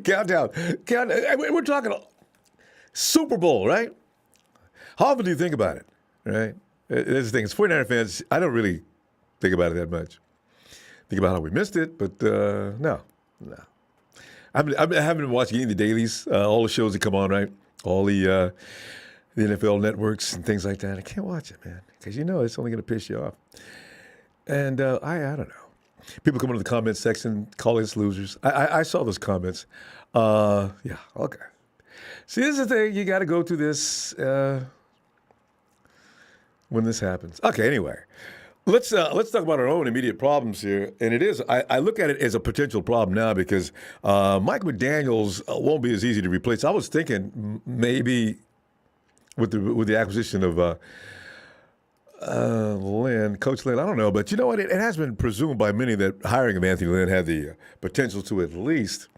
Countdown. We're talking Super Bowl, right? How often do you think about it, right? That's the thing. As 49er fans, I don't really think about it that much. Think about how we missed it, but no. I haven't been watching any of the dailies, all the shows that come on, right? All the NFL networks and things like that. I can't watch it, man, because you know it's only going to piss you off. And I don't know. People come into the comment section, calling us losers. I saw those comments. Yeah, okay. See, this is the thing. You got to go through this when this happens. Okay, anyway. Let's talk about our own immediate problems here. And it is, I look at it as a potential problem now because Mike McDaniels won't be as easy to replace. I was thinking maybe with the acquisition of Lynn, Coach Lynn, I don't know. But you know what? It has been presumed by many that hiring of Anthony Lynn had the potential to at least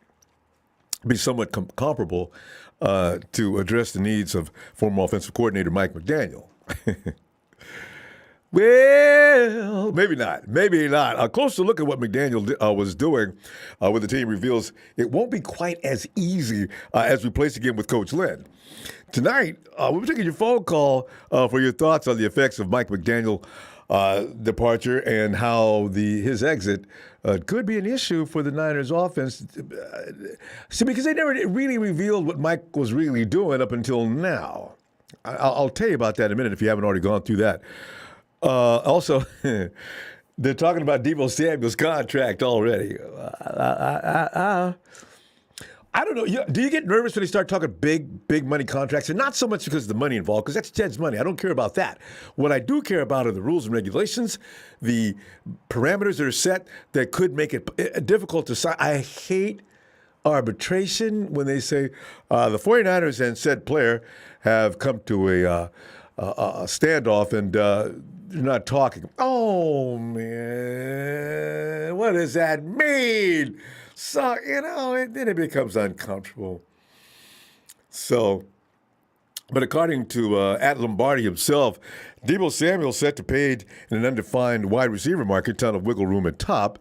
be somewhat comparable to address the needs of former offensive coordinator Mike McDaniel. Well, maybe not. Maybe not. A closer look at what McDaniel was doing with the team reveals it won't be quite as easy as replacing him with Coach Lynn. Tonight, we're taking your phone call for your thoughts on the effects of Mike McDaniel departure and how his exit could be an issue for the Niners offense. See, because they never really revealed what Mike was really doing up until now. I'll tell you about that in a minute if you haven't already gone through that. Also, they're talking about Deebo Samuel's contract already. I don't know. Do you get nervous when they start talking big money contracts? And not so much because of the money involved, because that's Ted's money. I don't care about that. What I do care about are the rules and regulations, the parameters that are set that could make it difficult to sign. I hate arbitration when they say the 49ers and said player have come to a standoff and you're not talking. Oh, man, what does that mean? So, then it becomes uncomfortable. So, but according to at Lombardi himself, Deebo Samuel set to paid in an undefined wide receiver market, ton of wiggle room at top.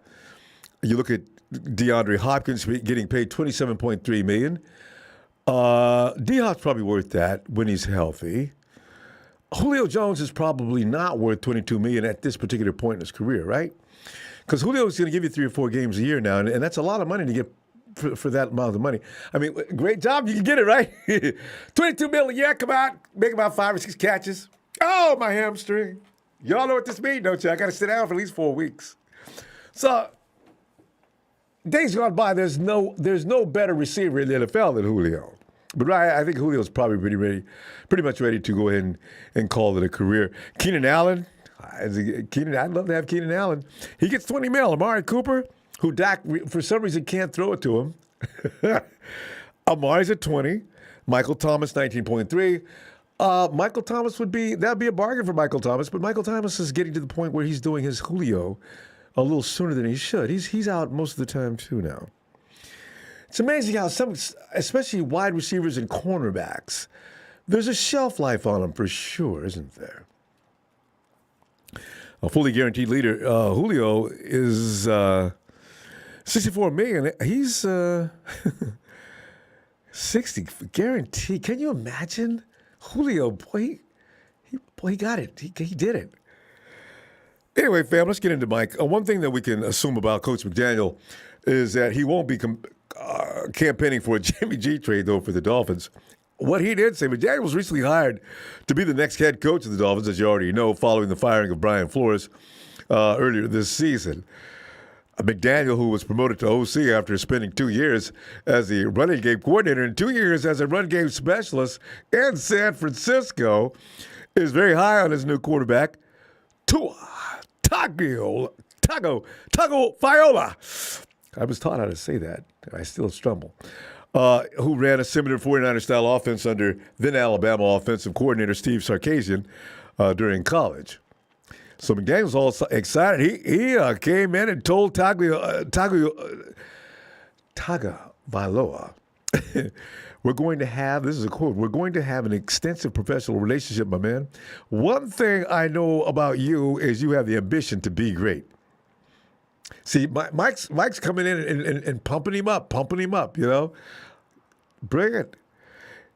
You look at DeAndre Hopkins getting paid $27.3 million. D-Hop's probably worth that when he's healthy. Julio Jones is probably not worth $22 million at this particular point in his career, right? Because Julio is going to give you 3 or 4 games a year now, and that's a lot of money to get for that amount of money. I mean, great job. You can get it, right? $22 million, yeah, come out, make about 5 or 6 catches. Oh, my hamstring. Y'all know what this means, don't you? I got to sit down for at least 4 weeks. So, days gone by, there's no better receiver in the NFL than Julio. But I think Julio's probably pretty much ready to go ahead and call it a career. Keenan Allen, I'd love to have Keenan Allen. He gets $20 million. Amari Cooper, who Dak, for some reason, can't throw it to him. Amari's at 20. Michael Thomas, 19.3. Michael Thomas that'd be a bargain for Michael Thomas, but Michael Thomas is getting to the point where he's doing his Julio a little sooner than he should. He's out most of the time, too, now. It's amazing how some, especially wide receivers and cornerbacks, there's a shelf life on them for sure, isn't there? A fully guaranteed leader, Julio, is $64 million. He's 60 guaranteed. Can you imagine? Julio, boy, he got it. He did it. Anyway, fam, let's get into Mike. One thing that we can assume about Coach McDaniel is that he won't be campaigning for a Jimmy G trade, though, for the Dolphins. What he did say, McDaniel was recently hired to be the next head coach of the Dolphins, as you already know, following the firing of Brian Flores earlier this season. McDaniel, who was promoted to OC after spending 2 years as the running game coordinator and 2 years as a run game specialist in San Francisco, is very high on his new quarterback, Tagovailoa. I was taught how to say that. I still stumble. Who ran a similar 49er-style offense under then-Alabama offensive coordinator Steve Sarkisian during college. So McDaniel's all excited. He came in and told Tagovailoa, we're going to have, this is a quote, we're going to have an extensive professional relationship, my man. One thing I know about you is you have the ambition to be great. See, Mike's coming in and pumping him up, you know. Brilliant.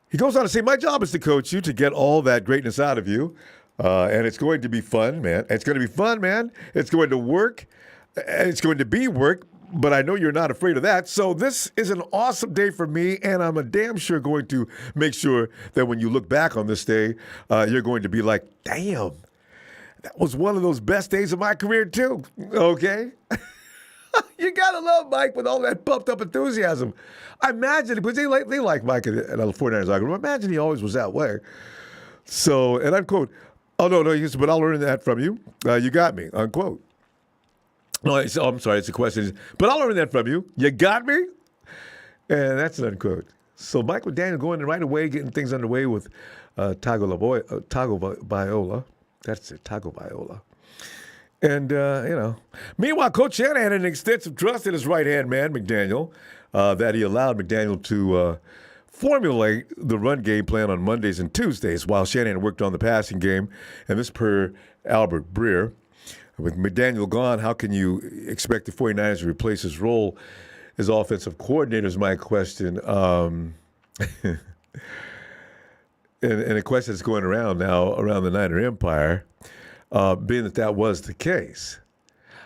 He goes on to say, my job is to coach you, to get all that greatness out of you. And it's going to be fun, man. It's going to be fun, man. It's going to work. It's going to be work, but I know you're not afraid of that. So this is an awesome day for me, and I'm a damn sure going to make sure that when you look back on this day, you're going to be like, damn, that was one of those best days of my career too, okay? You got to love Mike with all that pumped up enthusiasm. I imagine, because they like Mike at the 49ers locker room. I imagine he always was that way. So, and I quote, oh, no, he said, but I'll learn that from you. You got me, unquote. No, I'm sorry, it's a question. But I'll learn that from you. You got me? And that's an unquote. So Mike McDaniel going in right away, getting things underway with Tagovailoa. That's it, Tagovailoa. And, meanwhile, Coach Shanahan had an extensive trust in his right-hand man, McDaniel, that he allowed McDaniel to formulate the run game plan on Mondays and Tuesdays while Shanahan worked on the passing game. And this per Albert Breer. With McDaniel gone, how can you expect the 49ers to replace his role as offensive coordinator is my question. And a question that's going around now around the Niner Empire, being that was the case.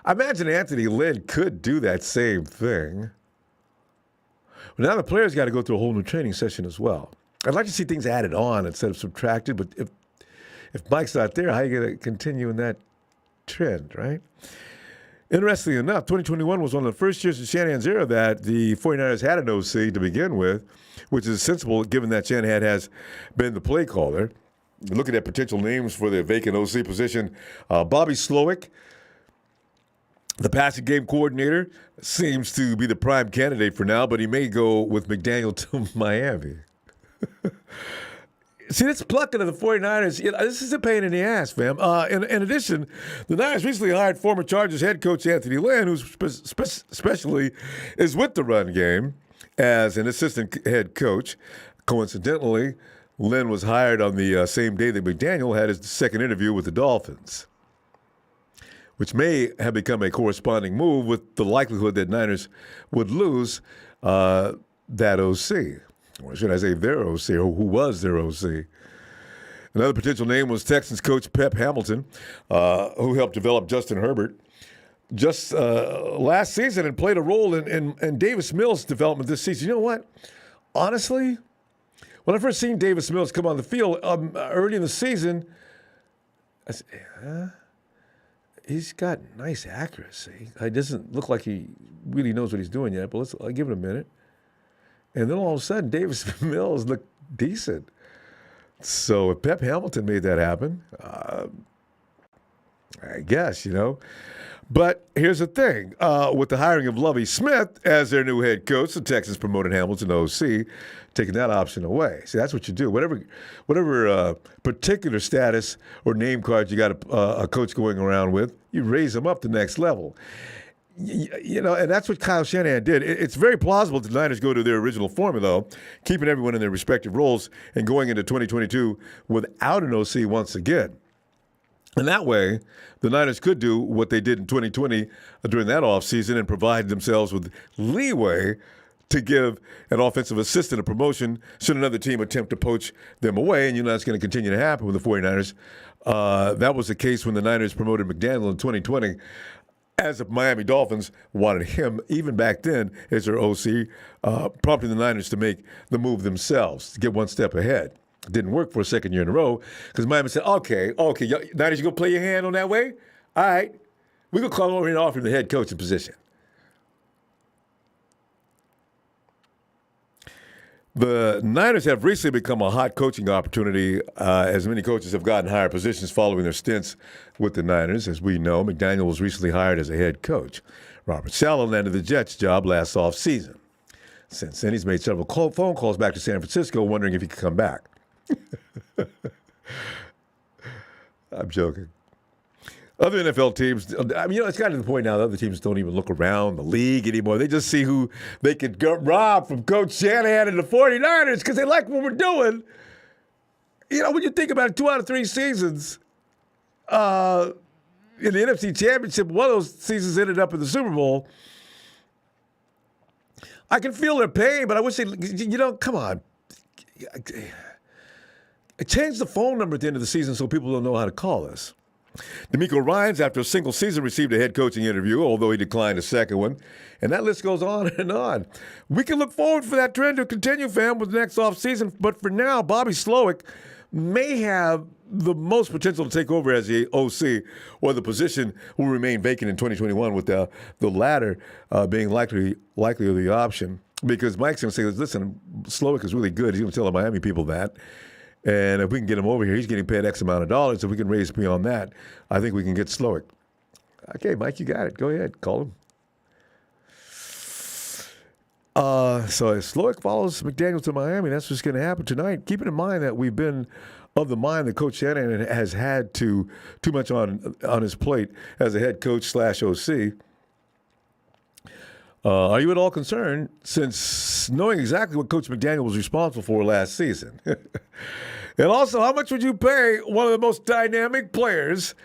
I imagine Anthony Lynn could do that same thing. But now the players got to go through a whole new training session as well. I'd like to see things added on instead of subtracted, but if Mike's not there, how are you going to continue in that trend, right? Interestingly enough, 2021 was one of the first years in Shanahan's era that the 49ers had an OC to begin with, which is sensible given that Shanahan has been the play caller. Looking at potential names for the vacant OC position, Bobby Slowick, the passing game coordinator, seems to be the prime candidate for now, but he may go with McDaniel to Miami. See, this plucking of the 49ers, this is a pain in the ass, fam. In addition, the Niners recently hired former Chargers head coach Anthony Lynn, who especially is with the run game as an assistant head coach. Coincidentally, Lynn was hired on the same day that McDaniel had his second interview with the Dolphins, which may have become a corresponding move with the likelihood that Niners would lose that OC. Or should I say their OC, or who was their OC? Another potential name was Texans coach Pep Hamilton, who helped develop Justin Herbert just last season and played a role in Davis Mills' development this season. You know what? Honestly, when I first seen Davis Mills come on the field early in the season, I said, he's got nice accuracy. It doesn't look like he really knows what he's doing yet, but I'll give it a minute. And then all of a sudden, Davis Mills looked decent. So if Pep Hamilton made that happen, I guess, But here's the thing. With the hiring of Lovie Smith as their new head coach, the Texans promoted Hamilton to OC, taking that option away. See, that's what you do. Whatever particular status or name card you got a coach going around with, you raise them up the next level. And that's what Kyle Shanahan did. It's very plausible that the Niners go to their original formula, though, keeping everyone in their respective roles and going into 2022 without an OC once again. And that way, the Niners could do what they did in 2020 during that offseason and provide themselves with leeway to give an offensive assistant a promotion should another team attempt to poach them away. And that's going to continue to happen with the 49ers. That was the case when the Niners promoted McDaniel in 2020. As the Miami Dolphins wanted him, even back then, as their OC, prompting the Niners to make the move themselves, to get one step ahead. It didn't work for a second year in a row because Miami said, okay, Niners, you going to play your hand on that way? All right, we're going to call him over here and offer him the head coaching position. The Niners have recently become a hot coaching opportunity as many coaches have gotten higher positions following their stints with the Niners. As we know, McDaniel was recently hired as a head coach. Robert Saleh landed the Jets job last offseason. Since then, he's made several phone calls back to San Francisco wondering if he could come back. I'm joking. Other NFL teams, I mean, it's gotten to the point now that other teams don't even look around the league anymore. They just see who they could rob from Coach Shanahan and the 49ers because they like what we're doing. When you think about it, 2 out of 3 seasons in the NFC Championship, one of those seasons ended up in the Super Bowl. I can feel their pain, but I wish they, come on. Change the phone number at the end of the season so people don't know how to call us. D'Amico Ryans, after a single season, received a head coaching interview, although he declined a second one. And that list goes on and on. We can look forward for that trend to continue, fam, with the next offseason. But for now, Bobby Slowick may have the most potential to take over as the OC, or the position will remain vacant in 2021, with the latter being likely the option. Because Mike's going to say, listen, Slowick is really good. He's going to tell the Miami people that. And if we can get him over here, he's getting paid X amount of dollars. If we can raise beyond that, I think we can get Slowick. Okay, Mike, you got it. Go ahead. Call him. So if Slowick follows McDaniel to Miami, that's what's going to happen tonight. Keeping in mind that we've been of the mind that Coach Shanahan has had too much on his plate as a head coach / OC. Are you at all concerned, since knowing exactly what Coach McDaniel was responsible for last season? And also, how much would you pay one of the most dynamic players?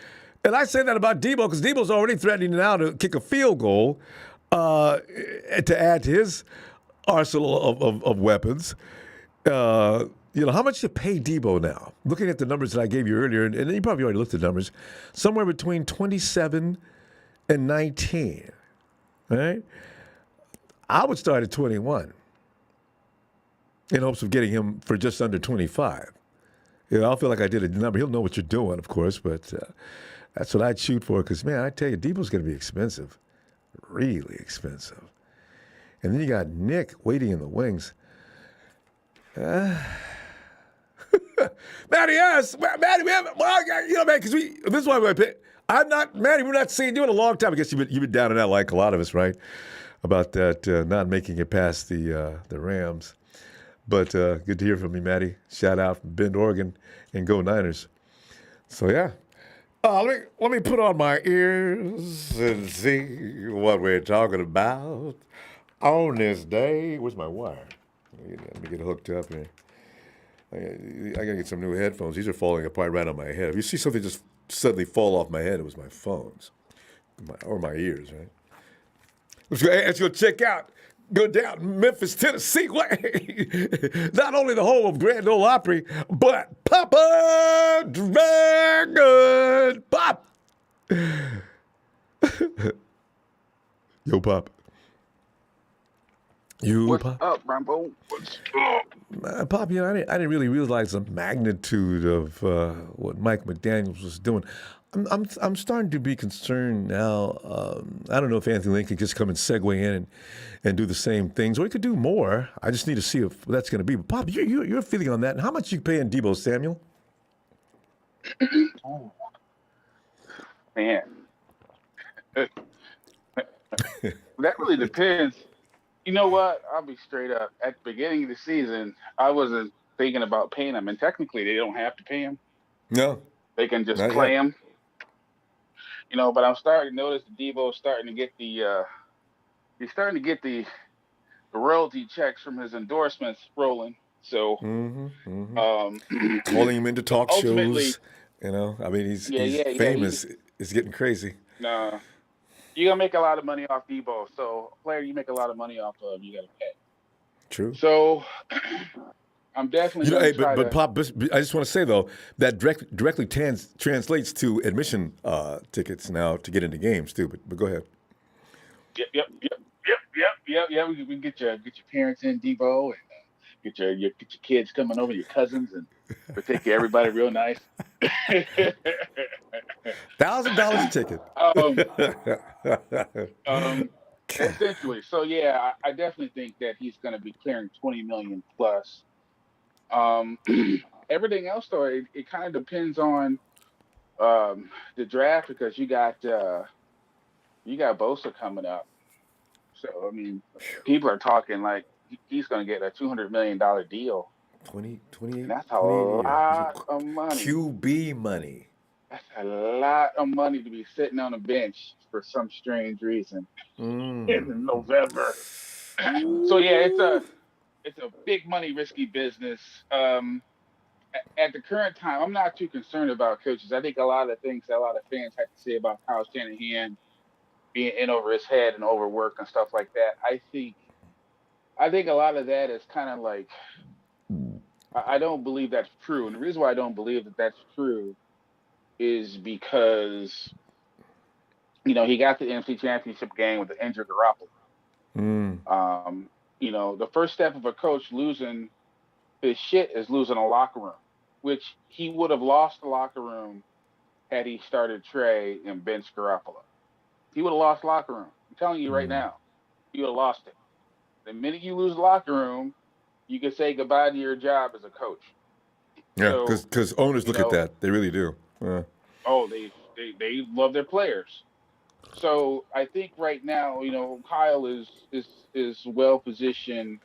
And I say that about Debo because Debo's already threatening now to kick a field goal to add to his arsenal of weapons. How much you pay Debo now? Looking at the numbers that I gave you earlier, and you probably already looked at the numbers, somewhere between 27 and 19, right? I would start at 21 in hopes of getting him for just under 25. I'll feel like I did a number. He'll know what you're doing, of course, but that's what I'd shoot for because, man, I tell you, Debo's going to be expensive, really expensive. And then you got Nick waiting in the wings. Matty, yes. Matty, man, because this is why I pick. Matty, we're not seeing you in a long time. I guess you've been down and out like a lot of us, right? About that not making it past the Rams. But good to hear from you, Matty. Shout out from Bend, Oregon, and go Niners. So, yeah. Let me put on my ears and see what we're talking about on this day. Where's my wire? Let me get hooked up here. I got to get some new headphones. These are falling apart right on my head. If you see something just suddenly fall off my head, it was my phones or my ears, right? Let's go check out. Go down Memphis, Tennessee way. Not only the home of Grand Ole Opry, but Papa Dragon Pop. Yo, Pop. What's up, Ronbo? What's up? Pop, I didn't really realize the magnitude of what Mike McDaniel was doing. I'm starting to be concerned now. I don't know if Anthony Lynn can just come and segue in and do the same things, or he could do more. I just need to see if that's going to be. But Pop, you're feeling on that. And how much you paying Debo Samuel? Oh, man. That really depends. You know what? I'll be straight up. At the beginning of the season, I wasn't thinking about paying him. And technically, they don't have to pay him. No. They can just play him. But I'm starting to notice that Debo's starting to get the royalty checks from his endorsements rolling. So, calling him into talk shows, he's famous. It's getting crazy. Nah, you're gonna make a lot of money off Debo. So, a player you make a lot of money off of, you gotta pay. True. So, I'm definitely but Pop, I just want to say though that directly translates to admission tickets now to get into games too. But go ahead. Yep. We can get your parents in, Debo, and get your kids coming over, your cousins, and we'll take care of everybody real nice. $1,000 a ticket. Essentially. So yeah, I definitely think that he's going to be clearing $20 million plus. Everything else though, it kind of depends on the draft because you got Bosa coming up. So people are talking like he's going to get a $200 million deal. 20. That's a lot of money. QB money. That's a lot of money to be sitting on a bench for some strange reason in November. So yeah, Ooh. it's a big money risky business. At the current time, I'm not too concerned about coaches. I think a lot of things that a lot of fans have to say about Kyle Shanahan being in over his head and overworked and stuff like that. I think a lot of that is kind of like I don't believe that's true, and the reason why I don't believe that that's true is because he got the NFC Championship game with the injured Garoppolo. Mm. The first step of a coach losing his shit is losing a locker room, which he would have lost the locker room had he started Trey and benched Garoppolo. He would have lost the locker room. I'm telling you right now, he would have lost it. The minute you lose the locker room, you can say goodbye to your job as a coach. Yeah, So, because owners you look at know, that. They really do. Yeah. oh, they love their players. So I think right now, Kyle is well positioned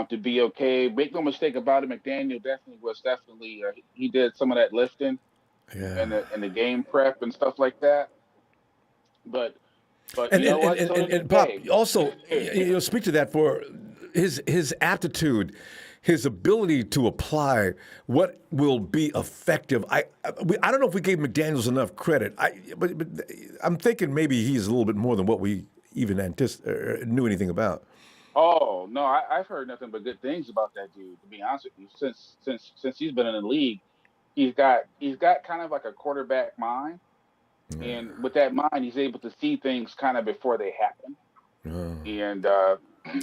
to be okay. Make no mistake about it, McDaniel definitely he did some of that lifting and Yeah. the game prep and stuff like that. But And you and, know and, what? and, So did and Pop, McVay. also, speak to that for his aptitude, his ability to apply what will be effective. I don't know if we gave McDaniels enough credit. But I'm thinking maybe he's a little bit more than what we even knew anything about. Oh no, I've heard nothing but good things about that dude. To be honest with you, since he's been in the league, he's got kind of like a quarterback mind, and with that mind, he's able to see things kind of before they happen. Oh, And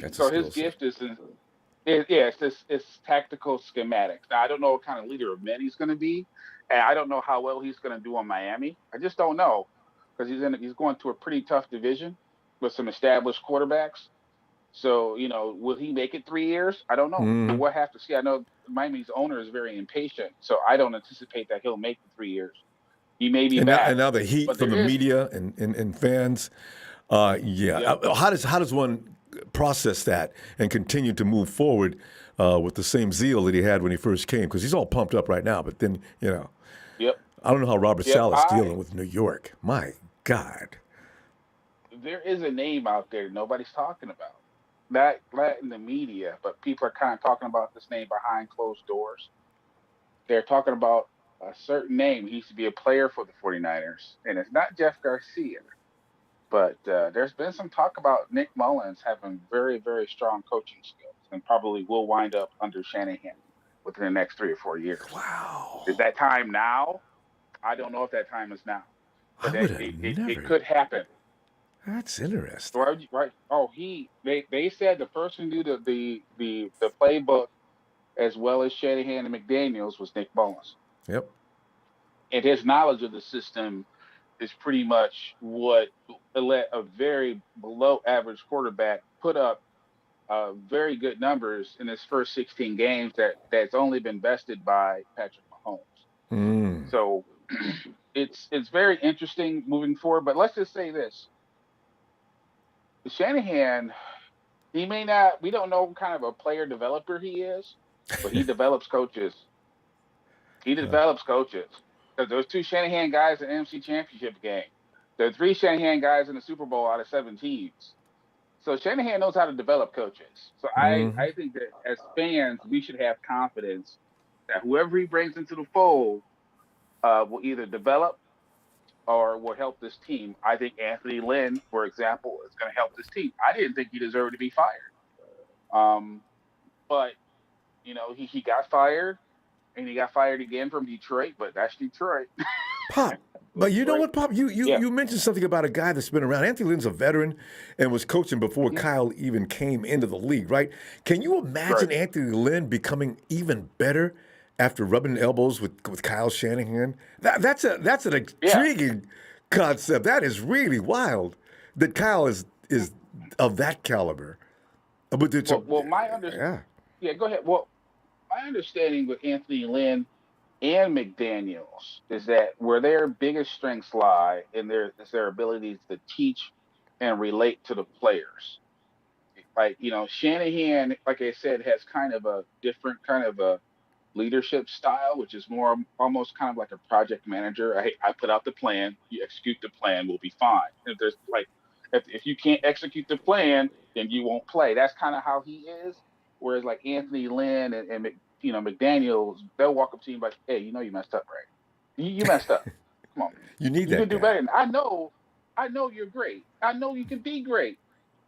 that's a so his skill set. gift yeah, it's tactical schematics. Now I don't know what kind of leader of men he's going to be, and I don't know how well he's going to do on Miami. I just don't know because he's going to a pretty tough division with some established quarterbacks. So, will he make it 3 years? I don't know. Mm. We'll have to see. I know Miami's owner is very impatient, so I don't anticipate that he'll make the 3 years. He may be And back, now the heat but from there the is, media and fans. Yeah. yep. How does one process that and continue to move forward with the same zeal that he had when he first came? Because he's all pumped up right now. But then Yep. I don't know how Robert Yep. Sala's dealing with New York. My God. There is a name out there nobody's talking about. Not in the media, but people are kind of talking about this name behind closed doors. They're talking about a certain name. He used to be a player for the 49ers, and it's not Jeff Garcia. But there's been some talk about Nick Mullins having very, very strong coaching skills and probably will wind up under Shanahan within the next 3 or 4 years. Is Wow. that time now? I don't know if that time is now, I but would it, have it, it never. could happen. That's interesting. Right, right. Oh, they said the person who did the playbook as well as Shanahan and McDaniels was Nick Mullins, Yep. and his knowledge of the system is pretty much what let a very below average quarterback put up very good numbers in his first 16 games that's only been bested by Patrick Mahomes. Mm. So it's very interesting moving forward. But let's just say this: Shanahan, he may not. We don't know what kind of a player developer he is, but he develops coaches. He develops coaches because those two Shanahan guys in the NFC Championship game. There are three Shanahan guys in the Super Bowl out of 7 teams. So Shanahan knows how to develop coaches. So Mm-hmm. I think that as fans, we should have confidence that whoever he brings into the fold will either develop or will help this team. I think Anthony Lynn, for example, is going to help this team. I didn't think he deserved to be fired. But, he got fired and he got fired again from Detroit, but that's Detroit. Pop. But you know Detroit. what, Pop? You, you Yeah. you mentioned something about a guy that's been around. Anthony Lynn's a veteran and was coaching before Mm-hmm. Kyle even came into the league, right? Can you Right. imagine Anthony Lynn becoming even better after rubbing elbows with Kyle Shanahan? That's an Yeah. intriguing concept. That is really wild. That Kyle is of that caliber. But it's yeah. Yeah, go ahead. Well, my understanding with Anthony Lynn and McDaniels is that where their biggest strengths lie in their abilities to teach and relate to the players. Like, Shanahan, like I said, has kind of a different kind of a leadership style, which is more almost kind of like a project manager. I put out the plan, you execute the plan, we'll be fine. If there's like, if you can't execute the plan, then you won't play. That's kind of how he is. Whereas like Anthony Lynn and McDaniel, they'll walk up to you like, hey, you messed up, right? You messed up. Come on, You need you that can do guy. better. I know you're great. I know you can be great.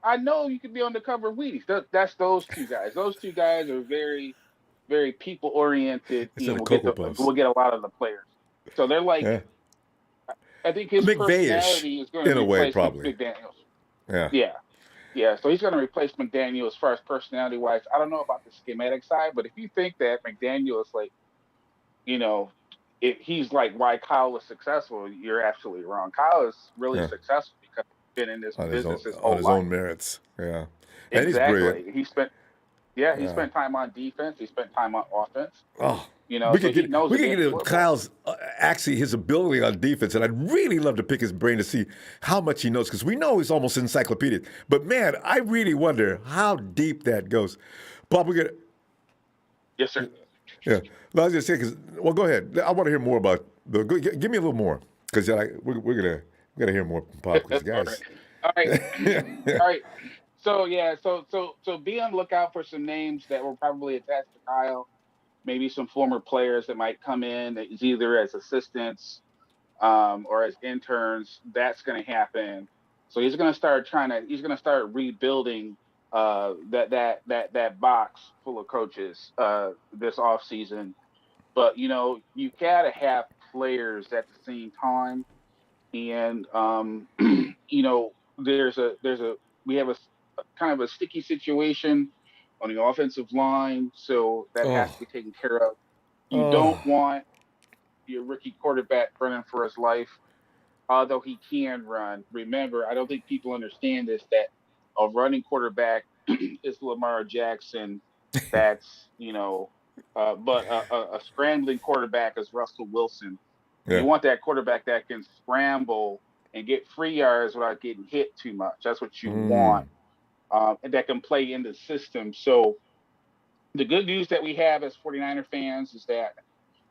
I know you can be on the cover of Wheaties. That's those two guys. Those two guys are very, very people oriented, Instead and of Cocoa Puffs. we'll get a lot of the players. So they're like, Yeah. I think his McVay-ish, personality is going to in a way, replace probably. McDaniel's. Yeah. Yeah, yeah. So he's going to replace McDaniel as far as personality wise. I don't know about the schematic side, but if you think that McDaniel is like, you know, if he's like why Kyle was successful, you're absolutely wrong. Kyle is really Yeah. successful because he's been in this business his On whole his life. own merits. Yeah. And he's brilliant. Exactly. He spent time on defense. He spent time on offense. Oh, So he knows we the could game get of into football. Kyle's actually his ability on defense, and I'd really love to pick his brain to see how much he knows because we know he's almost encyclopedic. But man, I really wonder how deep that goes. Bob, we're gonna. Yes, sir. Yeah, no, I was gonna say well, go ahead. I want to hear more about give me a little more because we're gonna hear more from Bob because guys. All right. All right. So yeah, so be on the lookout for some names that were probably attached to Kyle. Maybe some former players that might come in as either as assistants or as interns. That's going to happen. So he's going to start rebuilding that box full of coaches this off season. But you gotta have players at the same time, and we have a kind of a sticky situation on the offensive line, so that has to Oh, be taken care of. You oh, don't want your rookie quarterback running for his life, although he can run. Remember, I don't think people understand this, that a running quarterback is Lamar Jackson. That's, but a scrambling quarterback is Russell Wilson. You yeah. want that quarterback that can scramble and get free yards without getting hit too much. That's what you want, Mm. and that can play in the system. So the good news that we have as 49er fans is that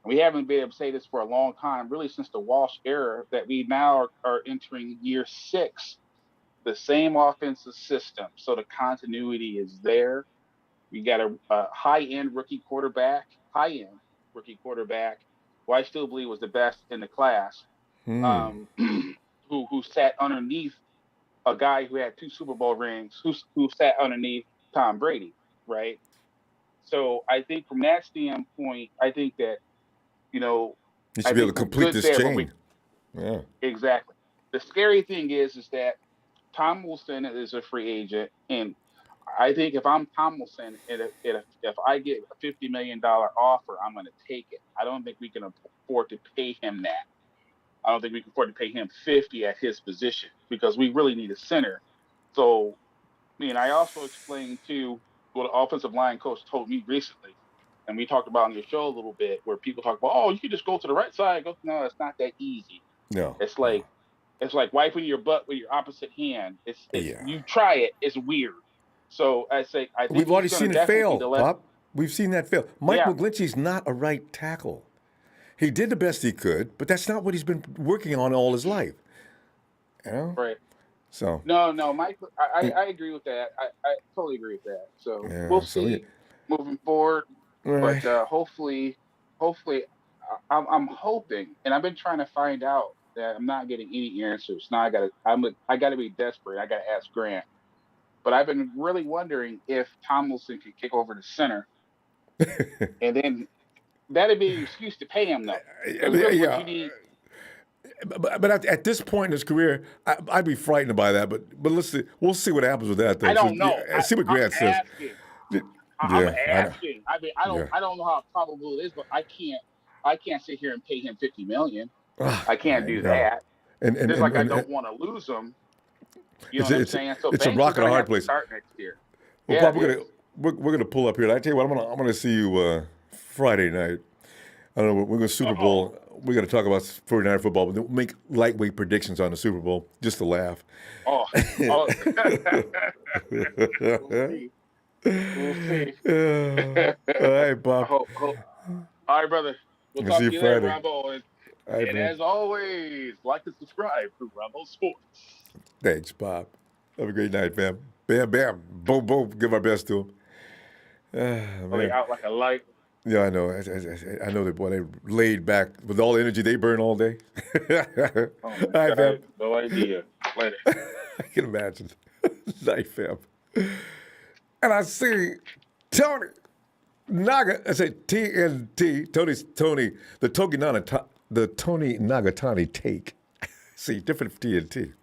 we haven't been able to say this for a long time, really since the Walsh era, that we now are entering year 6, the same offensive system. So the continuity is there. We got a high-end rookie quarterback, who I still believe was the best in the class, Mm. um, who sat underneath a guy who had 2 Super Bowl rings, who sat underneath Tom Brady, right? So I think from that standpoint, I think that you know, You I should be able to think we're complete good this there. But chain. Yeah. exactly. The scary thing is that Tom Wilson is a free agent, and I think if I'm Tom Wilson, and if I get a $50 million offer, I'm going to take it. I don't think we can afford to pay him that. I don't think we can afford to pay him 50 at his position because we really need a center. So, I also explained to what the offensive line coach told me recently, and we talked about on your show a little bit, where people talk about, oh, you can just go to the right side. No, it's not that easy. No. It's No. like wiping your butt with your opposite hand. It's Yeah. you try it, it's weird. So I think We've he's already going to seen it definitely be fail, the left. Pop. We've seen that fail. Mike Yeah, McGlinchey's not a right tackle. He did the best he could, but that's not what he's been working on all his life. You know? right. So, No, Mike. I agree with that. I totally agree with that. So we'll yeah. So, see moving forward. all But right. hopefully, I'm hoping, and I've been trying to find out that I'm not getting any answers. Now I gotta be desperate. I gotta ask Grant. But I've been really wondering if Tomlinson could kick over to center, and then that'd be an excuse to pay him though, because really what Yeah. you need. But at this point in his career, I'd be frightened by that. But let's see. We'll see what happens with that, though. I So, don't know. yeah, see what I'm Grant says. asking. I'm Yeah. I know. asking. I mean, Yeah. I don't know how probable it is, but I can't sit here and pay him 50 million. I can't Man, do yeah. that. And, Just and, like I and, and don't want to lose him. You know it's what I'm it's saying? So it's a Banks is rock and a going to hard have to place. start next year. Well, Yeah, Pop, it is. we're gonna pull up here. I tell you what, I'm gonna see you Friday night. I don't know. We're gonna Super Oh, Bowl. We're gonna talk about 49 football, but then make lightweight predictions on the Super Bowl just to laugh. oh, oh. We'll see. We'll see. All right, Bob. Hope. All right, brother. We'll We'll talk see to you you later, Friday. Ronbo. All right, And man. as always, like and subscribe to Ronbo Sports. Thanks, Bob. Have a great night, fam. Bam, bam. Boom, boom. Give our best to him. Ah, Are they man. out like a light? Yeah, I know. I know that boy. They laid back with all the energy they burn all day. All Oh my right, God, I fam. have no idea. Later. I can imagine. Night, fam. And I see Tony Naga. I say TNT. Tony. The Tony Nagatani take. See, different from TNT.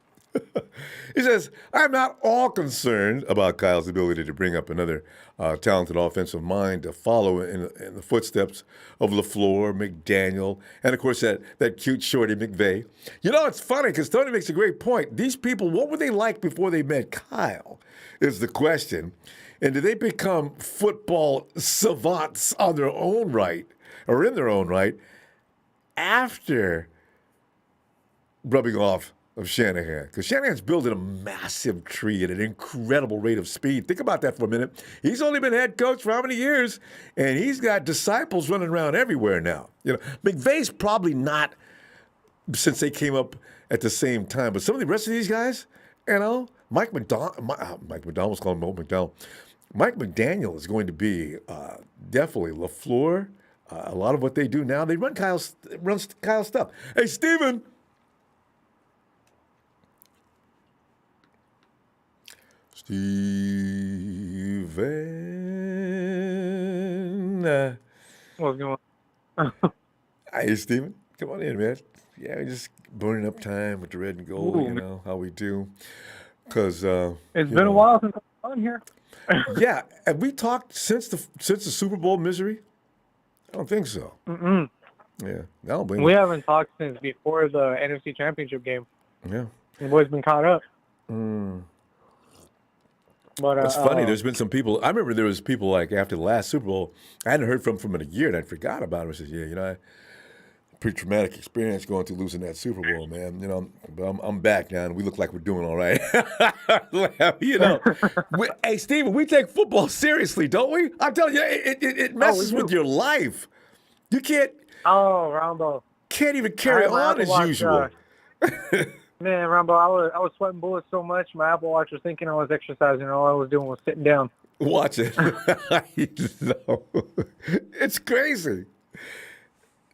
He says, I'm not all concerned about Kyle's ability to bring up another talented offensive mind to follow in the footsteps of LaFleur, McDaniel, and, of course, that cute shorty McVay. You know, it's funny because Tony makes a great point. These people, what were they like before they met Kyle is the question. And did they become football savants on their own right or in their own right after rubbing off of Shanahan? Because Shanahan's building a massive tree at an incredible rate of speed. Think about that for a minute. He's only been head coach for how many years? And he's got disciples running around everywhere now. You know, McVay's probably not, since they came up at the same time, but some of the rest of these guys, you know, Mike McDonald was calling Mo McDonald. Mike McDaniel is going to be definitely LaFleur. A lot of what they do now, they runs Kyle's stuff. Hey, Steven. Steven. What's going on? Hey, Steven. Come on in, man. Yeah, we're just burning up time with the red and gold, Ooh, you know, how we do. Because, it's been a while since I've been on here. Yeah, have we talked since the Super Bowl misery? I don't think so. Mm-mm. Yeah, I don't blame We you. haven't talked since before the NFC Championship game. Yeah. The boys been caught up. Mm. But It's funny. There's been some people. I remember there was people like after the last Super Bowl, I hadn't heard from in a year, and I forgot about it. I said, "Yeah, you know, pretty traumatic experience going through losing that Super Bowl, man. You know, but I'm back now, and we look like we're doing all right. You know, hey, Steven, we take football seriously, don't we? I'm telling you, it messes with your life. You can't Ronbo. even carry on as usual. Man, Ronbo, I was sweating bullets so much, my Apple Watch was thinking I was exercising, and all I was doing was sitting down. Watch it. No. It's crazy.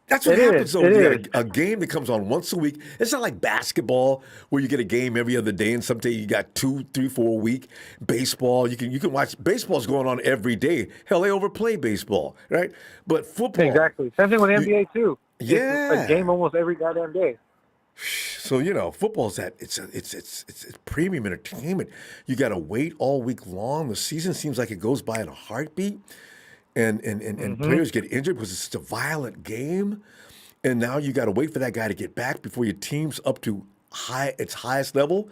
That's what happens, though. You got a game that comes on once a week. It's not like basketball where you get a game every other day, and someday you got 2, 3, 4 a week. Baseball, you can watch. Baseball's going on every day. Hell, they overplay baseball, right? But football. Exactly. Same thing with NBA, too. Yeah. It's a game almost every goddamn day. So, you know, football's it's premium entertainment. You got to wait all week long. The season seems like it goes by in a heartbeat. And players get injured because it's such a violent game. And now you got to wait for that guy to get back before your team's up to its highest level.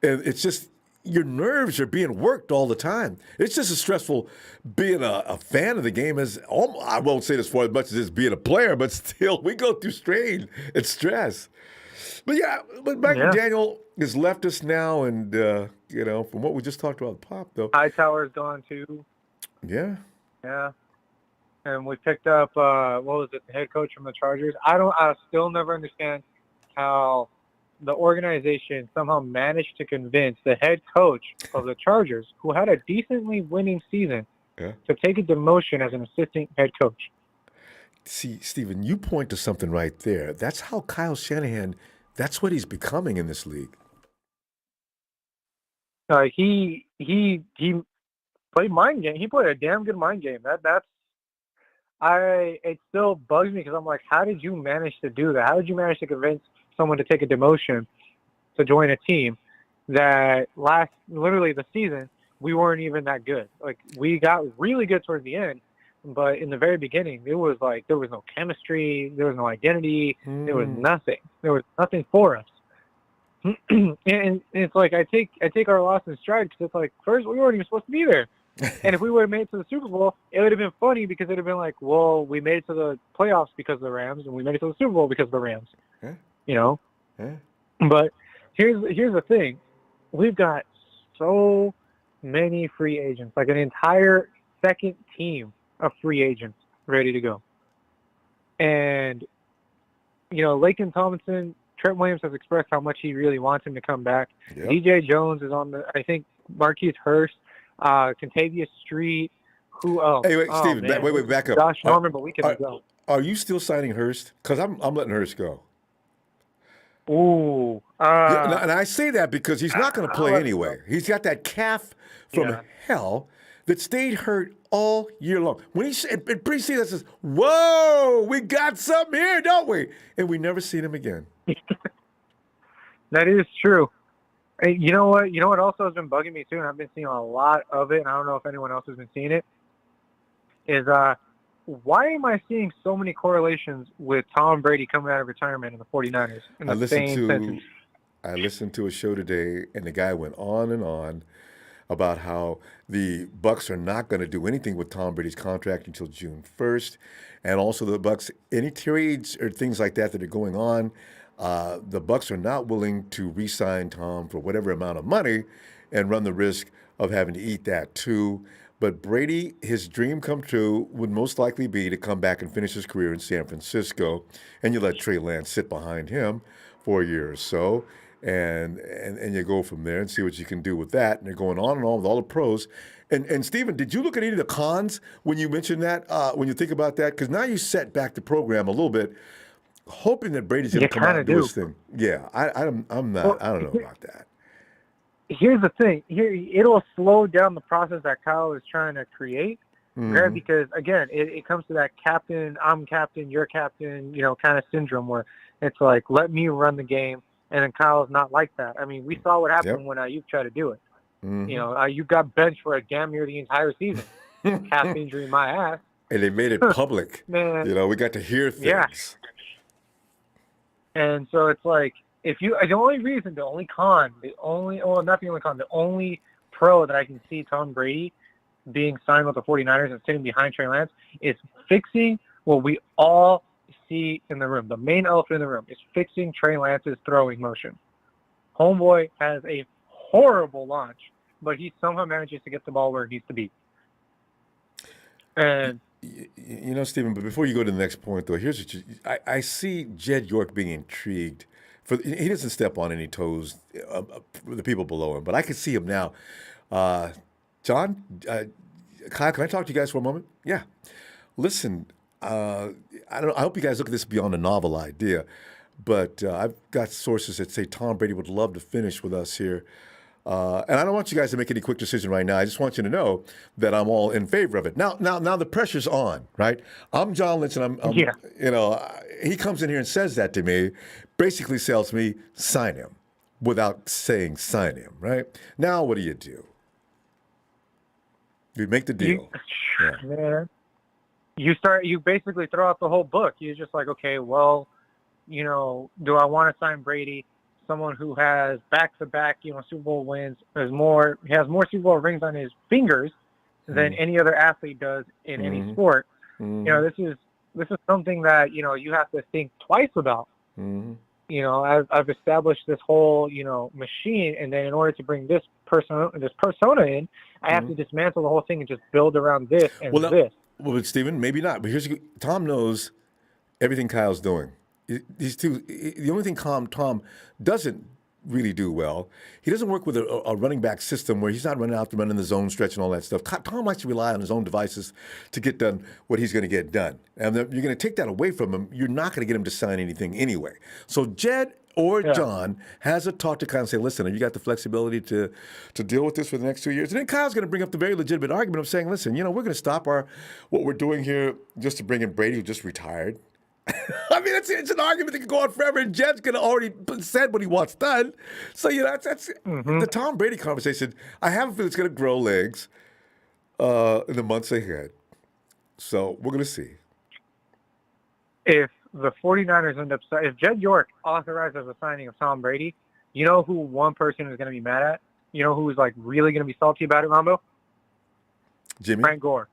And it's just, your nerves are being worked all the time. It's just as stressful being a fan of the game as, I won't say this for as much as it's being a player, but still, we go through strain and stress. But yeah, Mike McDaniel has left us now. And, you know, from what we just talked about, Pop, though. Hightower's gone, too. Yeah. Yeah. And we picked up, the head coach from the Chargers. I still never understand how the organization somehow managed to convince the head coach of the Chargers, who had a decently winning season, to take a demotion as an assistant head coach. See, Steven, you point to something right there. That's how Kyle Shanahan, that's what he's becoming in this league. He played mind game. He played a damn good mind game. It still bugs me because I'm like, how did you manage to do that? How did you manage to convince someone to take a demotion to join a team that literally the season, we weren't even that good. Like, we got really good towards the end, but in the very beginning, it was like there was no chemistry, there was no identity, there was nothing. There was nothing for us. And it's like I take our loss in stride because it's like, first, we weren't even supposed to be there. And if we would have made it to the Super Bowl, it would have been funny because it would have been like, well, we made it to the playoffs because of the Rams, and we made it to the Super Bowl because of the Rams. You know? But here's the thing. We've got so many free agents, like an entire second team of free agents ready to go. And, Laken Tomlinson, Trent Williams has expressed how much he really wants him to come back. Yep. DJ Jones is on I think Marquise Hurst, Contavious Street. Who else? Hey, wait, Steven, man. back up. Josh Norman, but we can go. Are you still signing Hurst? Because I'm letting Hurst go. Ooh. And I say that because he's not going to play anyway. He's got that calf from hell that stayed hurt all year long. When he in preseason says, "Whoa, we got something here, don't we?" And we never seen him again. That is true. Hey, you know what? You know what also has been bugging me too, and I've been seeing a lot of it, and I don't know if anyone else has been seeing it, is why am I seeing so many correlations with Tom Brady coming out of retirement in the 49ers in the same sentence? I listened to a show today, and the guy went on and on about how the Bucs are not going to do anything with Tom Brady's contract until June 1st, and also the Bucs, any trades or things like that are going on, the Bucs are not willing to re-sign Tom for whatever amount of money and run the risk of having to eat that too. But Brady, his dream come true would most likely be to come back and finish his career in San Francisco, and you let Trey Lance sit behind him for a year or so, and you go from there and see what you can do with that. And they're going on and on with all the pros. And Steven, did you look at any of the cons when you mentioned that, when you think about that? Because now you set back the program a little bit, hoping that Brady's going to come out and do his thing. Yeah, I'm not. Well, I don't know about that. Here's the thing. It'll slow down the process that Kyle is trying to create. Right? Because again, it comes to that captain, I'm captain, you're captain, kind of syndrome where it's like, let me run the game, and then Kyle's not like that. I mean, we saw what happened when Ayuk tried to do it. Ayuk got benched for damn near the entire season. Calf injury, my ass. And they made it public. Man. We got to hear things. Yeah. And so it's like, the only pro that I can see Tom Brady being signed with the 49ers and sitting behind Trey Lance is fixing what we all see in the room. The main elephant in the room is fixing Trey Lance's throwing motion. Homeboy has a horrible launch, but he somehow manages to get the ball where it needs to be. And Stephen, but before you go to the next point, though, here's what I see Jed York being intrigued. He doesn't step on any toes the people below him, but I can see him now. John, Kyle, can I talk to you guys for a moment? Yeah. Listen, I hope you guys look at this beyond a novel idea, but I've got sources that say Tom Brady would love to finish with us here. And I don't want you guys to make any quick decision right now. I just want you to know that I'm all in favor of it. Now the pressure's on, right? I'm John Lynch, and he comes in here and says that to me, basically tells me, sign him, without saying sign him, right? Now what do? You make the deal. Man, you basically throw out the whole book. You're just like, okay, well, do I want to sign Brady? Someone who has back-to-back, Super Bowl wins, has more Super Bowl rings on his fingers than any other athlete does in any sport. This is something that you have to think twice about. I've established this whole machine, and then in order to bring this persona in, I have to dismantle the whole thing and just build around this and this. Well, Stephen, maybe not. But Tom knows everything Kyle's doing. The only thing Tom doesn't really do well, he doesn't work with a running back system where he's not running out to run in the zone stretch and all that stuff. Tom likes to rely on his own devices to get done what he's going to get done. And you're going to take that away from him. You're not going to get him to sign anything anyway. So Jed or John has a talk to Kyle and say, listen, have you got the flexibility to deal with this for the next 2 years? And then Kyle's going to bring up the very legitimate argument of saying, listen, we're going to stop what we're doing here just to bring in Brady, who just retired. I mean, it's an argument that can go on forever, and Jed's going to already said what he wants done. So, that's the Tom Brady conversation. I have a feeling it's going to grow legs in the months ahead. So we're going to see. If the 49ers end up, if Jed York authorizes the signing of Tom Brady, you know who one person is going to be mad at? You know who's really going to be salty about it, Ronbo? Jimmy? Frank Gore.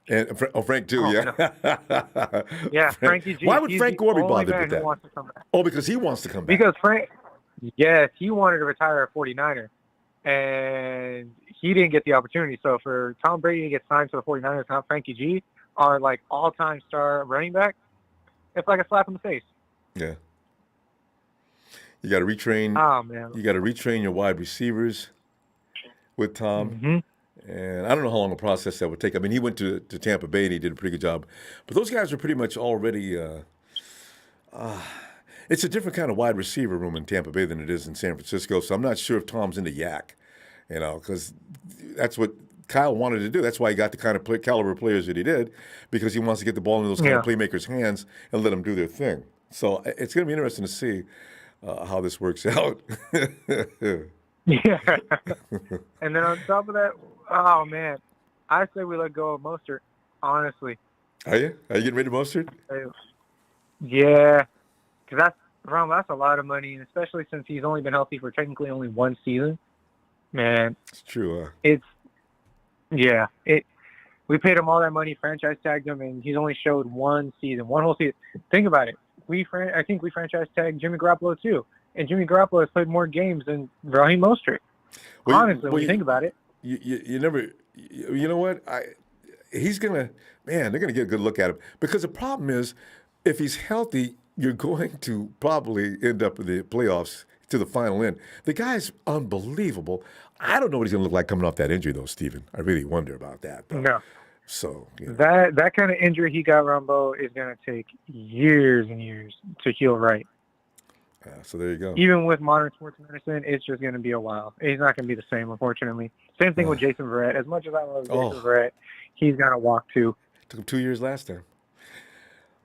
And Frank too, yeah. No. Yeah, Frankie G. Why would Frank Gore be bothered with that? Oh, because he wants to come back. Because he wanted to retire a 49er, and he didn't get the opportunity. So for Tom Brady to get signed to the 49ers, not Frankie G, our all-time star running back, It's like a slap in the face. Yeah. You got to retrain. Oh man. You got to retrain your wide receivers with Tom. Mm-hmm. And I don't know how long a process that would take. I mean, he went to Tampa Bay and he did a pretty good job. But those guys are pretty much already. It's a different kind of wide receiver room in Tampa Bay than it is in San Francisco. So I'm not sure if Tom's into yak, because that's what Kyle wanted to do. That's why he got the kind of caliber players that he did, because he wants to get the ball in those kind of playmakers' hands and let them do their thing. So it's going to be interesting to see how this works out. Yeah. And then on top of that, oh man, I say we let go of Mostert. Honestly. Are you? Are you getting rid of Mostert? Yeah, because that's a lot of money, and especially since he's only been healthy for technically only one season. Man, it's true. We paid him all that money, franchise tagged him, and he's only showed one whole season. Think about it. I think we franchise tagged Jimmy Garoppolo too, and Jimmy Garoppolo has played more games than Raheem Mostert. Honestly, when you think about it, you never. You know what? They're gonna get a good look at him, because the problem is, if he's healthy, you're going to probably end up in the playoffs to the final end. The guy's unbelievable. I don't know what he's going to look like coming off that injury, though, Steven. I really wonder about that. Though. No. So that kind of injury he got, Ronbo, is going to take years and years to heal right. So there you go. Even with modern sports medicine, it's just going to be a while. He's not going to be the same, unfortunately. Same thing with Jason Verrett. As much as I love Jason Verrett, he's got to walk too. Took him 2 years last time.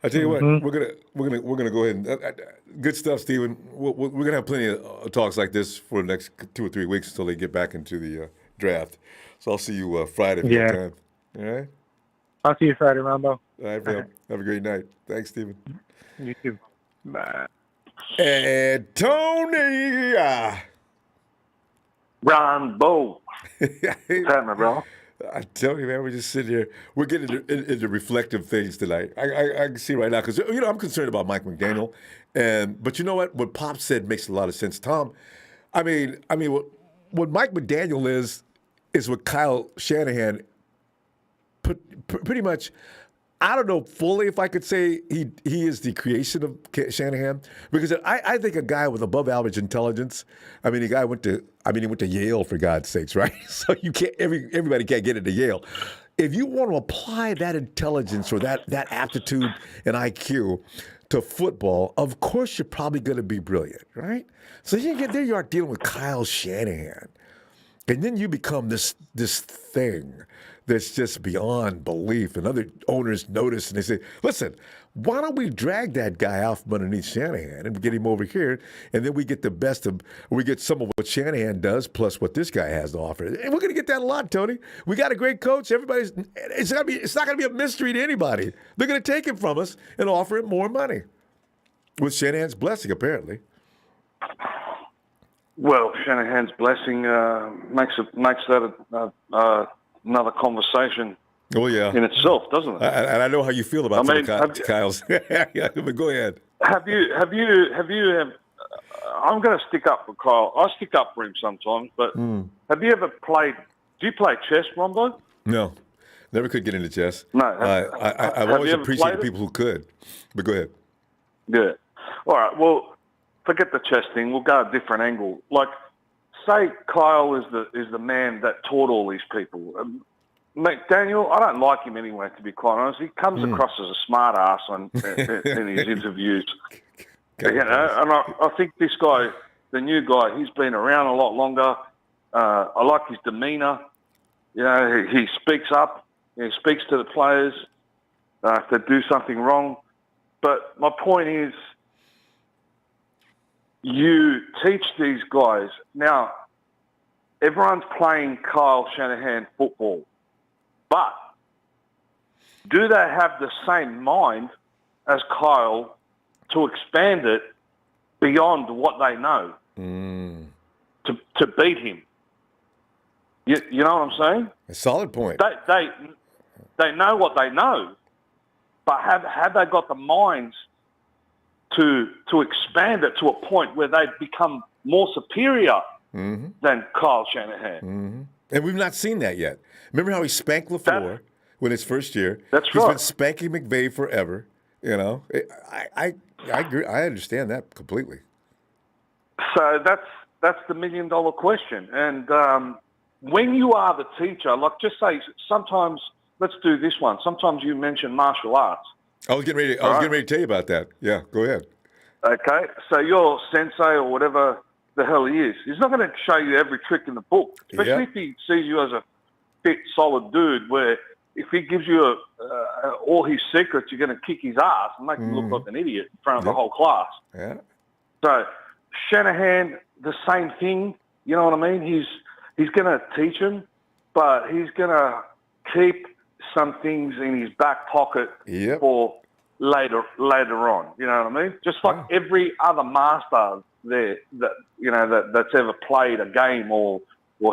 I tell you what, we're gonna go ahead and good stuff, Steven. We're gonna have plenty of talks like this for the next 2 or 3 weeks until they get back into the draft. So I'll see you Friday if you have time. All right. I'll see you Friday, Ronbo. All right, Phil. Have a great night. Thanks, Steven. You too. Bye. And Tony. Ronbo. What's happening, bro? I tell you, man, we're just sitting here. We're getting into reflective things tonight. I can see right now, because I'm concerned about Mike McDaniel, but you know what Pop said makes a lot of sense. Tom, I mean, what Mike McDaniel is what Kyle Shanahan pretty much. I don't know fully if I could say he is the creation of Shanahan, because I think a guy with above average intelligence. I mean, he went to Yale, for God's sakes, right? So you can't everybody can't get into Yale. If you want to apply that intelligence or that aptitude and IQ to football, of course you're probably going to be brilliant, right? So you are dealing with Kyle Shanahan, and then you become this thing that's just beyond belief, and other owners notice and they say, listen, why don't we drag that guy out from underneath Shanahan and get him over here, and then we get we get some of what Shanahan does plus what this guy has to offer. And we're going to get that a lot, Tony. We got a great coach. It's not going to be a mystery to anybody. They're going to take him from us and offer him more money, with Shanahan's blessing, apparently. Well, Shanahan's blessing makes that another conversation in itself, doesn't it? And I know how you feel about Kyle's. Yeah, but go ahead. Have you? I'm going to stick up for Kyle. I stick up for him sometimes, but have you ever played? Do you play chess, Ronbo? No, never could get into chess. No, I've always appreciated people who could. But go ahead. Good. All right. Well, forget the chess thing. We'll go a different angle. Like, say Kyle is the man that taught all these people. McDaniel, I don't like him anyway, to be quite honest. He comes across as a smart ass in his interviews. And I think this guy, the new guy, he's been around a lot longer. I like his demeanour. He speaks up. He speaks to the players if they do something wrong. But my point is, you teach these guys. Now, everyone's playing Kyle Shanahan football, but do they have the same mind as Kyle to expand it beyond what they know to beat him? You know what I'm saying? A solid point. They know what they know, but have they got the minds to expand it to a point where they become more superior than Kyle Shanahan? And we've not seen that yet. Remember how he spanked LaFleur when his first year? That's He's right. been spanking McVay forever. You know, I agree. I understand that completely. So that's the $1 million question. And when you are the teacher, like just say sometimes, let's do this one. Sometimes you mention martial arts. I was getting ready to tell you about that. Yeah, go ahead. Okay, so your sensei or whatever the hell he is, he's not going to show you every trick in the book, especially if he sees you as a fit, solid dude, where if he gives you all his secrets, you're going to kick his ass and make him look like an idiot in front of the whole class. Yeah. So Shanahan, the same thing, you know what I mean? He's going to teach him, but he's going to keep some things in his back pocket for later on. You know what I mean? Just like every other master there that's ever played a game or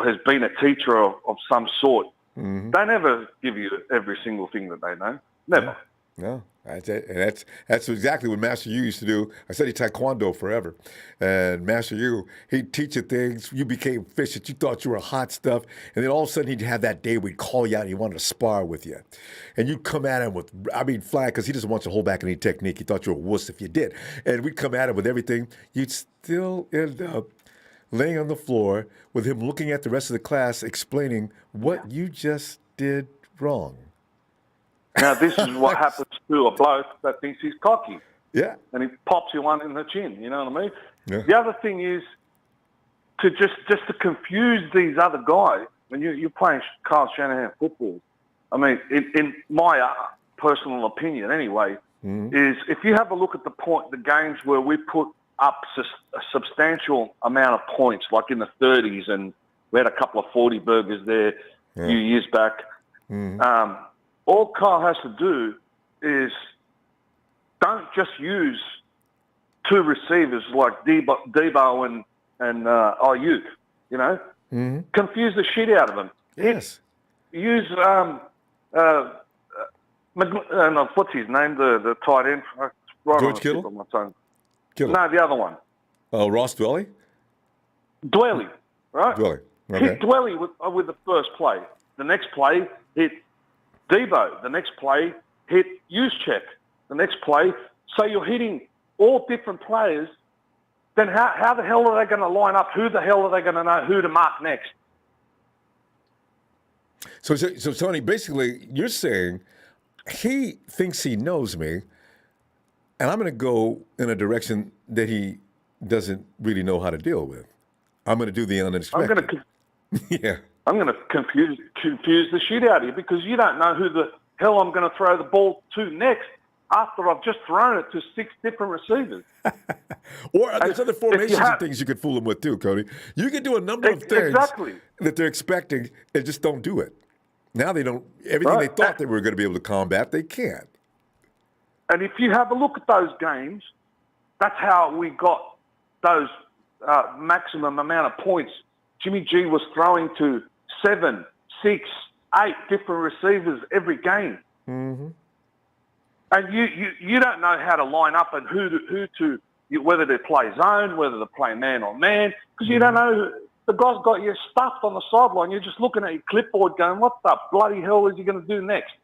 has been a teacher of some sort. They never give you every single thing that they know. Never. No, that's it. And that's exactly what Master Yu used to do. I studied Taekwondo forever. And Master Yu, he'd teach you things. You became efficient. You thought you were hot stuff. And then all of a sudden he'd have that day where he'd call you out and he wanted to spar with you. And you'd come at him with, flying, because he doesn't want you to hold back any technique. He thought you were a wuss if you did. And we'd come at him with everything. You'd still end up laying on the floor with him looking at the rest of the class, explaining what you just did wrong. Now, this is what happens to a bloke that thinks he's cocky. Yeah. And he pops you one in the chin, you know what I mean? Yeah. The other thing is to just to confuse these other guys when you're playing Kyle Shanahan football. I mean, in my personal opinion anyway, is if you have a look at the games where we put up a substantial amount of points, like in the 30s, and we had a couple of 40 burgers there a few years back, all Kyle has to do is don't just use two receivers like Debo and Ayuk, you know? Confuse the shit out of them. Yes. Use, what's his name, the tight end? Right George Kittle? On my tongue. Kittle. No, the other one. Oh, Ross Dwelly? Dwelly, right? Dwelly. Okay. Hit Dwelly with the first play. The next play, hit Debo. The next play, hit Juszczyk. The next play. So you're hitting all different players. Then how the hell are they going to line up? Who the hell are they going to know who to mark next? So Tony, basically, you're saying he thinks he knows me, and I'm going to go in a direction that he doesn't really know how to deal with. I'm going to do the unexpected. I'm going to confuse the shit out of you because you don't know who the hell I'm going to throw the ball to next after I've just thrown it to 6 different receivers. Or there's other formations and things you could fool them with too, Cody. You can do a number of things that they're expecting and just don't do it. Now they don't, everything they thought they were going to be able to combat, they can't. And if you have a look at those games, that's how we got those maximum amount of points. Jimmy G was throwing to 7, 6, 8 different receivers every game. And you don't know how to line up and whether they play zone, whether they play man on man, because you don't know. The guy's got you stuffed on the sideline. You're just looking at your clipboard going, what the bloody hell is he going to do next?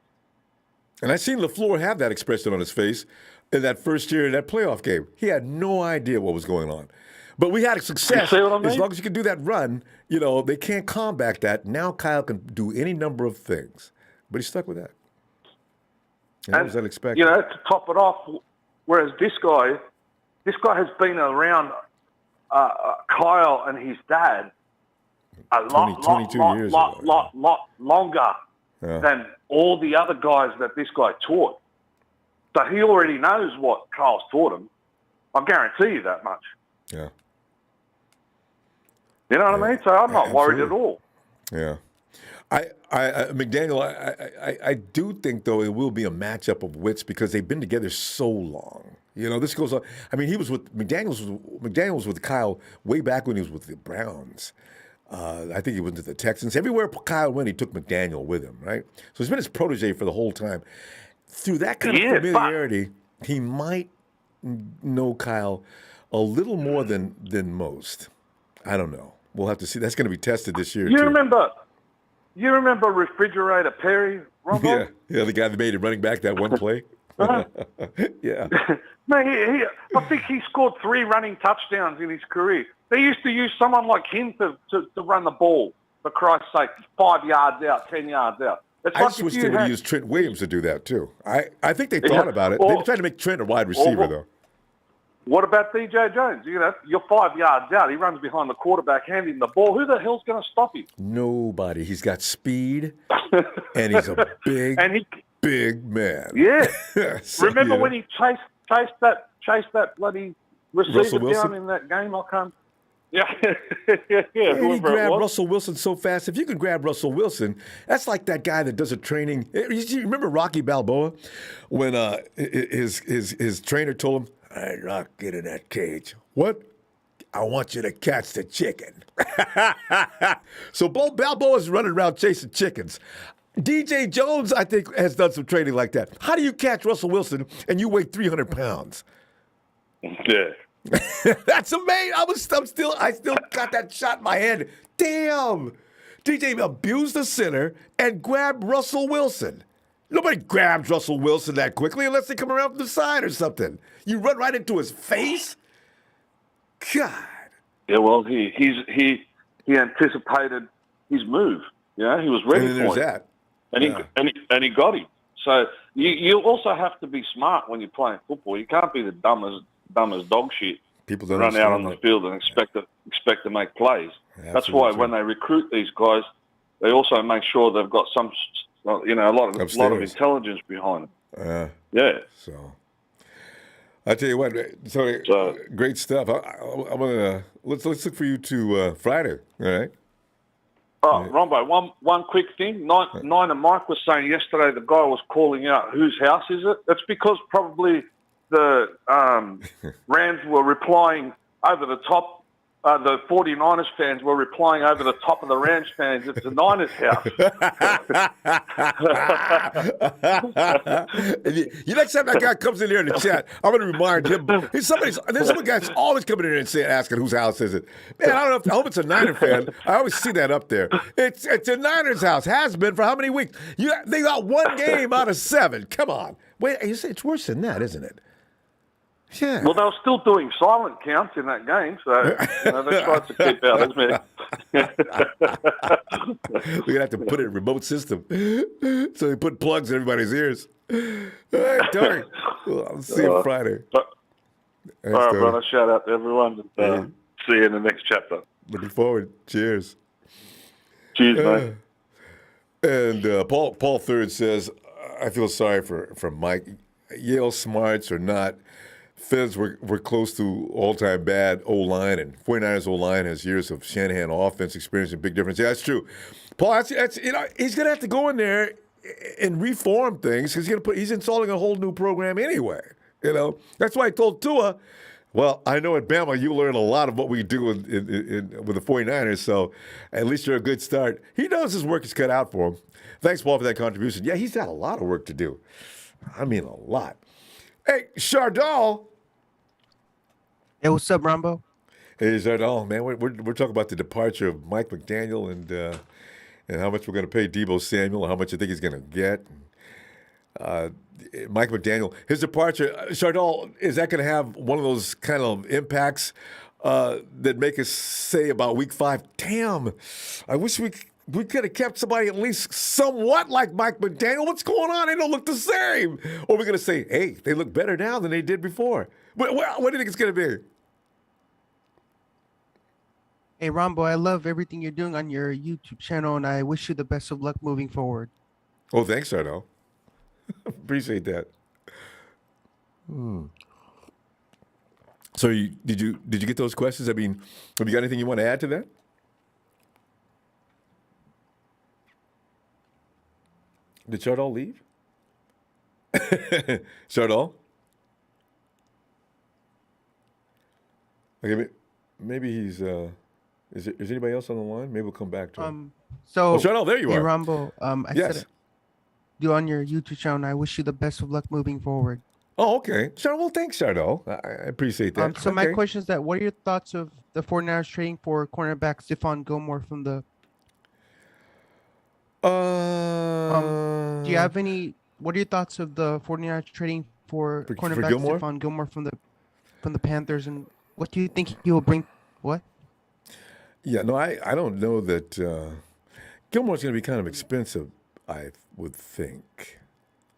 And I seen LaFleur have that expression on his face in that first year in that playoff game. He had no idea what was going on. But we had success. You see what I mean? As long as you can do that run, they can't combat that. Now Kyle can do any number of things. But he's stuck with that. And that was unexpected. To top it off, whereas this guy has been around Kyle and his dad a lot longer than all the other guys that this guy taught. So he already knows what Kyle's taught him. I guarantee you that much. Yeah. You know what I mean? So I'm not worried at all. Yeah. McDaniel, I do think, though, it will be a matchup of wits because they've been together so long. This goes on. I mean, McDaniel was with Kyle way back when he was with the Browns. I think he went to the Texans. Everywhere Kyle went, he took McDaniel with him, right? So he's been his protege for the whole time. Through that kind of familiarity, he might know Kyle a little more than most. I don't know. We'll have to see. That's going to be tested this year, You remember Refrigerator Perry, Ronbo? Yeah, the guy that made it running back that one play. Yeah. No, I think he scored 3 running touchdowns in his career. They used to use someone like him to run the ball, for Christ's sake, 5 yards out, 10 yards out. It's I like just if wish you they would had- use Trent Williams to do that, too. I think they thought about it. They tried to make Trent a wide receiver, though. What about DJ Jones? You know, you're 5 yards out. He runs behind the quarterback, hand him the ball. Who the hell's going to stop him? Nobody. He's got speed, and he's a big man. Yeah. So, Remember when he chased that bloody receiver Russell Wilson? down in that game? I can't. Yeah. yeah. And he Whoever it grabbed was. Russell Wilson so fast. If you can grab Russell Wilson, that's like that guy that does a training. You remember Rocky Balboa when his trainer told him, "All right, Rock, get in that cage." What? I want you to catch the chicken. So Balboa's running around chasing chickens. DJ Jones, I think, has done some training like that. How do you catch Russell Wilson and you weigh 300 pounds? Yeah. That's amazing. I still got that shot in my head. Damn. DJ abused the center and grabbed Russell Wilson. Nobody grabs Russell Wilson that quickly unless they come around from the side or something. You run right into his face? God. Yeah, well, he anticipated his move. You know, he was ready And then for there's it. that. And he got him. So you also have to be smart when you're playing football. You can't be the dumb as dog shit. People don't run out on the understand field and expect to make plays. Absolutely That's why true. when they recruit these guys, they also make sure they've got some, a lot of Upstairs. intelligence behind them. that. Yeah. So, I tell you what, so great stuff. I'm gonna let's look for you to Friday. All right. Oh, Ronbo, one quick thing. Nine and Mike was saying yesterday the guy was calling out whose house is it? That's because probably the Rams were replying over the top. The 49ers fans were replying over the top of the Rams fans. It's the Niners house. Next time that guy comes in here in the chat, I'm going to remind him. There's some guys always coming in here and asking whose house is it. Man, I don't know. I hope it's a Niner fan. I always see that up there. It's a Niners house. Has been for how many weeks? They got 1 game out of 7. Come on. Wait, you say it's worse than that, isn't it? Yeah. Well, they were still doing silent counts in that game, so they tried to keep out as many. We're going to have to put it in a remote system. So they put plugs in everybody's ears. All right, Tony. Well, I'll see you Friday. All right, Tony. brother. Shout out to everyone. And, see you in the next chapter. Looking forward. Cheers. Cheers, mate. And Paul Third says, I feel sorry for Mike. Yale smarts or not, Feds were close to all-time bad O-line, and 49ers O-line has years of Shanahan offense experience and big difference. Yeah, that's true. Paul, that's he's going to have to go in there and reform things because he's installing a whole new program anyway. That's why I told Tua, well, I know at Bama you learn a lot of what we do with the 49ers, so at least you're a good start. He knows his work is cut out for him. Thanks, Paul, for that contribution. Yeah, he's got a lot of work to do. I mean, a lot. Hey, Chardal. Hey, what's up, Ronbo? Hey, Chardal, man, we're talking about the departure of Mike McDaniel and how much we're going to pay Deebo Samuel, how much you think he's going to get. Mike McDaniel, his departure, Chardal, is that going to have one of those kind of impacts that make us say about week 5, damn, I wish we could have kept somebody at least somewhat like Mike McDaniel. What's going on? They don't look the same. Or we're going to say, hey, they look better now than they did before. What do you think it's going to be? Hey, Ronbo, I love everything you're doing on your YouTube channel, and I wish you the best of luck moving forward. Oh, thanks, Arno. Appreciate that. So, did you get those questions? I mean, have you got anything you want to add to that? Did Chardal leave? Chardal? Okay, maybe he's. Is anybody else on the line? Maybe we'll come back to him. So, Chardal, there you hey, are. Ronbo, I Yes. said do on your YouTube channel, and I wish you the best of luck moving forward. Oh, okay. Chardal, well, thanks, Chardal. I appreciate that. So my Okay. question is what are your thoughts of the 49ers trading for cornerback Stephon Gilmore from the... do you have any What are your thoughts of the 49ers trading for cornerback Gilmore? Stephon Gilmore from the Panthers, and what do you think he will bring? What? Yeah, no, I don't know that Gilmore's going to be kind of expensive, I would think.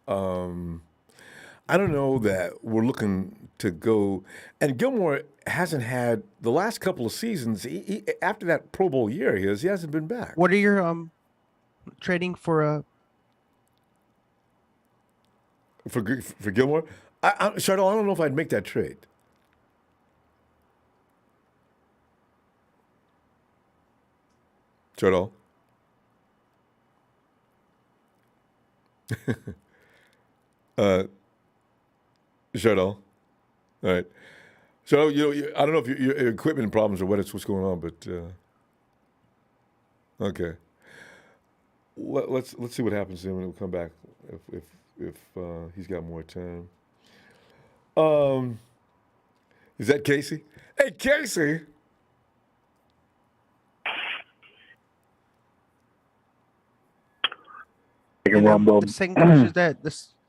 I don't know that we're looking to go. And Gilmore hasn't had the last couple of seasons. After that Pro Bowl year of his, he hasn't been back. What are your trading for For Gilmore? Chardell, I don't know if I'd make that trade. Chardell? Chardell? All right. So, I don't know if your equipment problems or what's going on, but okay. Let's see what happens to him when he'll come back if he's got more time. Is that Casey? Hey, Casey. the second question is that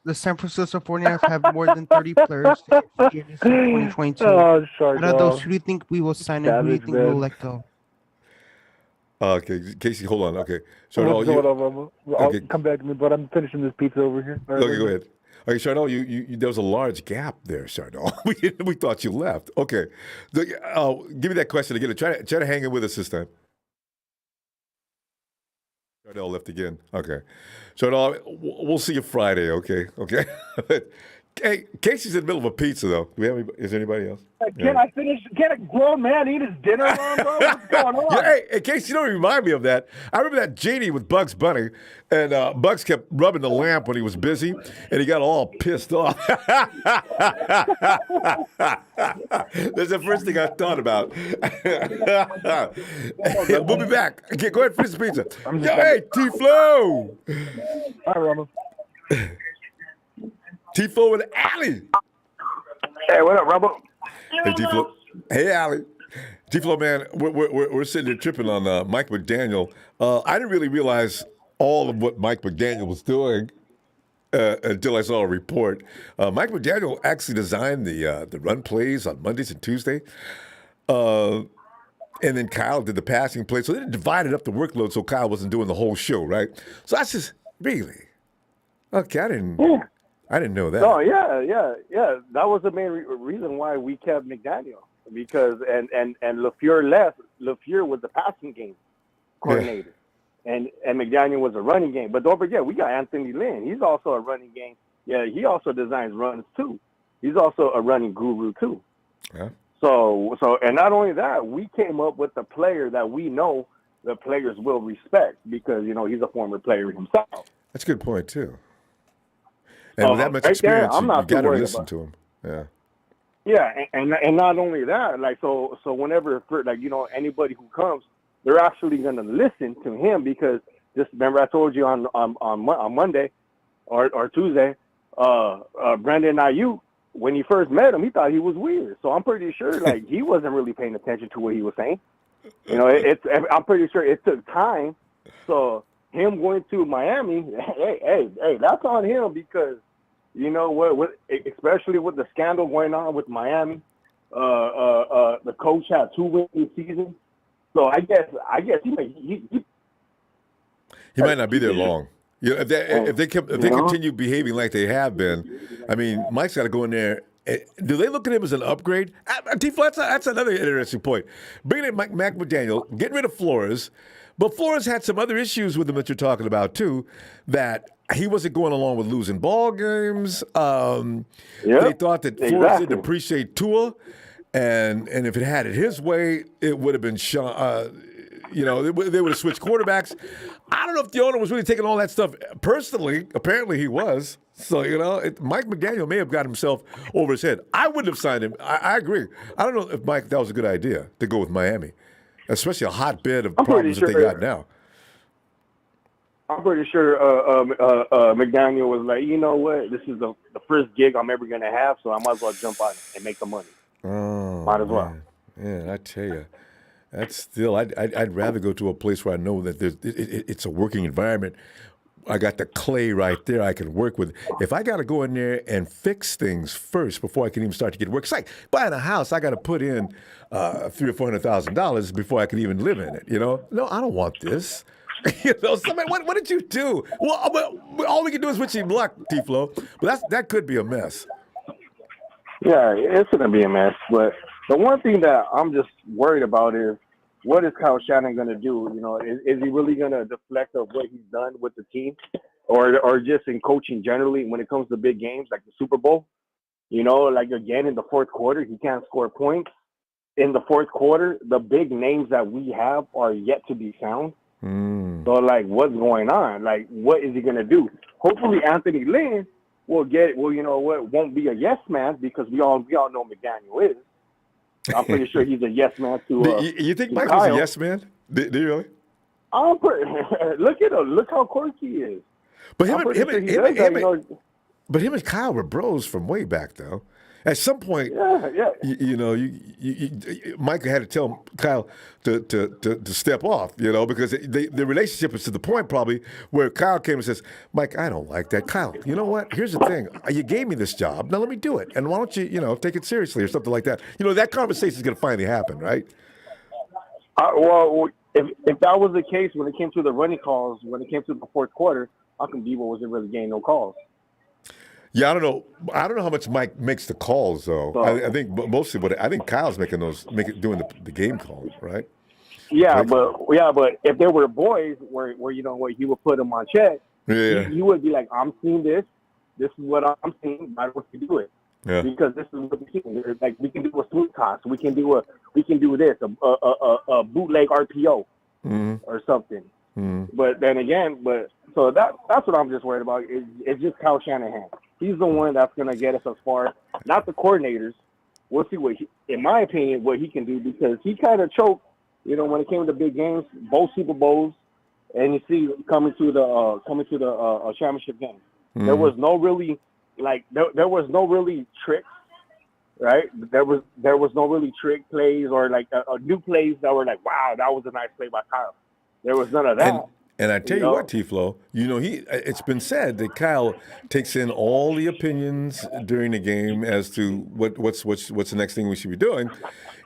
the San Francisco 49ers have more than 30 players to hit free agency in 2022. Oh, sorry, Out of those, who do you think we will sign and who do you think we will let go? Okay, Casey, hold on. Okay, Hold Chardell, on, I'll come back to me, but I'm finishing this pizza over here. All right, okay, go ahead. Okay, Chardell, you there was a large gap there, Chardell. we thought you left. Okay, give me that question again. Try to hang in with us this time. Chardell left again. Okay, Chardell, we'll see you Friday. Okay. Hey, Casey's in the middle of a pizza though. Do we have is there anybody else? Can I finish? Can a grown man eat his dinner, Ronbo? What's going on? Yeah, hey, Casey, you don't remind me of that. I remember that genie with Bugs Bunny, and Bugs kept rubbing the lamp when he was busy, and he got all pissed off. That's the first thing I thought about. We'll be back. Okay, go ahead, finish the pizza. Hey, T-Flow! Hi, Ronbo. T-Flow and Allie. Hey, what up, Ronbo? Hey, T-Flow. Hey, Allie. T-Flow, man, we're sitting there tripping on Mike McDaniel. I didn't really realize all of what Mike McDaniel was doing until I saw a report. Mike McDaniel actually designed the run plays on Mondays and Tuesday. And then Kyle did the passing plays. So they divided up the workload so Kyle wasn't doing the whole show, right? So that's just, really? Okay, I didn't know that. Oh yeah. That was the main reason why we kept McDaniel, because and LaFleur left. LaFleur was the passing game coordinator, and McDaniel was a running game. But don't forget, we got Anthony Lynn. He's also a running game. Yeah, he also designs runs too. He's also a running guru too. Yeah. So and not only that, we came up with a player that we know the players will respect because he's a former player himself. That's a good point too. And with that much experience, you got to listen to him. Yeah. Yeah, and not only that, like so whenever anybody who comes, they're actually going to listen to him because just remember I told you on Monday or Tuesday, Brandon Ayuk, when he first met him, he thought he was weird. So I'm pretty sure like he wasn't really paying attention to what he was saying. I'm pretty sure it took time. So him going to Miami, hey, that's on him because. You know what? Especially with the scandal going on with Miami, the coach had 2 wins this season. So I guess he might not be there long. If they continue behaving like they have been, I mean, Mike's got to go in there. Do they look at him as an upgrade? That's another interesting point. Bringing in Mike McDaniel, getting rid of Flores, but Flores had some other issues with him that you're talking about too. That he wasn't going along with losing ball games. They thought that Flores didn't appreciate Tua, and if it had it his way, it would have been they would have switched quarterbacks. I don't know if the owner was really taking all that stuff personally. Apparently he was. So, Mike McDaniel may have got himself over his head. I wouldn't have signed him. I agree. I don't know if that was a good idea to go with Miami, especially a hotbed of problems that they got now. I'm pretty sure McDaniel was like, you know what, this is the first gig I'm ever going to have, so I might as well jump on it and make the money. Oh, might as well. Yeah, I tell you, that's still. I'd rather go to a place where I know that it's a working environment. I got the clay right there I can work with. If I got to go in there and fix things first before I can even start to get work, it's like buying a house. I got to put in $300,000 or $400,000 before I can even live in it. No, I don't want this. Somebody, what did you do? Well, all we can do is wish him luck, T-Flow. But that could be a mess. Yeah, it's going to be a mess. But the one thing that I'm just worried about is, what is Kyle Shanahan going to do? Is he really going to deflect of what he's done with the team, or just in coaching generally when it comes to big games like the Super Bowl? Like again in the fourth quarter, he can't score points. In the fourth quarter, the big names that we have are yet to be found. So, like, what's going on? Like, what is he going to do? Hopefully, Anthony Lynn will get. Well, you know what? Won't be a yes man because we all know McDaniel is. I'm pretty sure he's a yes man to. You think to Mike Kyle. was a yes man? Do you really? Look at him. Look how quirky he is. But him and Kyle were bros from way back, though. At some point, yeah. Mike had to tell Kyle to step off, because the relationship was to the point probably where Kyle came and says, Mike, I don't like that. Kyle, you know what? Here's the thing. You gave me this job. Now let me do it. And why don't you, take it seriously or something like that? That conversation is going to finally happen, right? Well, if that was the case when it came to the running calls, when it came to the fourth quarter, how come Debo wasn't really getting no calls? Yeah, I don't know. I don't know how much Mike makes the calls though. I think mostly, I think Kyle's doing the game calls, right? Yeah, but if there were boys where he would put them on check, he would be like, I'm seeing this. This is what I'm seeing. Why don't you do it? Yeah. Because this is what we can. Like we can do a swing toss. We can do this. A bootleg RPO or something. But then again, so that's what I'm just worried about. It's just Kyle Shanahan. He's the one that's going to get us as far, not the coordinators. We'll see in my opinion, what he can do because he kind of choked, when it came to big games, both Super Bowls, and you see coming to the championship game. There was no really there was no really tricks, right? There was no really trick plays or like new plays that were like, wow, that was a nice play by Kyle. There was none of that. And I tell you what, T-Flow, it's been said that Kyle takes in all the opinions during the game as to what's the next thing we should be doing,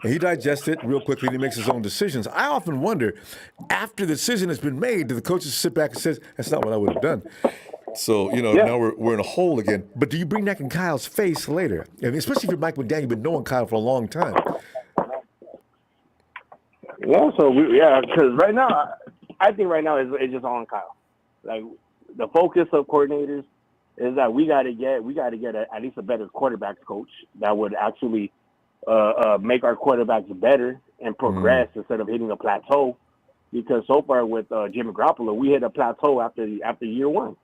and he digests it real quickly and he makes his own decisions. I often wonder, after the decision has been made, do the coaches sit back and say, that's not what I would have done? So, now we're in a hole again. But do you bring that in Kyle's face later? I mean, especially if you're Mike McDaniel, you've been knowing Kyle for a long time. Yeah, because right now, I think right now it's just on Kyle. Like the focus of coordinators is that we got to get at least a better quarterbacks coach that would actually make our quarterbacks better and progress instead of hitting a plateau. Because so far with Jimmy Garoppolo, we hit a plateau after year one.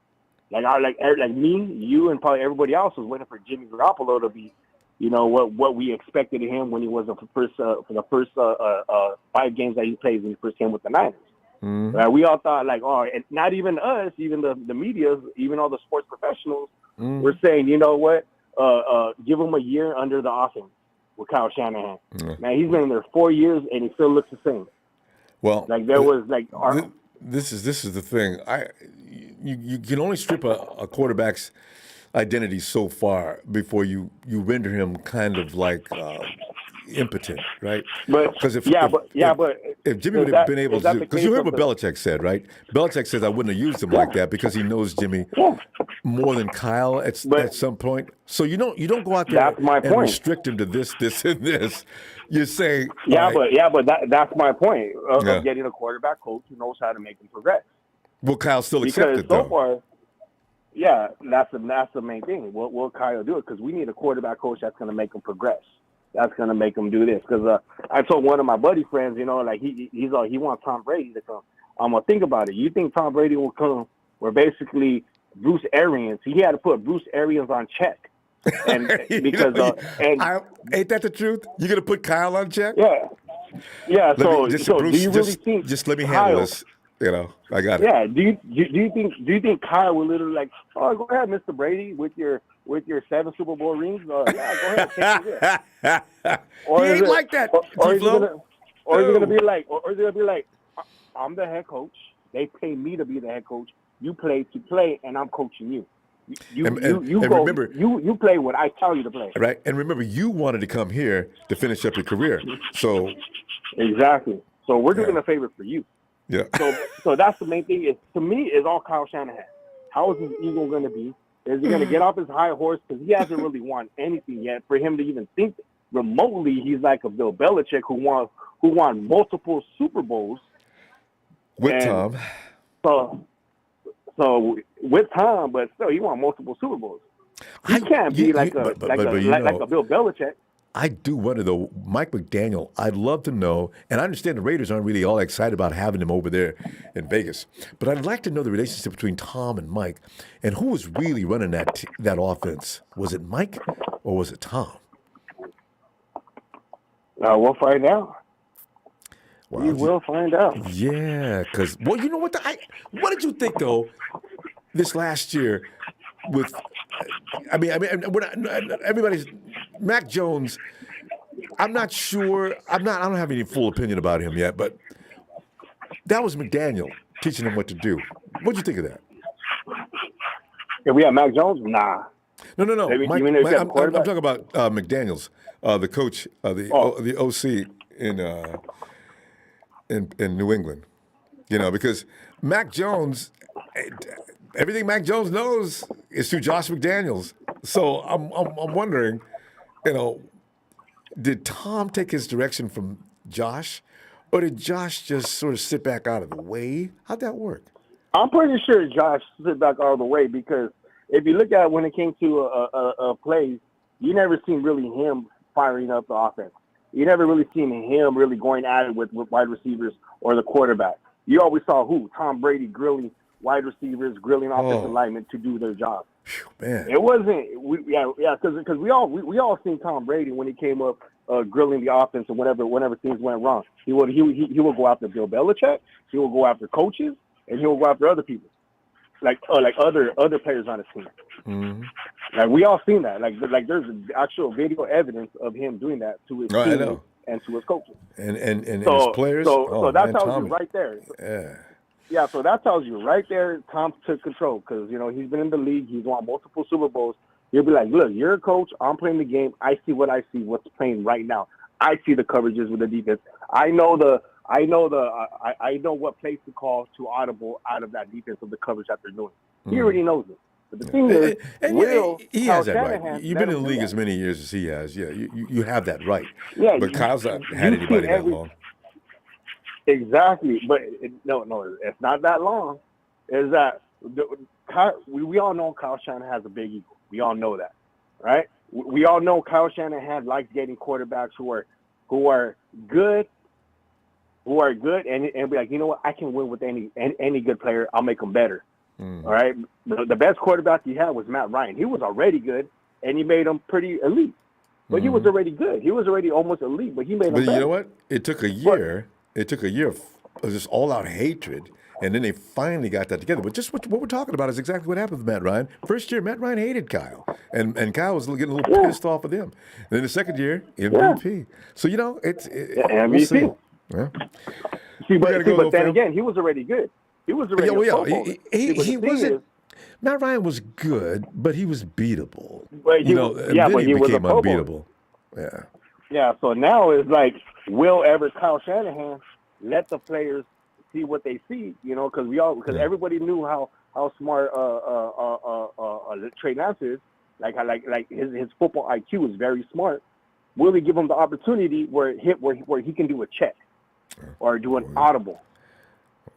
Like me, you, and probably everybody else was waiting for Jimmy Garoppolo to be, what we expected of him when he was for the first 5 games that he played when he first came with the Niners. We all thought and not even us, even the media, even all the sports professionals were saying, give him a year under the offense with Kyle Shanahan. Man, he's been in there 4 years and he still looks the same. Well, this is the thing. You can only strip a quarterback's identity so far before you render him kind of like impotent, right? But if Jimmy would have been able to, because you heard what Belichick said, right? Belichick says I wouldn't have used him like that because he knows Jimmy more than Kyle at some point. So you don't go out there and restrict him to this, and this. You're saying but that's my point of getting a quarterback coach who knows how to make him progress. Will Kyle still accept it though? So far, yeah, that's the main thing. Will Kyle do it? Because we need a quarterback coach that's going to make him progress. That's going to make him do this. Because I told one of my buddy friends, he wants Tom Brady to come. I'm going to think about it. You think Tom Brady will come where basically Bruce Arians, he had to put Bruce Arians on check. And because ain't that the truth? You're going to put Kyle on check? Yeah. Bruce, do you really think just let me handle this? I got it. Yeah. Do you think Kyle will literally go ahead, Mr. Brady, with your 7 Super Bowl rings? Go ahead. Take it. Or he ain't like that. Or is it gonna be like, I'm the head coach. They pay me to be the head coach. You play to play, and I'm coaching you. You play what I tell you to play. Right, and remember, you wanted to come here to finish up your career, so exactly. So we're doing a favor for you. Yeah. So that's the main thing. Is to me is all Kyle Shanahan. How is his ego going to be? Is he going to get off his high horse because he hasn't really won anything yet? For him to even think remotely, he's like a Bill Belichick who won multiple Super Bowls with Tom. So with Tom, but still, he won multiple Super Bowls. He can't be like a Bill Belichick. I do wonder, though, Mike McDaniel, I'd love to know, and I understand the Raiders aren't really all excited about having him over there in Vegas, but I'd like to know the relationship between Tom and Mike, and who was really running that offense. Was it Mike or was it Tom? We'll find out. Wow. We will find out. Yeah, because, well, you know what? What did you think, though, this last year with, we're not, everybody's, Mac Jones, I'm not sure, I don't have any full opinion about him yet, but that was McDaniel teaching him what to do. What'd you think of that? If we have Mac Jones, nah. No. I'm talking about McDaniels, the coach, the OC in New England. You know, because Mac Jones, everything Mac Jones knows is through Josh McDaniels. So I'm wondering, you know, did Tom take his direction from Josh, or did Josh just sort of sit back out of the way? How'd that work? I'm pretty sure Josh sit back out of the way because if you look at when it came to plays, you never seen really him firing up the offense. You never really seen him really going at it with wide receivers or the quarterback. You always saw who? Tom Brady grilling wide receivers, grilling offensive linemen to do their job. Man, it wasn't. Because we all seen Tom Brady when he came up grilling the offense and whenever things went wrong. He would go after Bill Belichick. He would go after coaches, and he would go after other people, like other players on his team. Mm-hmm. Like we all seen that. Like there's actual video evidence of him doing that to his team and to his coaches and his players. So that tells you right there. Yeah. Yeah, so that tells you right there Tom took control because, you know, he's been in the league. He's won multiple Super Bowls. He'll be like, look, you're a coach. I'm playing the game. I see what I see, what's playing right now. I see the coverages with the defense. I know what plays to call to audible out of that defense of the coverage that they're doing. He already knows it. But the thing is, he has that right. You've been in the league as many years as he has. Yeah, you have that right. Yeah, but Kyle's not had anybody that long. Exactly, but no, it's not that long. Is that we all know Kyle Shanahan has a big ego. We all know that, right? We all know Kyle Shanahan likes getting quarterbacks who are good, and be like, you know what, I can win with any good player. I'll make them better. All right. The best quarterback he had was Matt Ryan. He was already good, and he made him pretty elite. But he was already good. He was already almost elite, but he made him better. But you know what? It took a year. It took a year of just all-out hatred, and then they finally got that together. But just what we're talking about is exactly what happened with Matt Ryan. First year, Matt Ryan hated Kyle, and Kyle was getting a little pissed off of them. And then the second year, MVP. So, you know, MVP. We'll see. Yeah. But then again, he was already good. He was already he wasn't. Matt Ryan was good, but he was beatable. But he became unbeatable. Yeah. Yeah. So now it's like, will ever Kyle Shanahan let the players see what they see? You know, because everybody knew how smart Trey Lance is. Like his football IQ is very smart. Will he give him the opportunity where he can do a check or do an audible?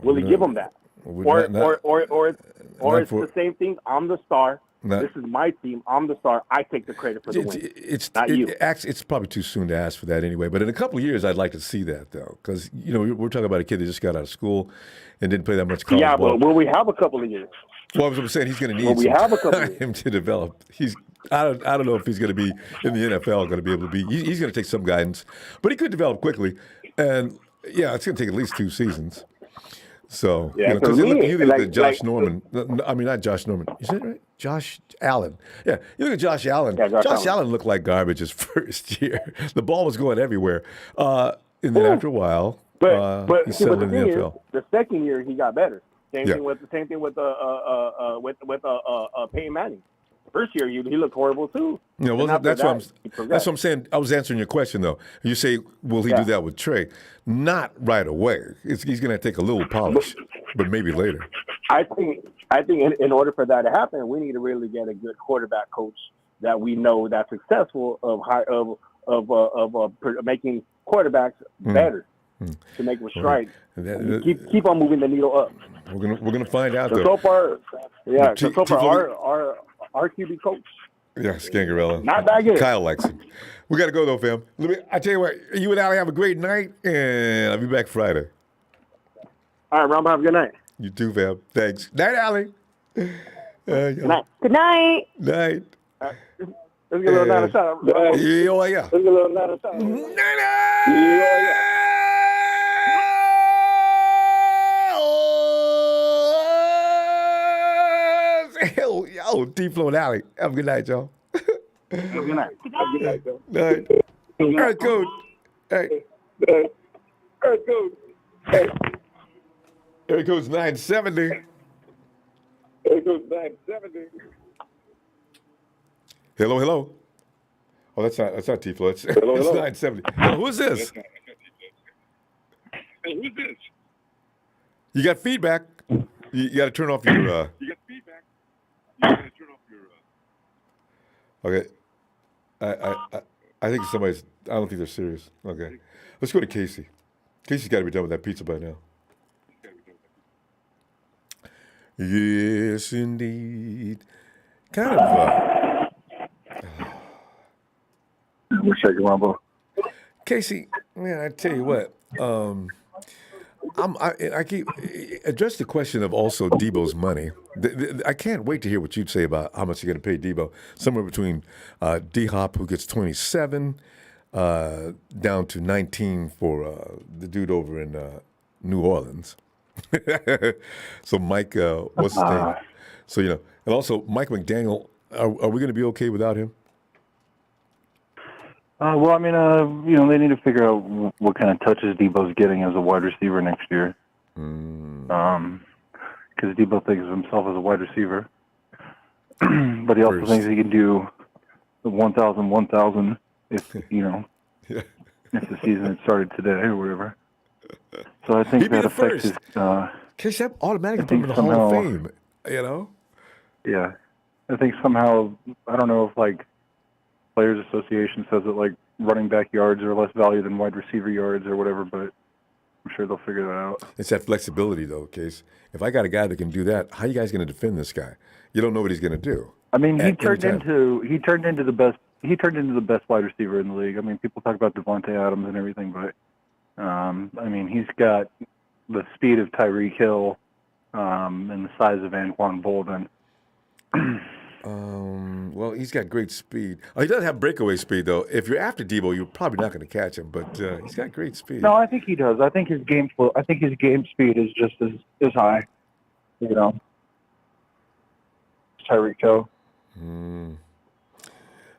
Will he give him that? Or it's the same thing. I'm the star. This is my team. I'm the star. I take the credit for the win. It's probably too soon to ask for that anyway. But in a couple of years, I'd like to see that, though. Because, you know, we're talking about a kid that just got out of school and didn't play that much college ball. Yeah, but will we have a couple of years? Well, I was saying he's going to need some time to develop. I don't know if he's going to be in the NFL, going to be able to be. He's going to take some guidance. But he could develop quickly. And, yeah, it's going to take at least 2 seasons. So, because you look at Josh Norman. I mean, not Josh Norman. You said it right? Josh Allen. Yeah, you look at Josh Allen. Yeah, Josh Allen looked like garbage his first year. The ball was going everywhere. And then after a while, he settled in the NFL. The second year, he got better. Same thing with Peyton Manning. First year, he looked horrible too. Yeah, well, that's what I'm saying. I was answering your question though. You say, will he do that with Trey? Not right away. He's going to take a little polish, but maybe later. I think in order for that to happen, we need to really get a good quarterback coach that we know that's successful of making quarterbacks better to make them strike. Keep on moving the needle up. We're gonna find out though. So far, our QB coach. Yeah, Scangarella. Not that good. Kyle likes him. We got to go, though, fam. I tell you what, you and Allie have a great night, and I'll be back Friday. All right, Ronbo, have a good night. You too, fam. Thanks. Night, Allie. Good night. Good night. Night. Let's get a little night of time. Yeah. Let's get a little night of time. Yo, D-Flow and Allie. Have a good night, y'all. Have a good night. Have a good night, y'all. Night. All right, coach. Hey. Earth Coach. Hey. There goes 970. There goes 970. Hello. Oh, that's not T-Flow. It's 970. Who is this? Hey, who's this? You got feedback. You got to turn off your. You got feedback. You got to turn off your. Okay. I think somebody's. I don't think they're serious. Okay. Let's go to Casey. Casey's got to be done with that pizza by now. Yes, indeed. Kind of. We'll shake your Ronbo. Casey, man, I tell you what. I keep address the question of also Debo's money. I can't wait to hear what you'd say about how much you're going to pay Debo. Somewhere between D-Hop, who gets 27, down to 19 for the dude over in New Orleans. So Mike, what's his name? So and also Mike McDaniel. Are we going to be okay without him? Well, I mean, they need to figure out what kind of touches Debo's getting as a wide receiver next year. Because Debo thinks of himself as a wide receiver. But he also thinks he can do the 1,000 if, if the season had started today or whatever. So I think that affects his... Case that automatically put him in the Hall of Fame, Yeah. I think somehow, I don't know if, Players Association says that running back yards are less value than wide receiver yards or whatever, but I'm sure they'll figure that out. It's that flexibility though, Case. If I got a guy that can do that, how are you guys going to defend this guy? You don't know what he's going to do. I mean, he turned into the best wide receiver in the league. I mean, people talk about Devontae Adams and everything, but I mean, he's got the speed of Tyreek Hill and the size of Anquan Bolden. Well, he's got great speed. He doesn't have breakaway speed, though. If you're after Debo, you're probably not going to catch him, but he's got great speed. No, I think he does. I think his game speed is just as high. Tyreek Hill.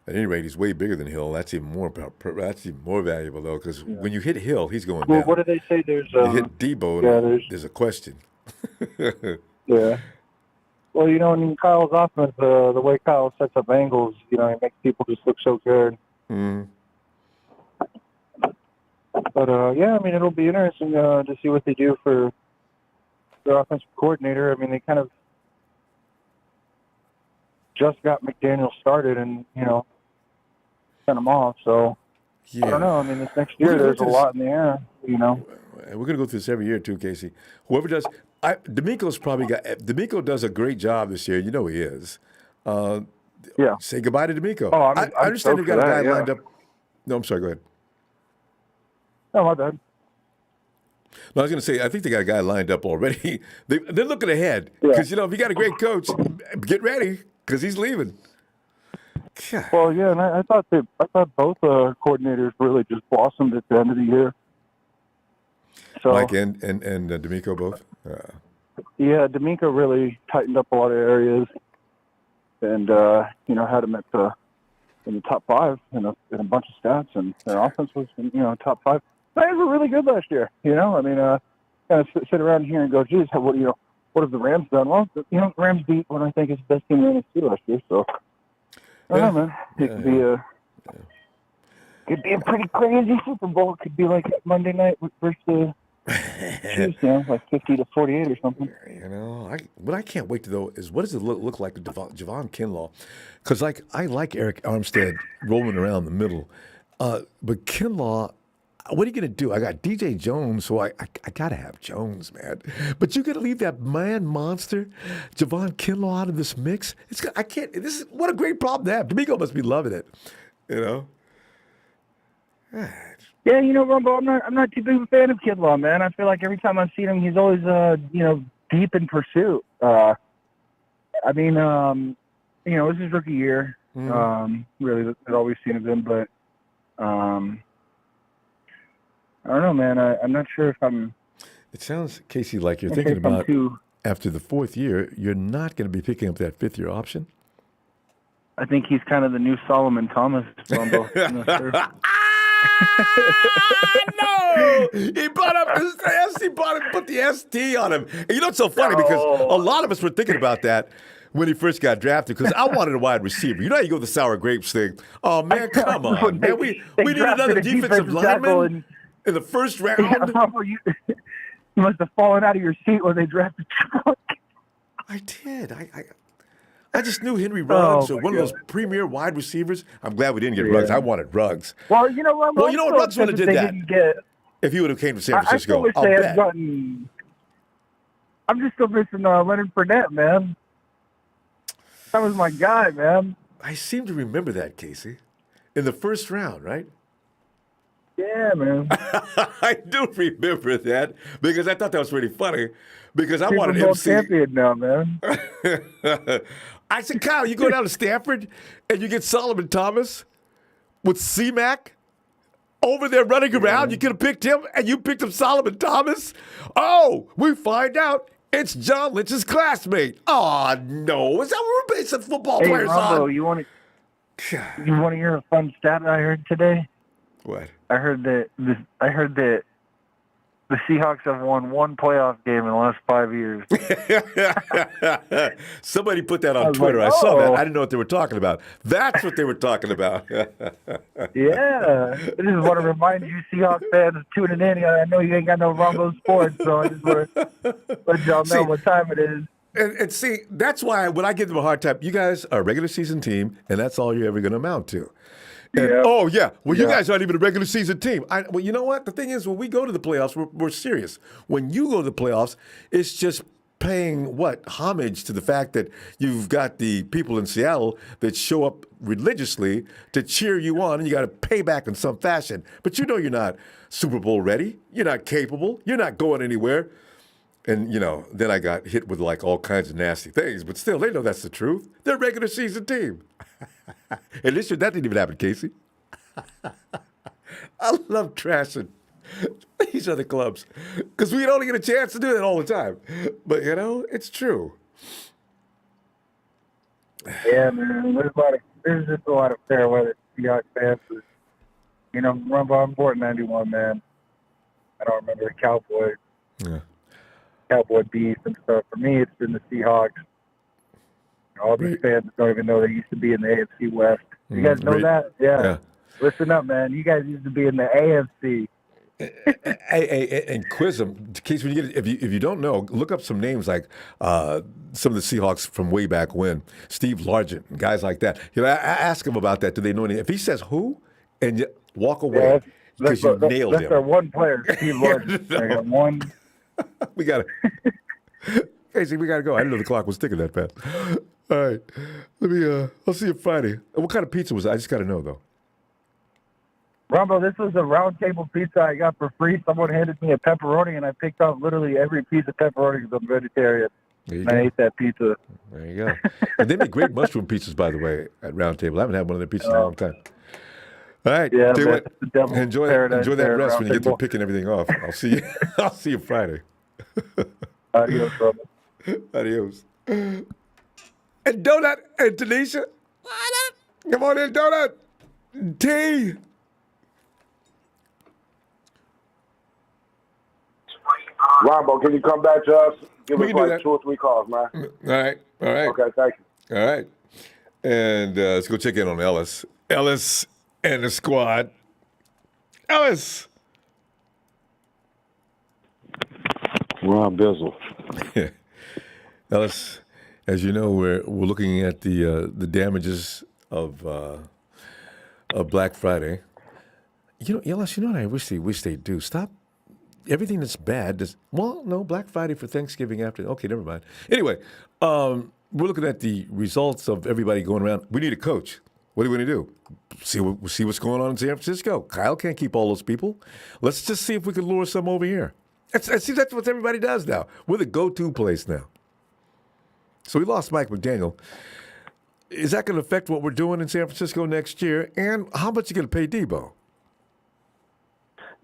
At any rate, he's way bigger than Hill. That's even more valuable, though, because when you hit Hill, he's going down. Well, what do they say? You hit Debo, there's a question. Yeah. Well, in Kyle's offense, the way Kyle sets up angles, he makes people just look so good. But, I mean, it'll be interesting to see what they do for their offensive coordinator. I mean, they kind of just got McDaniel started and, sent him off. So, I don't know. I mean, this next year, there's a lot in the air, We're going to go through this every year, too, Casey. Whoever does... D'Amico's does a great job this year. You know he is. Say goodbye to D'Amico. Oh, I understand they've got a guy lined up. No, I'm sorry. Go ahead. No, my bad. No, I was going to say, I think they got a guy lined up already. They're looking ahead. Because, if you got a great coach, get ready because he's leaving. God. Well, yeah, and I thought both coordinators really just blossomed at the end of the year. So, Mike and D'Amico both? Yeah, D'Amico really tightened up a lot of areas and, had him in the top 5 in a bunch of stats, and their offense was, top 5. They were really good last year, I mean, kind of sit around here and go, geez, what have the Rams done? Well, the Rams beat what I think is the best team in the NFC last year. So I don't know, man. It could be a pretty crazy Super Bowl. It could be like Monday night versus Tuesday, like 50-48 or something. What I can't wait to know is what does it look like to Javon Kinlaw? Because I like Eric Armstead rolling around the middle, but Kinlaw, what are you going to do? I got DJ Jones, so I got to have Jones, man. But you got to leave that man monster, Javon Kinlaw, out of this mix. I can't. This is what a great problem to have. D'Amico must be loving it, Yeah, Ronbo, I'm not too big of a fan of Kinlaw, man. I feel like every time I've seen him, he's always, deep in pursuit. This is his rookie year. Really, that's all we've seen of him. But I don't know, man. I'm not sure if I'm. It sounds, Casey, like you're thinking about after the fourth year, you're not going to be picking up that fifth-year option. I think he's kind of the new Solomon Thomas, Ronbo. I'm not sure. No! He brought up his S. He put the ST on him. And it's so funny because a lot of us were thinking about that when he first got drafted because I wanted a wide receiver. You know how you go the sour grapes thing? Oh, man, come on, man. We need another defensive lineman in the first round. You must have fallen out of your seat when they drafted Trump. I did. I just knew Henry Ruggs or one of those premier wide receivers. I'm glad we didn't get Ruggs. I wanted Ruggs. Well, you know what? Ruggs would have did that if he would have came to San Francisco. I wish they had gotten. I'm just still missing Leonard Fournette, man. That was my guy, man. I seem to remember that, Casey, in the first round, right? Yeah, man. I do remember that because I thought that was pretty funny because I wanted him champion now, man. I said, Kyle, you go down to Stanford and you get Solomon Thomas with C-Mac over there running around. You could have picked him and you picked up Solomon Thomas. Oh, we find out it's John Lynch's classmate. Oh, no. Is that what we're basing football players Ronbo, on? You want to hear a fun stat I heard today? What? I heard that the Seahawks have won one playoff game in the last 5 years. Somebody put that on Twitter. I saw that. I didn't know what they were talking about. That's what they were talking about. Yeah. I just want to remind you Seahawks fans tuning in. I know you ain't got no Ronbo Sports, so I just want to let y'all know what time it is. And see, that's why when I give them a hard time, you guys are a regular season team, and that's all you're ever going to amount to. And, you guys aren't even a regular season team. Well, you know what? The thing is, when we go to the playoffs, we're serious. When you go to the playoffs, it's just paying homage to the fact that you've got the people in Seattle that show up religiously to cheer you on, and you got to pay back in some fashion. But you're not Super Bowl ready. You're not capable. You're not going anywhere. And, then I got hit with all kinds of nasty things. But still, they know that's the truth. They're a regular season team. And this year, that didn't even happen, Casey. I love trashing these other clubs because we don't get a chance to do that all the time. But, it's true. Yeah, man. There's just a lot of fair weather Seahawks fans. Ronbo, I'm born in 91, man. I don't remember the Cowboys. Yeah. Cowboy beef and stuff. For me, it's been the Seahawks. All these fans don't even know they used to be in the AFC West. You guys know that? Yeah. Listen up, man. You guys used to be in the AFC. Hey, and quiz them. In case when you get, if you don't know, look up some names like some of the Seahawks from way back when, Steve Largent, and guys like that. I ask him about that. Do they know anything? If he says who, and you walk away because you nailed him. That's our one player, Steve Largent. I got one. We got to. Casey, we got to go. I didn't know the clock was ticking that fast. All right. I'll see you Friday. What kind of pizza was it? I just got to know, though. Ronbo, this was a round table pizza I got for free. Someone handed me a pepperoni, and I picked off literally every piece of pepperoni because I'm vegetarian. And I ate that pizza. There you go. And they make great mushroom pizzas, by the way, at Round Table. I haven't had one of their pizzas in a long time. All right. Yeah, enjoy that rest when you get through picking everything off. I'll see you. I'll see you Friday. Adios, brother. Adios. And Donut and Tanisha. Come on in, Donut. T. Ronbo, can you come back to us? Give We us can do like that. 2 or 3 calls, man. All right. All right. Okay, thank you. All right. And let's go check in on Ellis. Ellis and the squad. Ellis. Ron Bizzle. Ellis, as you know, we're looking at the damages of Black Friday. You know, Ellis, you know what I wish they do? Stop everything that's bad. No, Black Friday for Thanksgiving after. Okay, never mind. Anyway, we're looking at the results of everybody going around. We need a coach. What do we want to do? See what's going on in San Francisco. Kyle can't keep all those people. Let's just see if we can lure some over here. See, that's what everybody does now. We're the go-to place now. So we lost Mike McDaniel. Is that going to affect what we're doing in San Francisco next year? And how much are you going to pay Debo?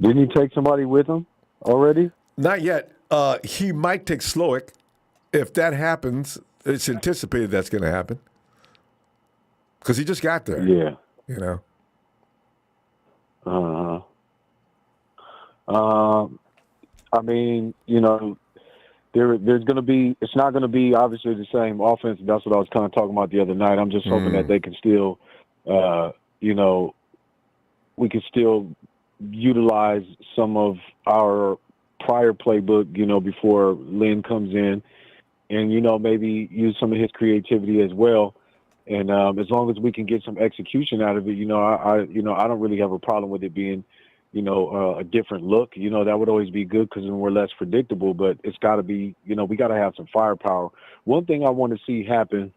Didn't he take somebody with him already? Not yet. He might take Slowick. If that happens, it's anticipated that's going to happen. Because he just got there. Yeah. You know? I mean, you know, there's going to be, it's not going to be obviously the same offense. That's what I was kind of talking about the other night. I'm just hoping that they can still, you know, we can still utilize some of our prior playbook, you know, before Lynn comes in, and, you know, maybe use some of his creativity as well. And as long as we can get some execution out of it, you know, I don't really have a problem with it being, you know, a different look. You know, that would always be good because then we're less predictable. But it's got to be, you know, we got to have some firepower. One thing I want to see happen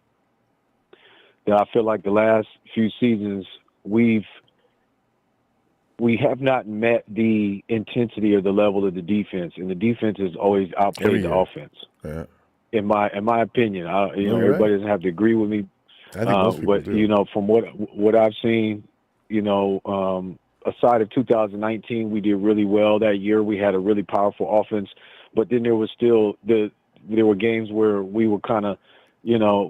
that I feel like the last few seasons we have not met the intensity or the level of the defense, and the defense has always outplayed the offense. Yeah. In my opinion, you know, You're everybody right. doesn't have to agree with me. I think most people But do. you know, from what I've seen, you know, aside of 2019, we did really well that year. We had a really powerful offense, but then there was still there were games where we were kind of, you know,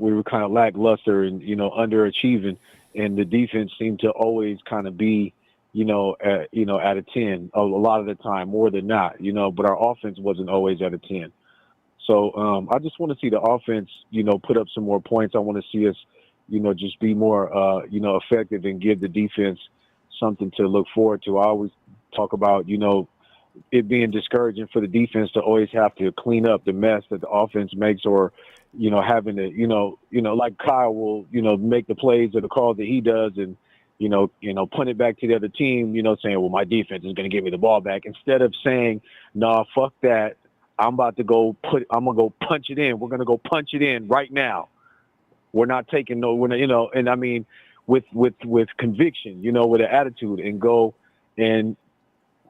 lackluster and, you know, underachieving, and the defense seemed to always kind of be, you know, at a 10 a lot of the time, more than not, you know, but our offense wasn't always at a 10. So I just want to see the offense, you know, put up some more points. I want to see us, you know, just be more, you know, effective and give the defense something to look forward to. I always talk about, you know, it being discouraging for the defense to always have to clean up the mess that the offense makes, or, you know, having to, you know, like Kyle will, you know, make the plays or the calls that he does and, you know, punt it back to the other team, you know, saying, well, my defense is going to give me the ball back, instead of saying, nah, fuck that. I'm going to go punch it in. We're going to go punch it in right now. We're not taking you know, and I mean, with conviction, you know, with an attitude, and go and,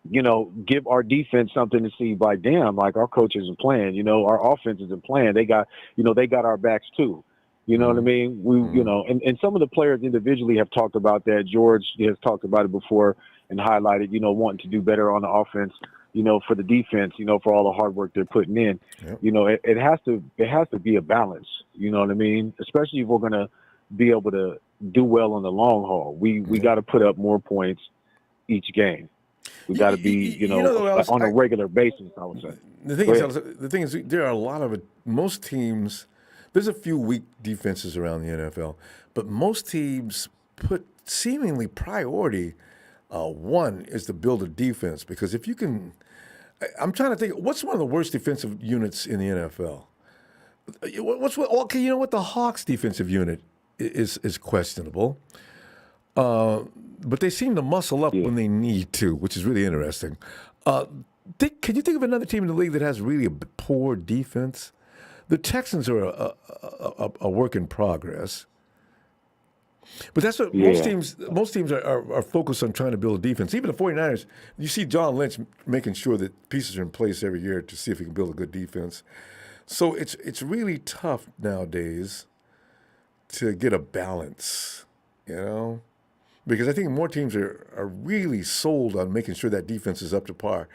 you know, give our defense something to see. By damn, like, our coach isn't playing, you know, our offense isn't playing. They got our backs too. You know what I mean? You know, and some of the players individually have talked about that. George has talked about it before and highlighted, you know, wanting to do better on the offense, you know, for the defense, you know, for all the hard work they're putting in. Yep. You know, it has to be a balance. You know what I mean? Especially if we're going to be able to do well on the long haul. We got to put up more points each game. We got to be, you know, on a regular basis, I would say. The thing is, there are a lot of most teams. There's a few weak defenses around the NFL, but most teams put seemingly priority. One is to build a defense, because if you can, I'm trying to think, what's one of the worst defensive units in the NFL? Okay, you know what? The Hawks' defensive unit is questionable, but they seem to muscle up when they need to, which is really interesting. Can you think of another team in the league that has really a poor defense? The Texans are a work in progress. But that's what most teams are focused on, trying to build a defense. Even the 49ers, you see John Lynch making sure that pieces are in place every year to see if he can build a good defense. So it's really tough nowadays to get a balance, you know? Because I think more teams are really sold on making sure that defense is up to par.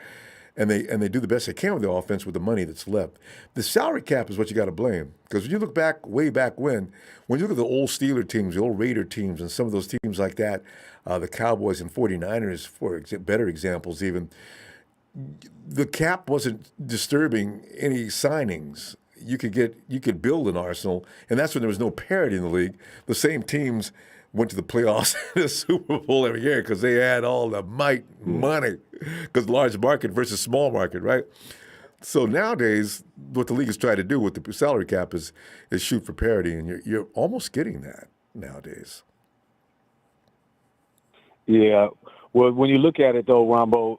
And they do the best they can with the offense with the money that's left. The salary cap is what you got to blame. Because when you look back, way back when you look at the old Steeler teams, the old Raider teams, and some of those teams like that, the Cowboys and 49ers, for better examples even, the cap wasn't disturbing any signings. You could build an arsenal, and that's when there was no parity in the league. The same teams went to the playoffs and the Super Bowl every year because they had all the money, because large market versus small market, right? So nowadays, what the league is trying to do with the salary cap is shoot for parity, and you're almost getting that nowadays. Yeah. Well, when you look at it though, Ronbo,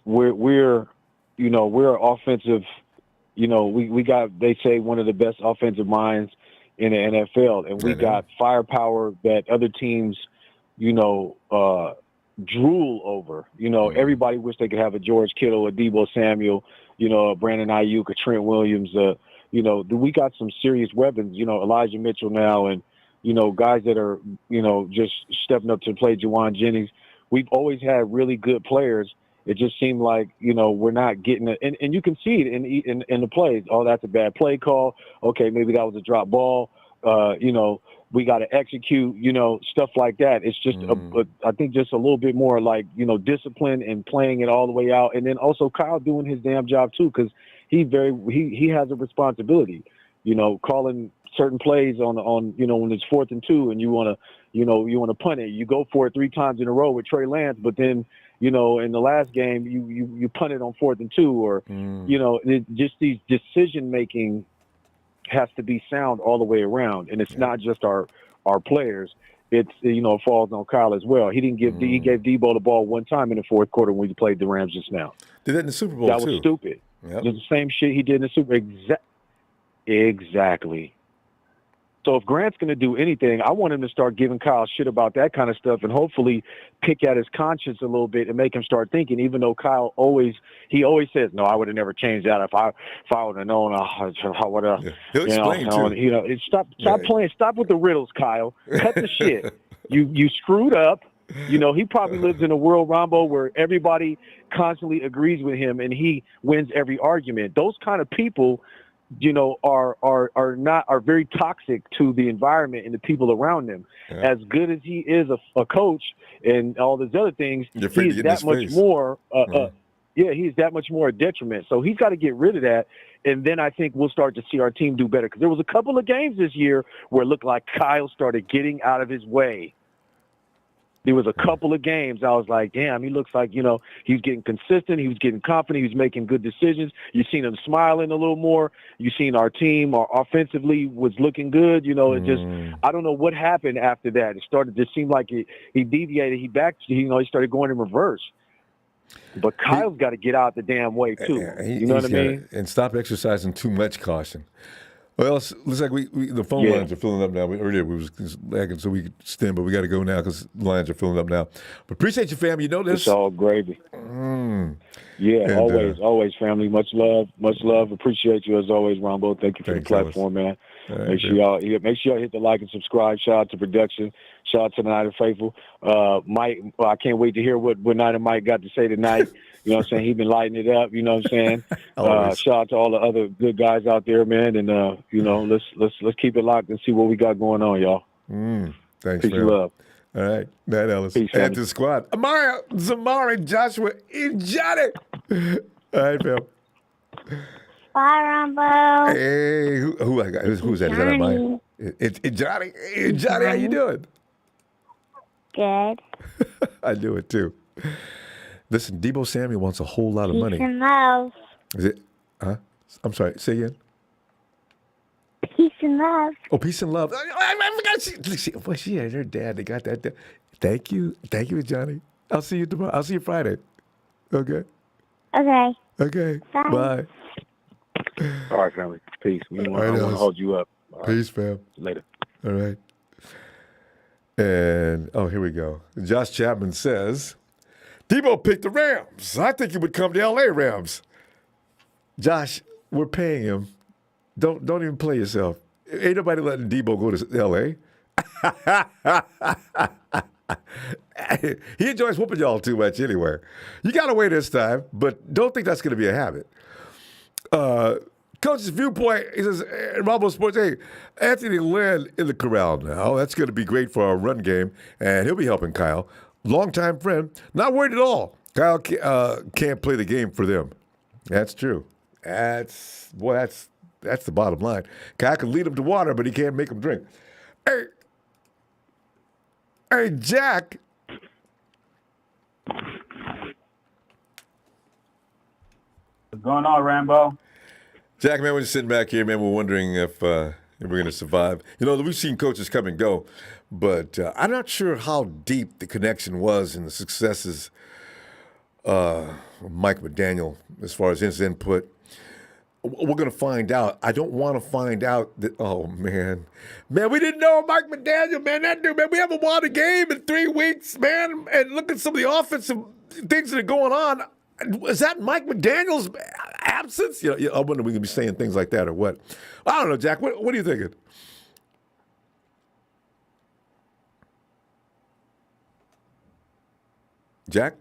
we're offensive. We got, they say, one of the best offensive minds in the NFL, and we got firepower that other teams, drool over. Everybody wish they could have a George Kittle, a Deebo Samuel, a Brandon Ayuk, a Trent Williams. We got some serious weapons. Elijah Mitchell now, and guys that are just stepping up to play. Juwan Jennings. We've always had really good players. It just seemed like, we're not getting it. And you can see it in the plays. Oh, that's a bad play call. Okay, maybe that was a drop ball. We got to execute, stuff like that. It's just, I think, just a little bit more like, discipline and playing it all the way out. And then also Kyle doing his damn job too, because he has a responsibility, calling certain plays on when it's 4th and 2 and you want to punt it. You go for it 3 times in a row with Trey Lance, but then in the last game, you punted on 4th and 2, or, just these decision making has to be sound all the way around. And it's not just our players. It's, it falls on Kyle as well. He didn't give, he gave Deebo the ball one time in the 4th quarter when he played the Rams just now. Did that in the Super Bowl That too. was stupid. Yep. The same shit he did in the Super Bowl. Exactly. So if Grant's going to do anything, I want him to start giving Kyle shit about that kind of stuff and hopefully pick at his conscience a little bit and make him start thinking, even though Kyle always says, no, I would have never changed that if I would have known how would have. Yeah. He'll explain too. Stop playing. Stop with the riddles, Kyle. Cut the shit. You screwed up. He probably lives in a world, Ronbo, where everybody constantly agrees with him and he wins every argument. Those kind of people, are very toxic to the environment and the people around them. Yeah. As good as he is a coach and all these other things, he's that much more. He's that much more a detriment. So he's got to get rid of that. And then I think we'll start to see our team do better, because there was a couple of games this year where it looked like Kyle started getting out of his way. There was a couple of games I was like, damn, he looks like, he was getting consistent. He was getting confident. He was making good decisions. You've seen him smiling a little more. You've seen our team offensively was looking good. It just, I don't know what happened after that. It started to seem like he deviated. He backed, he started going in reverse. But Kyle's got to get out the damn way too. You know what I mean? And stop exercising too much caution. Well, it looks like the phone lines are filling up now. Earlier we was lagging so we could stand, but we got to go now because the lines are filling up now. But appreciate you, fam. You know this. It's all gravy. Yeah, and, always, family. Much love. Appreciate you as always, Ronbo. Thank you for the platform, man. Right, make sure y'all hit the like and subscribe. Shout out to production. Shout out to the Night of Faithful. Mike, I can't wait to hear what Night of Mike got to say tonight. You know what I'm saying? He's been lighting it up. You know what I'm saying? Shout out to all the other good guys out there, man. And let's keep it locked and see what we got going on, y'all. Thanks, peace and love. All right, Night Ellis. Peace, and the squad. Amari, Zamari, Joshua, and Johnny. All right, fam. Bye, Ronbo. Hey, who I got? Who's that? Is that mine? It's Johnny. Hey, Johnny, how you doing? Good. I do it too. Listen, Deebo Samuel wants a whole lot of money. Peace and love. Is it? Huh? I'm sorry. Say again. Peace and love. Oh, peace and love. I forgot she had her dad. They got that. Thank you, Johnny. I'll see you tomorrow. I'll see you Friday. Okay. Okay. Bye. All right, family. Peace. I want to hold you up. Peace, fam. Later. All right. And, here we go. Josh Chapman says, Deebo picked the Rams. I think he would come to L.A. Rams. Josh, we're paying him. Don't even play yourself. Ain't nobody letting Deebo go to L.A. He enjoys whooping y'all too much anyway. You got away this time, but don't think that's going to be a habit. Coach's viewpoint, he says, Ronbo Sports, hey, Anthony Lynn in the corral now. That's going to be great for our run game, and he'll be helping Kyle. Longtime friend. Not worried at all. Kyle can't play the game for them. That's true. That's the bottom line. Kyle can lead them to water, but he can't make them drink. Hey, Jack. What's going on, Rambo? Jack, man, we're just sitting back here, man. We're wondering if we're going to survive. You know, we've seen coaches come and go, but I'm not sure how deep the connection was in the successes of Mike McDaniel as far as his input. We're going to find out. I don't want to find out that, oh, man. Man, we didn't know Mike McDaniel, man. That dude, man, we haven't won a game in 3 weeks, man. And look at some of the offensive things that are going on. Is that Mike McDaniel's absence? You know, I wonder if we can be saying things like that or what. I don't know, Jack. What are you thinking? Jack?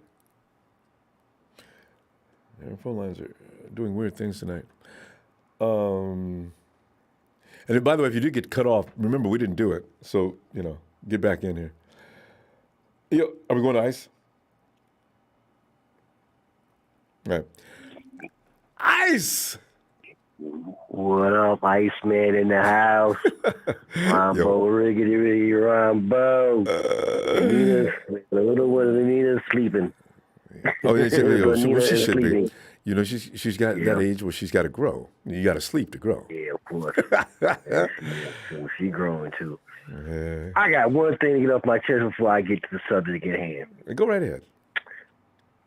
Our phone lines are doing weird things tonight. And then, by the way, if you did get cut off, remember, we didn't do it. So, get back in here. Yo, are we going to ice? All right. Ice! What up, Iceman in the house? Ronbo, riggedy, Ronbo. The little one of Anita sleeping. Oh, yeah, she should be. You know, she's got that age where she's got to grow. You got to sleep to grow. Yeah, of course. She's growing too. I got one thing to get off my chest before I get to the subject at hand. Go right ahead.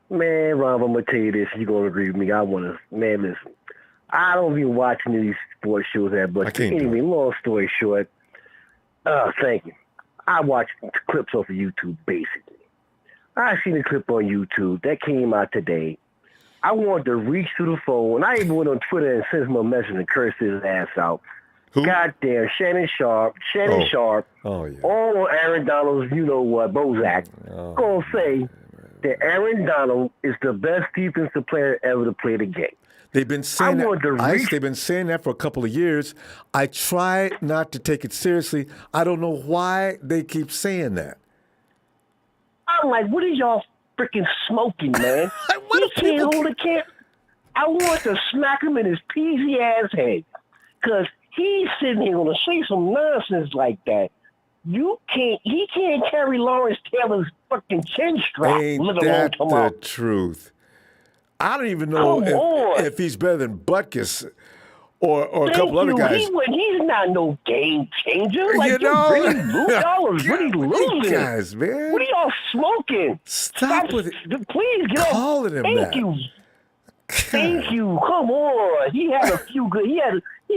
Man, Rob, I'm going to tell you this. You're going to agree with me. Listen. I don't be watching these sports shows that much. Anyway, long story short, thank you. I watch clips off of YouTube, basically. I seen a clip on YouTube that came out today. I wanted to reach through the phone. I even went on Twitter and sent him a message and cursed his ass out. Who? Goddamn, Shannon Sharp. Oh, yeah. All Aaron Donald's, you know what, Bozak. Gonna say that Aaron Donald is the best defensive player ever to play the game. They've been saying that. They've been saying that for a couple of years. I try not to take it seriously. I don't know why they keep saying that. I'm like, what are y'all freaking smoking, man? He can't hold a can. I want to smack him in his peasy ass head because he's sitting here going to say some nonsense like that. He can't carry Lawrence Taylor's fucking chin strap. Ain't that the truth? I don't even know if he's better than Butkus or a couple other guys. He's not no game changer. Like, y'all is really losing guys, man. What are y'all smoking? Stop with it. Please get calling him that. Thank you. Come on. He had a few good. He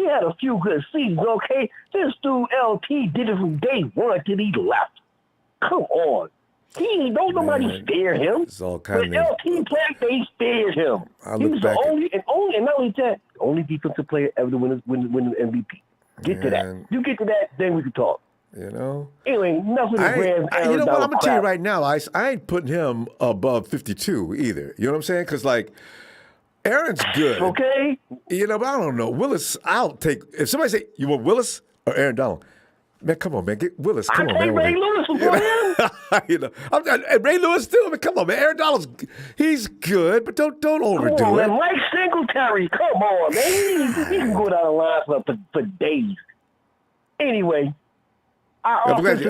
had a few good seasons. Okay, this dude LT did it from day one till he left. Come on. Don't nobody fear him. It's all kind of LT players, they feared him. He's the only defensive player ever to win an MVP. Get to that. You get to that, then we can talk. You know. Anyway, enough of the grand. You know what? I'm gonna tell you right now, Ice. I ain't putting him above 52 either. You know what I'm saying? Because Aaron's good. Okay. But I don't know. Willis, I'll take. If somebody say you want Willis or Aaron Donald, man, come on, man, get Willis. Come on, man. Ray Lewis before him. Ray Lewis too. I mean, come on, man. Aaron Donald's he's good, but don't overdo come on, it. Man. Mike Singletary, come on, man. He can go down the line for days. Anyway, I'm glad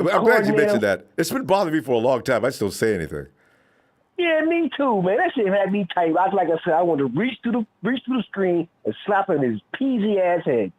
you mentioned that. It's been bothering me for a long time. I still say anything. Yeah, me too, man. That shit had me tight. Like I said, I wanted to reach through the screen and slap him in his peasy ass head.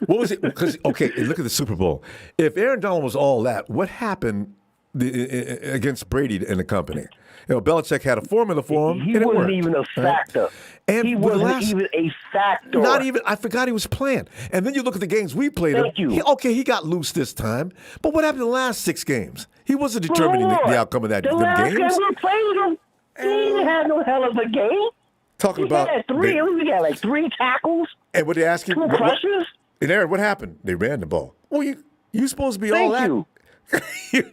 What was it? Because look at the Super Bowl. If Aaron Donald was all that, what happened against Brady and the company? Belichick had a formula for him. He wasn't even a factor. And he wasn't even a factor. Not even. I forgot he was playing. And then you look at the games we played. He got loose this time. But what happened in the last 6 games? He wasn't determining the outcome of them games. The last game we played him, he didn't have no hell of a game. Talking about we got like 3 tackles. And what they ask you? 2 pressures. And Aaron, what happened? They ran the ball. Well, you supposed to be all that. You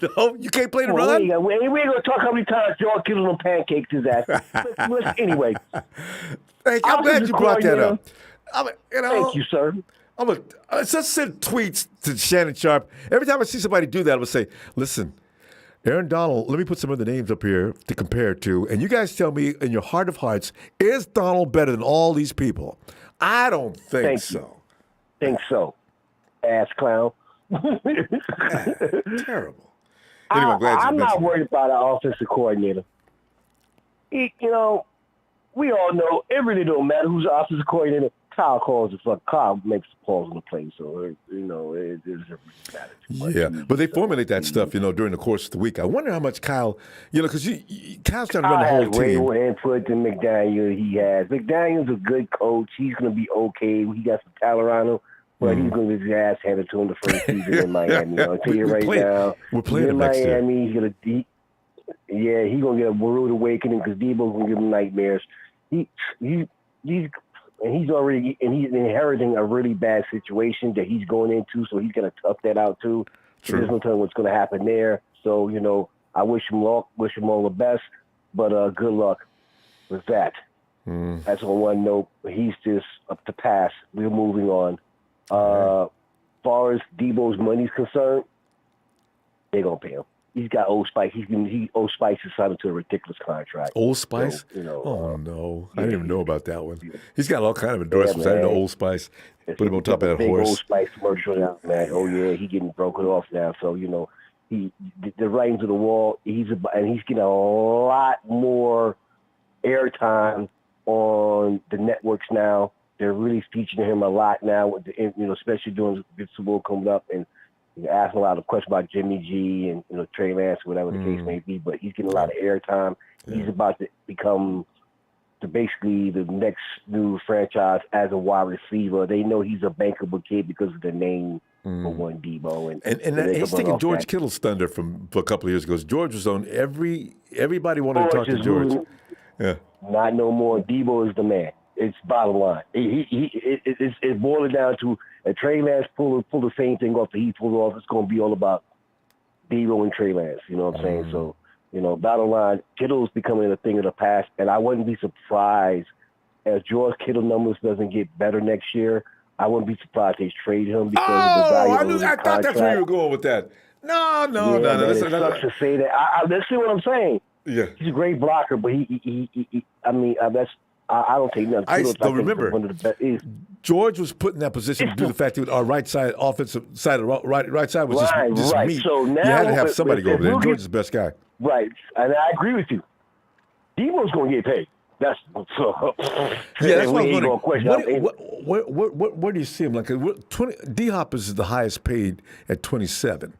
can't play the run. We ain't gonna talk how many times George gives them pancakes his ass. Anyway, I'm glad you brought that up. Thank you, sir. Let's just send tweets to Shannon Sharp. Every time I see somebody do that, I'm gonna say, listen, Aaron Donald, let me put some of the names up here to compare to. And you guys tell me in your heart of hearts, is Donald better than all these people? I don't think so. Think so. Ass clown. Terrible. Anyway, I'm not worried about our offensive coordinator. You know, we all know it really don't matter who's the offensive coordinator. Kyle makes the calls on the play, so you know it doesn't really matter too much. Yeah, but they formulate that stuff, you know, during the course of the week. I wonder how much Kyle, you know, because Kyle's trying to run the whole team. Way more input than McDaniel. He has. McDaniel's a good coach. He's going to be okay. He got some talent around him, but he's going to get his ass handed to him the first season in Miami. I'll tell you right now. We're playing in next year. Miami. He's going to get a rude awakening because Debo's going to give him nightmares. He's inheriting a really bad situation that he's going into, so he's going to tough that out too. True. There's no telling what's going to happen there. So, you know, I wish him luck, wish him all the best, but good luck with that. That's on one note. He's just up to pass. We're moving on. Far as Debo's money's concerned, they're going to pay him. He's got Old Spice. Old Spice is signed to a ridiculous contract. Old Spice? So, you know, oh, no. I didn't even know about that one. He's got all kind of endorsements. I didn't know Old Spice. Put him on top of that big horse. Old Spice commercial now, man. Oh, yeah, he getting broken off now. So, you know, the writing to the wall, he's getting a lot more airtime on the networks now. They're really featuring him a lot now, with you know, especially during the Super Bowl coming up, and asking a lot of questions about Jimmy G and, you know, Trey Lance, whatever the case may be. But he's getting a lot of airtime. Yeah. He's about to become basically the next new franchise as a wide receiver. They know he's a bankable kid because of the name for one Debo. And he's taking George Kittle's thunder from a couple of years ago. George was on everybody wanted to talk to George. Yeah. Not no more. Debo is the man. It's bottom line. It's boiled down to a Trey Lance pull the same thing off that he pulled off. It's going to be all about Debo and Trey Lance. You know what I'm saying? So, you know, bottom line, Kittle's becoming a thing of the past, and I wouldn't be surprised if George Kittle numbers doesn't get better next year. I wouldn't be surprised they trade him because of the value of his I thought that's where you were going with that. No. It sucks to say that. Let's see what I'm saying. Yeah, he's a great blocker, but I don't take nothing. Remember, one of the best George was put in that position due to the fact that our right side, offensive side, right side was just meat. So now, you had to have somebody go over there. George is the best guy. Right, and I agree with you. Debo's going to get paid. That's so. Yeah, that's what I was wondering. Where do you see him? Like D-Hop is the highest paid at 27,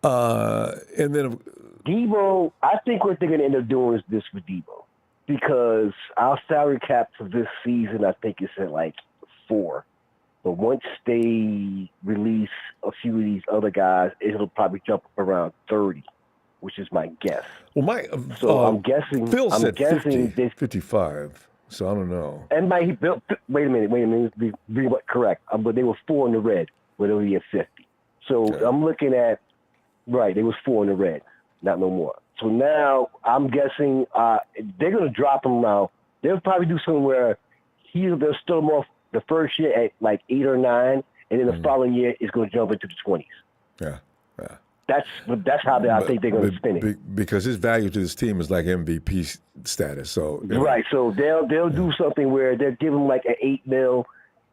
and then Debo. I think what they're going to end up doing is this with Debo, because our salary cap for this season, I think, is at like 4. But once they release a few of these other guys, it'll probably jump up around 30, which is my guess. Well, I'm guessing. Phil said 55. So I don't know. And wait a minute. Be correct. But they were 4 in the red, where they'll be at 50. So I'm looking at they was 4 in the red, not no more. So now I'm guessing they're going to drop him now. They'll probably do something where they'll still him off the first year at like 8 or 9, and then the following year is going to jump into the 20s. Yeah. That's how I think they're going to spin it. Because his value to this team is like MVP status. So right. So they'll do something where they'll give him like an $8 million,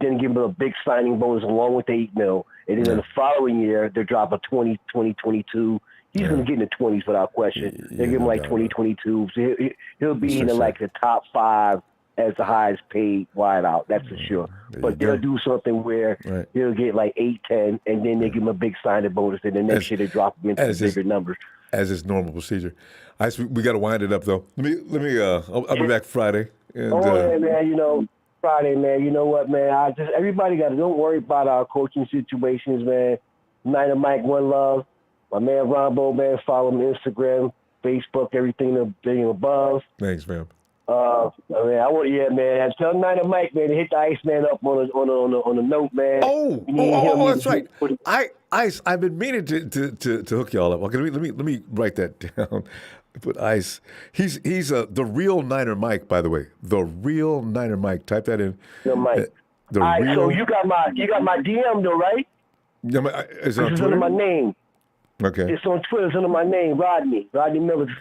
then give him a big signing bonus along with the $8 million, and then in the following year they'll drop a 20, 22. He's going to get in the 20s without question. They'll give him like 20, 22. So he'll be in like the top 5 as the highest paid wideout. That's for sure. But they'll do something where he'll get like 8, 10, and then they give him a big signing bonus, and then next year they drop him into bigger numbers. As is normal procedure. We got to wind it up though. I'll be back Friday. And, man. You know, Friday, man. You know what, man? Everybody don't worry about our coaching situations, man. Night of Mike, one love. My man Ronbo, man, follow him on Instagram, Facebook, everything above. Thanks, man. Man, man. Tell Night of Mike, man, to hit the Iceman up on a note, man. Oh, that's right. Ice. I've been meaning to hook y'all up. Okay, let me write that down. Put Ice. He's the real Niner Mike, by the way. The real Niner Mike. Type that in. The Mike. All right, so you got my DM though, right? Yeah, this is under my name. Okay. It's on Twitter. It's under my name, Rodney. Rodney Miller. The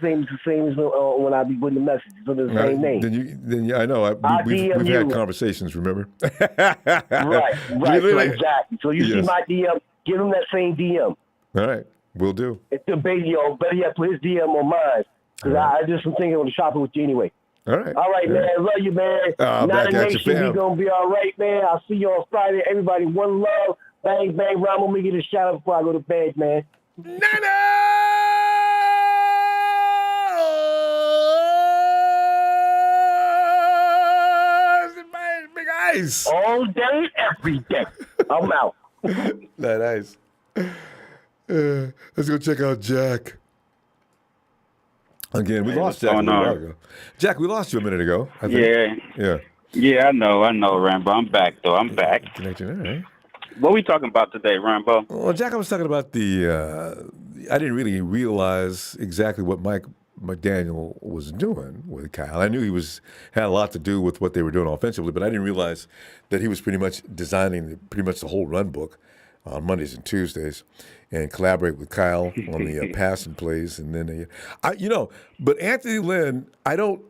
same as when I be putting the message. It's under the same name. Then I know. We've had conversations. Remember? Right. So exactly. So you see my DM. Give him that same DM. All right. Will do. It's the baby, better yet, put his DM on mine. Because I just was thinking on the shopping with you anyway. All right. All right, man. Love you, man. Back at you, fam. We going to be all right, man. I'll see you on Friday. Everybody, one love. Bang, bang, Ronbo. Let me get a shout out before I go to bed, man. Nana! Big eyes. All day, every day. I'm out. Nice. Let's go check out Jack. Again, we lost Jack a while ago. Jack, we lost you a minute ago, I think. Yeah, I know, Ronbo. I'm back, though. I'm back. Connected, all right. What are we talking about today, Ronbo? Well, Jack, I was talking about I didn't really realize exactly what Mike McDaniel was doing with Kyle. I knew he had a lot to do with what they were doing offensively, but I didn't realize that he was pretty much designing pretty much the whole run book on Mondays and Tuesdays, and collaborate with Kyle on the passing plays, and then but Anthony Lynn, I don't.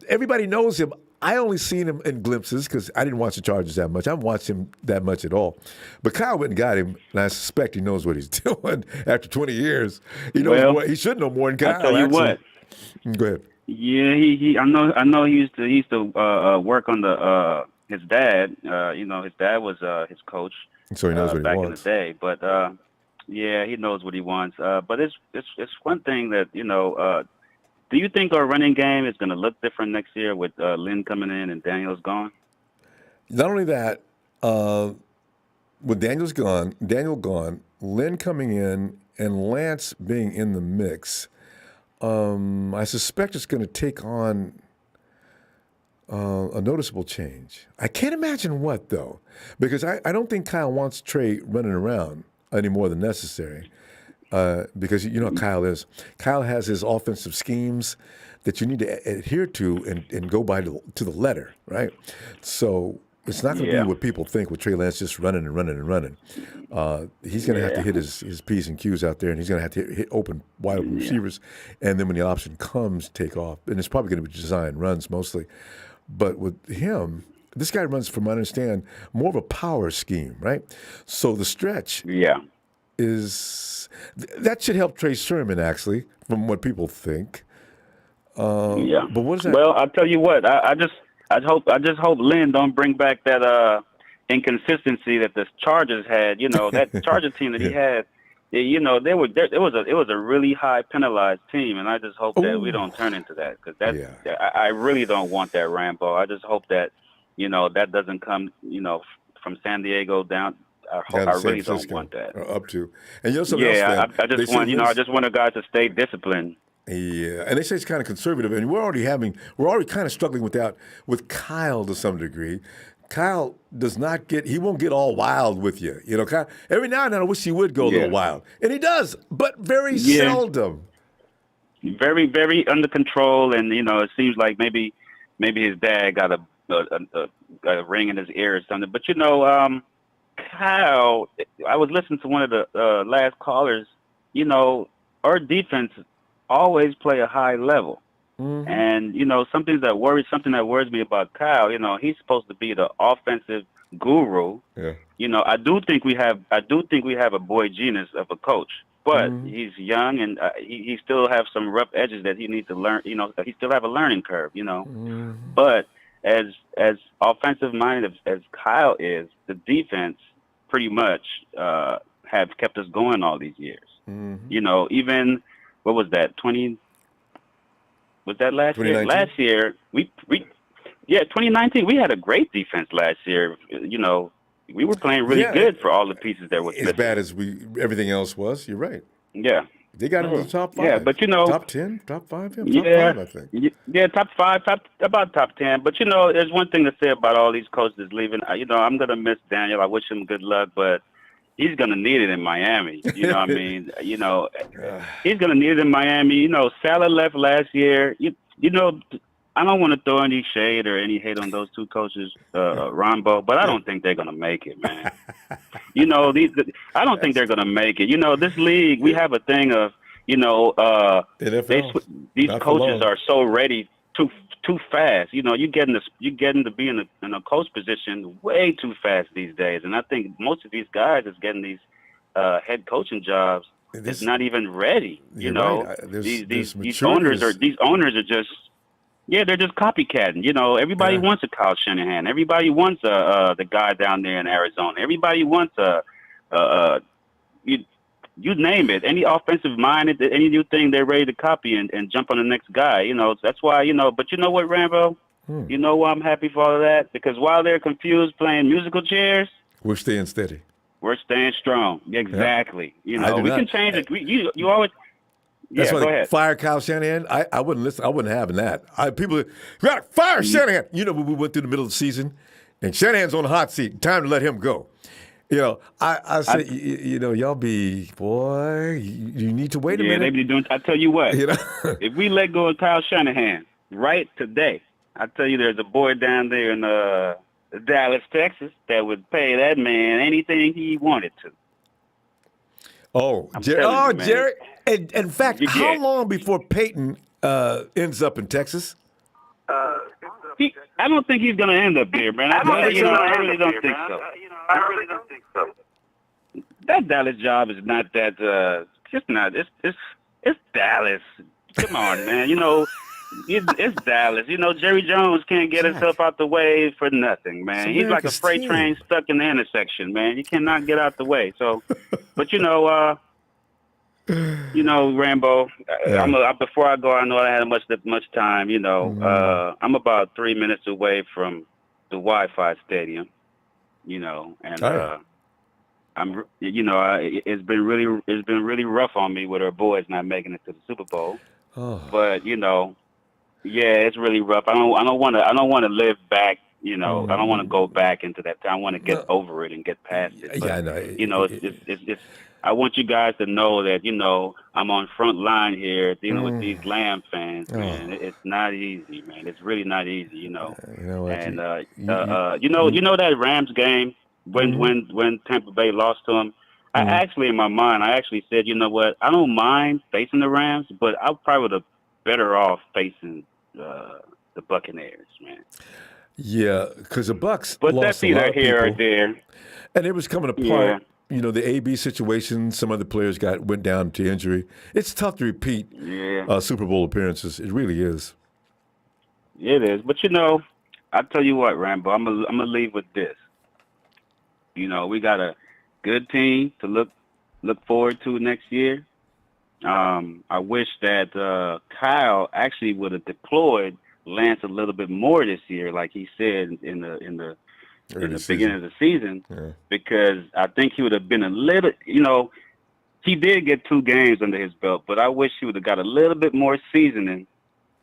Everybody knows him. I only seen him in glimpses because I didn't watch the Chargers that much. I haven't watched him that much at all. But Kyle went and got him, and I suspect he knows what he's doing after 20 years. He knows more. He should know more than Kyle. I'll tell you what. Go ahead. Yeah, he. I know. He used to work on his dad. His dad was his coach. So he knows what he wants back in the day. But yeah, he knows what he wants. But it's one thing that do you think our running game is going to look different next year with Lynn coming in and Daniel's gone? Not only that, with Daniel gone, Lynn coming in, and Lance being in the mix, I suspect it's going to take on a noticeable change. I can't imagine what, though, because I don't think Kyle wants Trey running around any more than necessary. Because you know how Kyle is. Kyle has his offensive schemes that you need to adhere to and go by to the letter, right? So it's not going to be what people think with Trey Lance just running and running and running. He's going to have to hit his P's and Q's out there, and he's going to have to hit wide open receivers. And then when the option comes, take off. And it's probably going to be design runs mostly. But with him, this guy runs, from what I understand, more of a power scheme, right? So the stretch that should help Trey Sermon, actually, from what people think. But what is that? Well, I'll tell you what. I just hope Lynn don't bring back that inconsistency that the Chargers had. That Charger team that he had. It was a really high penalized team, and I just hope that we don't turn into that, because I really don't want that, Ronbo. I just hope that that doesn't come from San Diego down. I really don't want that. Up to, and something else, I just want a guy to stay disciplined. Yeah, and they say it's kind of conservative, and we're already kind of struggling with Kyle to some degree. Kyle he won't get all wild with you. Kyle, every now and then I wish he would go a little wild, and he does, but very seldom. Very, very under control, and it seems like maybe his dad got a ring in his ear or something. But Kyle, I was listening to one of the last callers. Our defense always play a high level, and something that worries me about Kyle. He's supposed to be the offensive guru. Yeah. I do think we have a boy genius of a coach, but he's young, and he still have some rough edges that he needs to learn. He still have a learning curve. But as offensive minded as Kyle is, the defense pretty much have kept us going all these years. Even what was that? 20? Was that last year? Last year we 2019 we had a great defense last year. We were playing really good for all the pieces that were as bad as everything else was. You're right. Yeah. They got into the top 5. Yeah, but top 10, top 5, top 5, I think. Yeah, top 5, about top 10. But there's one thing to say about all these coaches leaving. I'm gonna miss Daniel. I wish him good luck, but he's gonna need it in Miami. He's gonna need it in Miami. Salah left last year. I don't want to throw any shade or any hate on those two coaches, Ronbo, but I don't think they're gonna make it, man. You know, I don't think they're gonna make it. You know, this league, we have a thing of, you know, these coaches are so ready too fast. You know, you're getting to be in a coach position way too fast these days, and I think most of these guys is getting these head coaching jobs. It's not even ready. You know, right. these owners are just. Yeah, they're just copycatting. You know, everybody wants a Kyle Shanahan. Everybody wants the guy down there in Arizona. Everybody wants you name it. Any offensive minded, any new thing, they're ready to copy and jump on the next guy. You know, that's why, you know, but you know what, Rambo? You know why I'm happy for all of that? Because while they're confused playing musical chairs, we're staying steady. We're staying strong. Exactly. Yep. You know, we can change it. You always. That's why go ahead. Fire Kyle Shanahan. I wouldn't listen. I wasn't having that. People got fire Shanahan. You know, when we went through the middle of the season, and Shanahan's on the hot seat. Time to let him go. You know, I said, you know, y'all be you need to wait a minute. They be doing. I tell you what. You know? If we let go of Kyle Shanahan right today, I tell you, there's a boy down there in Dallas, Texas, that would pay that man anything he wanted to. Oh, Jerry. In fact, how long before Peyton ends up in Texas? I don't think he's going to end up there, man. I really don't think so. That Dallas job is not that. It's not. It's Dallas. Come on, man. You know, it's Dallas. You know, Jerry Jones can't get himself out the way for nothing, man. He's like a freight train stuck in the intersection, man. You cannot get out the way. So, but you know, Rambo. Before I go, I know I had much time. You know, I'm about 3 minutes away from the Wi-Fi stadium. You know, and I'm. You know, it's been really rough on me with our boys not making it to the Super Bowl. Oh. But you know, yeah, it's really rough. I don't want to live back. You know, I don't want to go back into that time. I want to get over it and get past it. But, yeah, I know. You know, it's. I want you guys to know that, you know, I'm on front line here dealing with these Lamb fans, man. It's not easy, man. It's really not easy, you know. You know what? And you know that Rams game when Tampa Bay lost to them. I actually, in my mind, said, you know what? I don't mind facing the Rams, but I probably would have better off facing the Buccaneers, man. Yeah, because the Bucs but lost that's either here or there, and it was coming apart. Yeah. You know, the AB situation, some other players went down to injury. It's tough to repeat Super Bowl appearances. It really is. It is. But, you know, I tell you what, Rambo, I'm gonna leave with this. You know, we got a good team to look forward to next year. I wish that Kyle actually would have deployed Lance a little bit more this year, like he said in the beginning of the season, because I think he would have been a little, you know, he did get 2 games under his belt, but I wish he would have got a little bit more seasoning.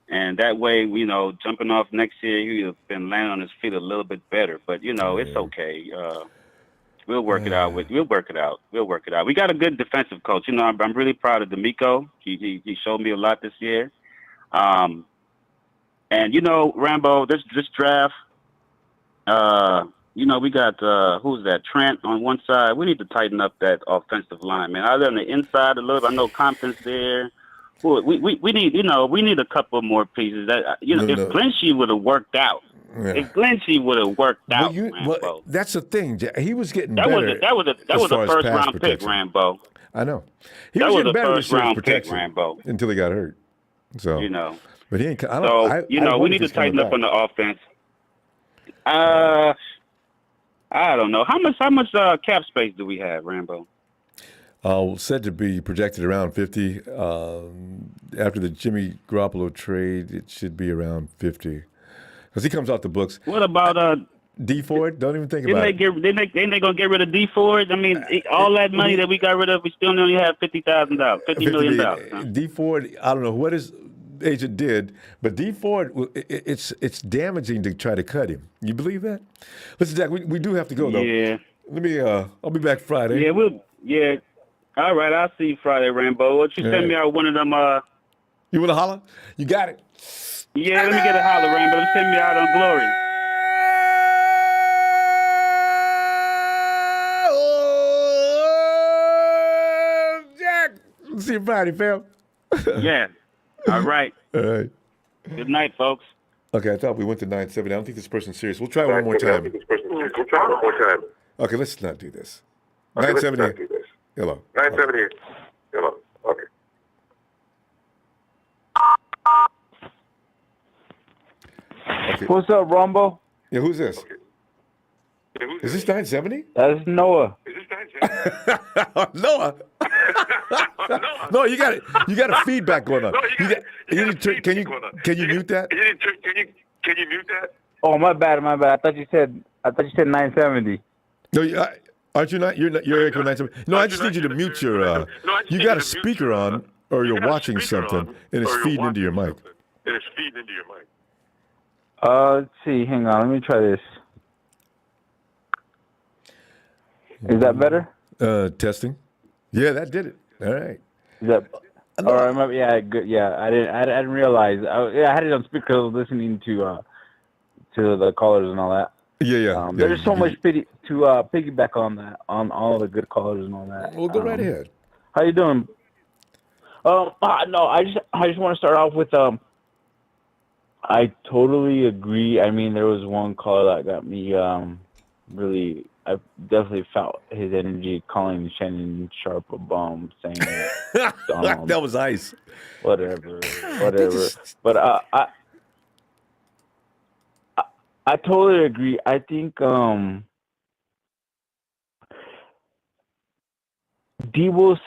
And that way, you know, jumping off next year, he would have been landing on his feet a little bit better. But, you know, it's okay. We'll work it out. We'll work it out. We got a good defensive coach. You know, I'm really proud of D'Amico. He showed me a lot this year. And, you know, Rambo, this draft, you know, we got, who's that, Trent on one side. We need to tighten up that offensive line, man. Other than the inside a little bit, I know Compton's there. We need, you know, we need a couple more pieces. That, you know, if Glenshee would have worked out. Yeah. If Glenshee would have worked out, Rambo. That's the thing. He was getting that better. That was a first round pick, Rambo. I know. He was getting better this year protection Rambo, until he got hurt. So, you know. But he ain't. You know, we need to tighten up on the offense. I don't know. How much cap space do we have, Rambo? Said to be projected around 50. After the Jimmy Garoppolo trade, it should be around 50. Because he comes off the books. What about D Ford? Don't even think about it. Ain't they gonna get rid of D Ford? I mean, all that money that we got rid of, we still only have $50 million. Huh? D Ford, I don't know what his agent did, but D Ford, it's damaging to try to cut him. You believe that? Listen, Jack, we do have to go though. Yeah. Let me. I'll be back Friday. Yeah. All right, I'll see you Friday, Rambo. What you send me out one of them? You want to holler? You got it. Yeah, let me get a holler, Rainbow. Send me out on Glory. Oh, Jack. See you Friday, fam. Yeah. All right. All right. Good night, folks. Okay, I thought we went to 970. I don't think this person's serious. We'll try one more time. Okay, let's not do this. 970. Hello. 970. Hello. Okay. Okay. What's up, Ronbo? Yeah, who's this? Is this 970? That's Noah. Noah. No, you got a feedback going on. Can you mute that? Can you mute that? Oh, my bad. I thought you said 970. No, aren't you not? You're Eric 970. No, I just need you to mute your. You got a speaker on, or you're watching something, and it's feeding into your mic. Let's see. Hang on. Let me try this. Is that better? Testing. Yeah, that did it. All right. Is that? All right. Yeah. Good. Yeah. I didn't realize. I had it on speaker. I was listening to the callers and all that. Yeah. There's so much to piggyback on that, on all the good callers and all that. Well, go right ahead. How you doing? No, I just want to start off with I totally agree. I mean, there was one caller that got me really. I definitely felt his energy calling Shannon Sharp a bum, saying that was ice. Whatever. But I totally agree. I think Deebo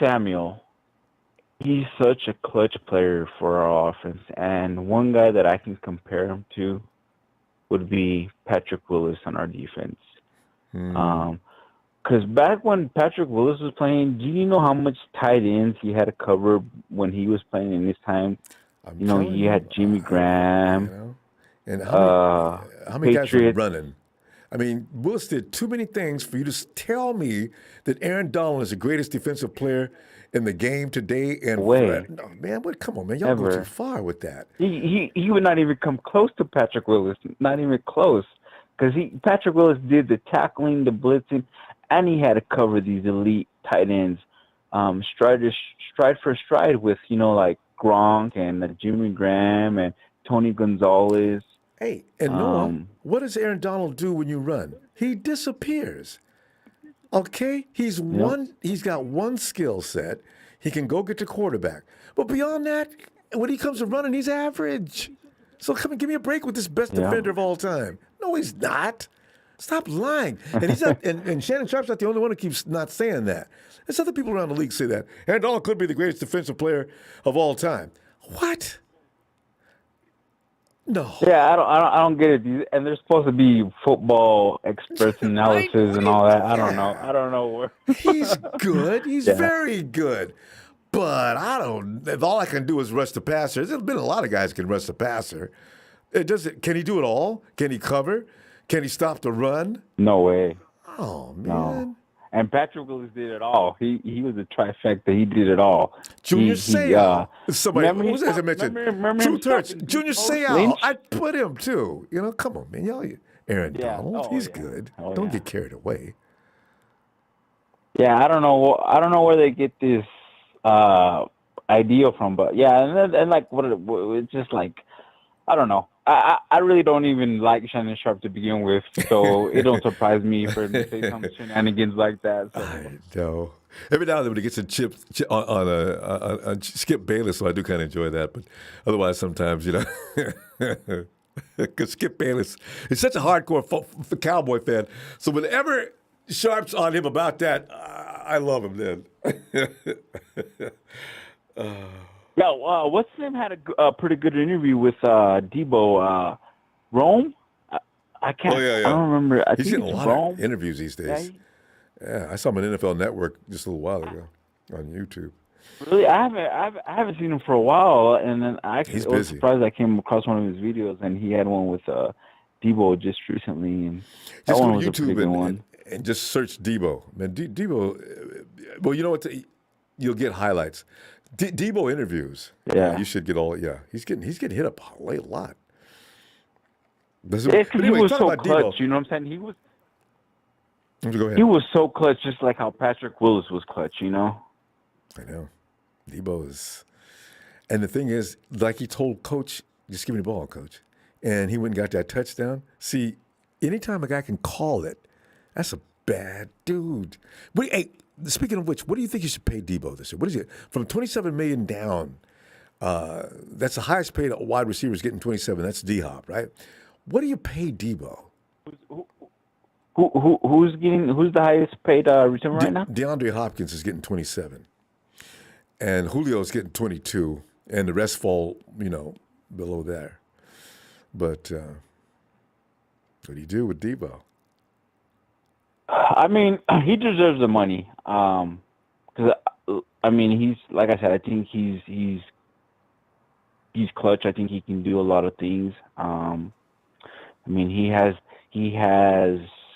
Samuel, he's such a clutch player for our offense, and one guy that I can compare him to would be Patrick Willis on our defense. Because back when Patrick Willis was playing, do you know how much tight ends he had to cover when he was playing in his time? You had Jimmy Graham. And how many guys were Patriots. running? I mean, Willis did too many things for you to tell me that Aaron Donald is the greatest defensive player in the game today. And no, man, come on, man, y'all go too far with that. He would not even come close to Patrick Willis, not even close. Because Patrick Willis did the tackling, the blitzing, and he had to cover these elite tight ends, stride for stride with, like Gronk and Jimmy Graham and Tony Gonzalez. Hey, and Noah, what does Aaron Donald do when you run? He disappears. Okay? He's got one skill set. He can go get the quarterback. But beyond that, when he comes to running, he's average. So come and give me a break with this best defender of all time. No, he's not. Stop lying. And he's not. And Shannon Sharp's not the only one who keeps not saying that. There's other people around the league say that. Aaron Donald could be the greatest defensive player of all time. What? No. Yeah, I don't get it. And there's supposed to be football experts analysis and all that. I don't know where. He's good. He's very good. But if all I can do is rush the passer. There's been a lot of guys who can rush the passer. Can he do it all? Can he cover? Can he stop the run? No way. Oh, man. No. And Patrick Willis did it all. He was a trifecta. He did it all. Junior Seau. Somebody remember who was that mentioned? Truth Hurts. Junior Seau. I put him too. Come on, man. Y'all, Aaron Donald. He's good. Don't get carried away. Yeah, I don't know where they get this idea from, but and like it's just like I don't know. I really don't even like Shannon Sharp to begin with, so it don't surprise me for him to say some shenanigans like that. So. I know. Every now and then when he gets a chip on a Skip Bayless, so I do kind of enjoy that. But otherwise, sometimes, because Skip Bayless is such a hardcore Cowboy fan. So whenever Sharp's on him about that, I love him then. What's his name had a pretty good interview with Deebo Rome. I can't. Oh, yeah. I don't remember. He's getting a lot of interviews these days. Yeah, I saw him on NFL Network just a little while ago on YouTube. Really, I haven't seen him for a while, and then I was surprised I came across one of his videos, and he had one with Deebo just recently, and that just one go was to a pretty good one. And just search Deebo. Man, Deebo. Well, you know what? You'll get highlights. Debo interviews. Yeah. You should get all. Yeah, he's getting hit up a lot. Because But he was talk so about clutch. Debo. You know what I'm saying? Go ahead. He was so clutch, just like how Patrick Willis was clutch. You know. I know. Debo is, and the thing is, like he told Coach, just give me the ball, Coach, and he went and got that touchdown. See, anytime a guy can call it, that's a bad dude. Hey, speaking of which, what do you think you should pay Debo this year? What is it from $27 million down? That's the highest paid wide receiver is getting 27. That's D-Hop, right? What do you pay Debo? Who's the highest paid receiver right now? DeAndre Hopkins is getting 27, and Julio's getting 22, and the rest fall, below there. But what do you do with Debo? I mean, he deserves the money. Because I mean, he's like I said. I think he's clutch. I think he can do a lot of things. I mean, he has.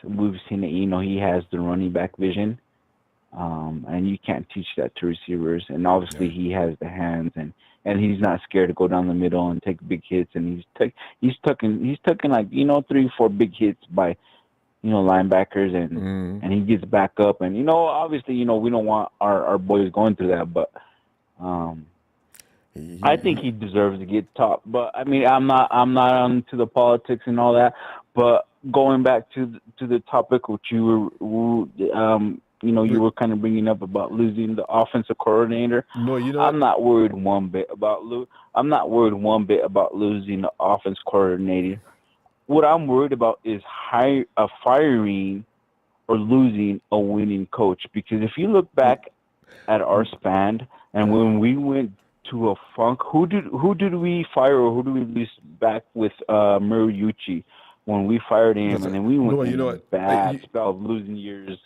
We've seen it. He has the running back vision, and you can't teach that to receivers. And obviously, he has the hands, and he's not scared to go down the middle and take big hits. And he's taking like 3-4 big hits by linebackers, and he gets back up. And obviously, we don't want our boys going through that, but I think he deserves to get top. But I mean, I'm not onto the politics and all that. But going back to the topic which you were kind of bringing up about losing the offensive coordinator. No, I'm not worried one bit about losing the offense coordinator. What I'm worried about is firing or losing a winning coach. Because if you look back at our span and when we went to a funk, who did we fire or who did we lose back with Mariucci when we fired him, and then we went in a bad spell of losing years.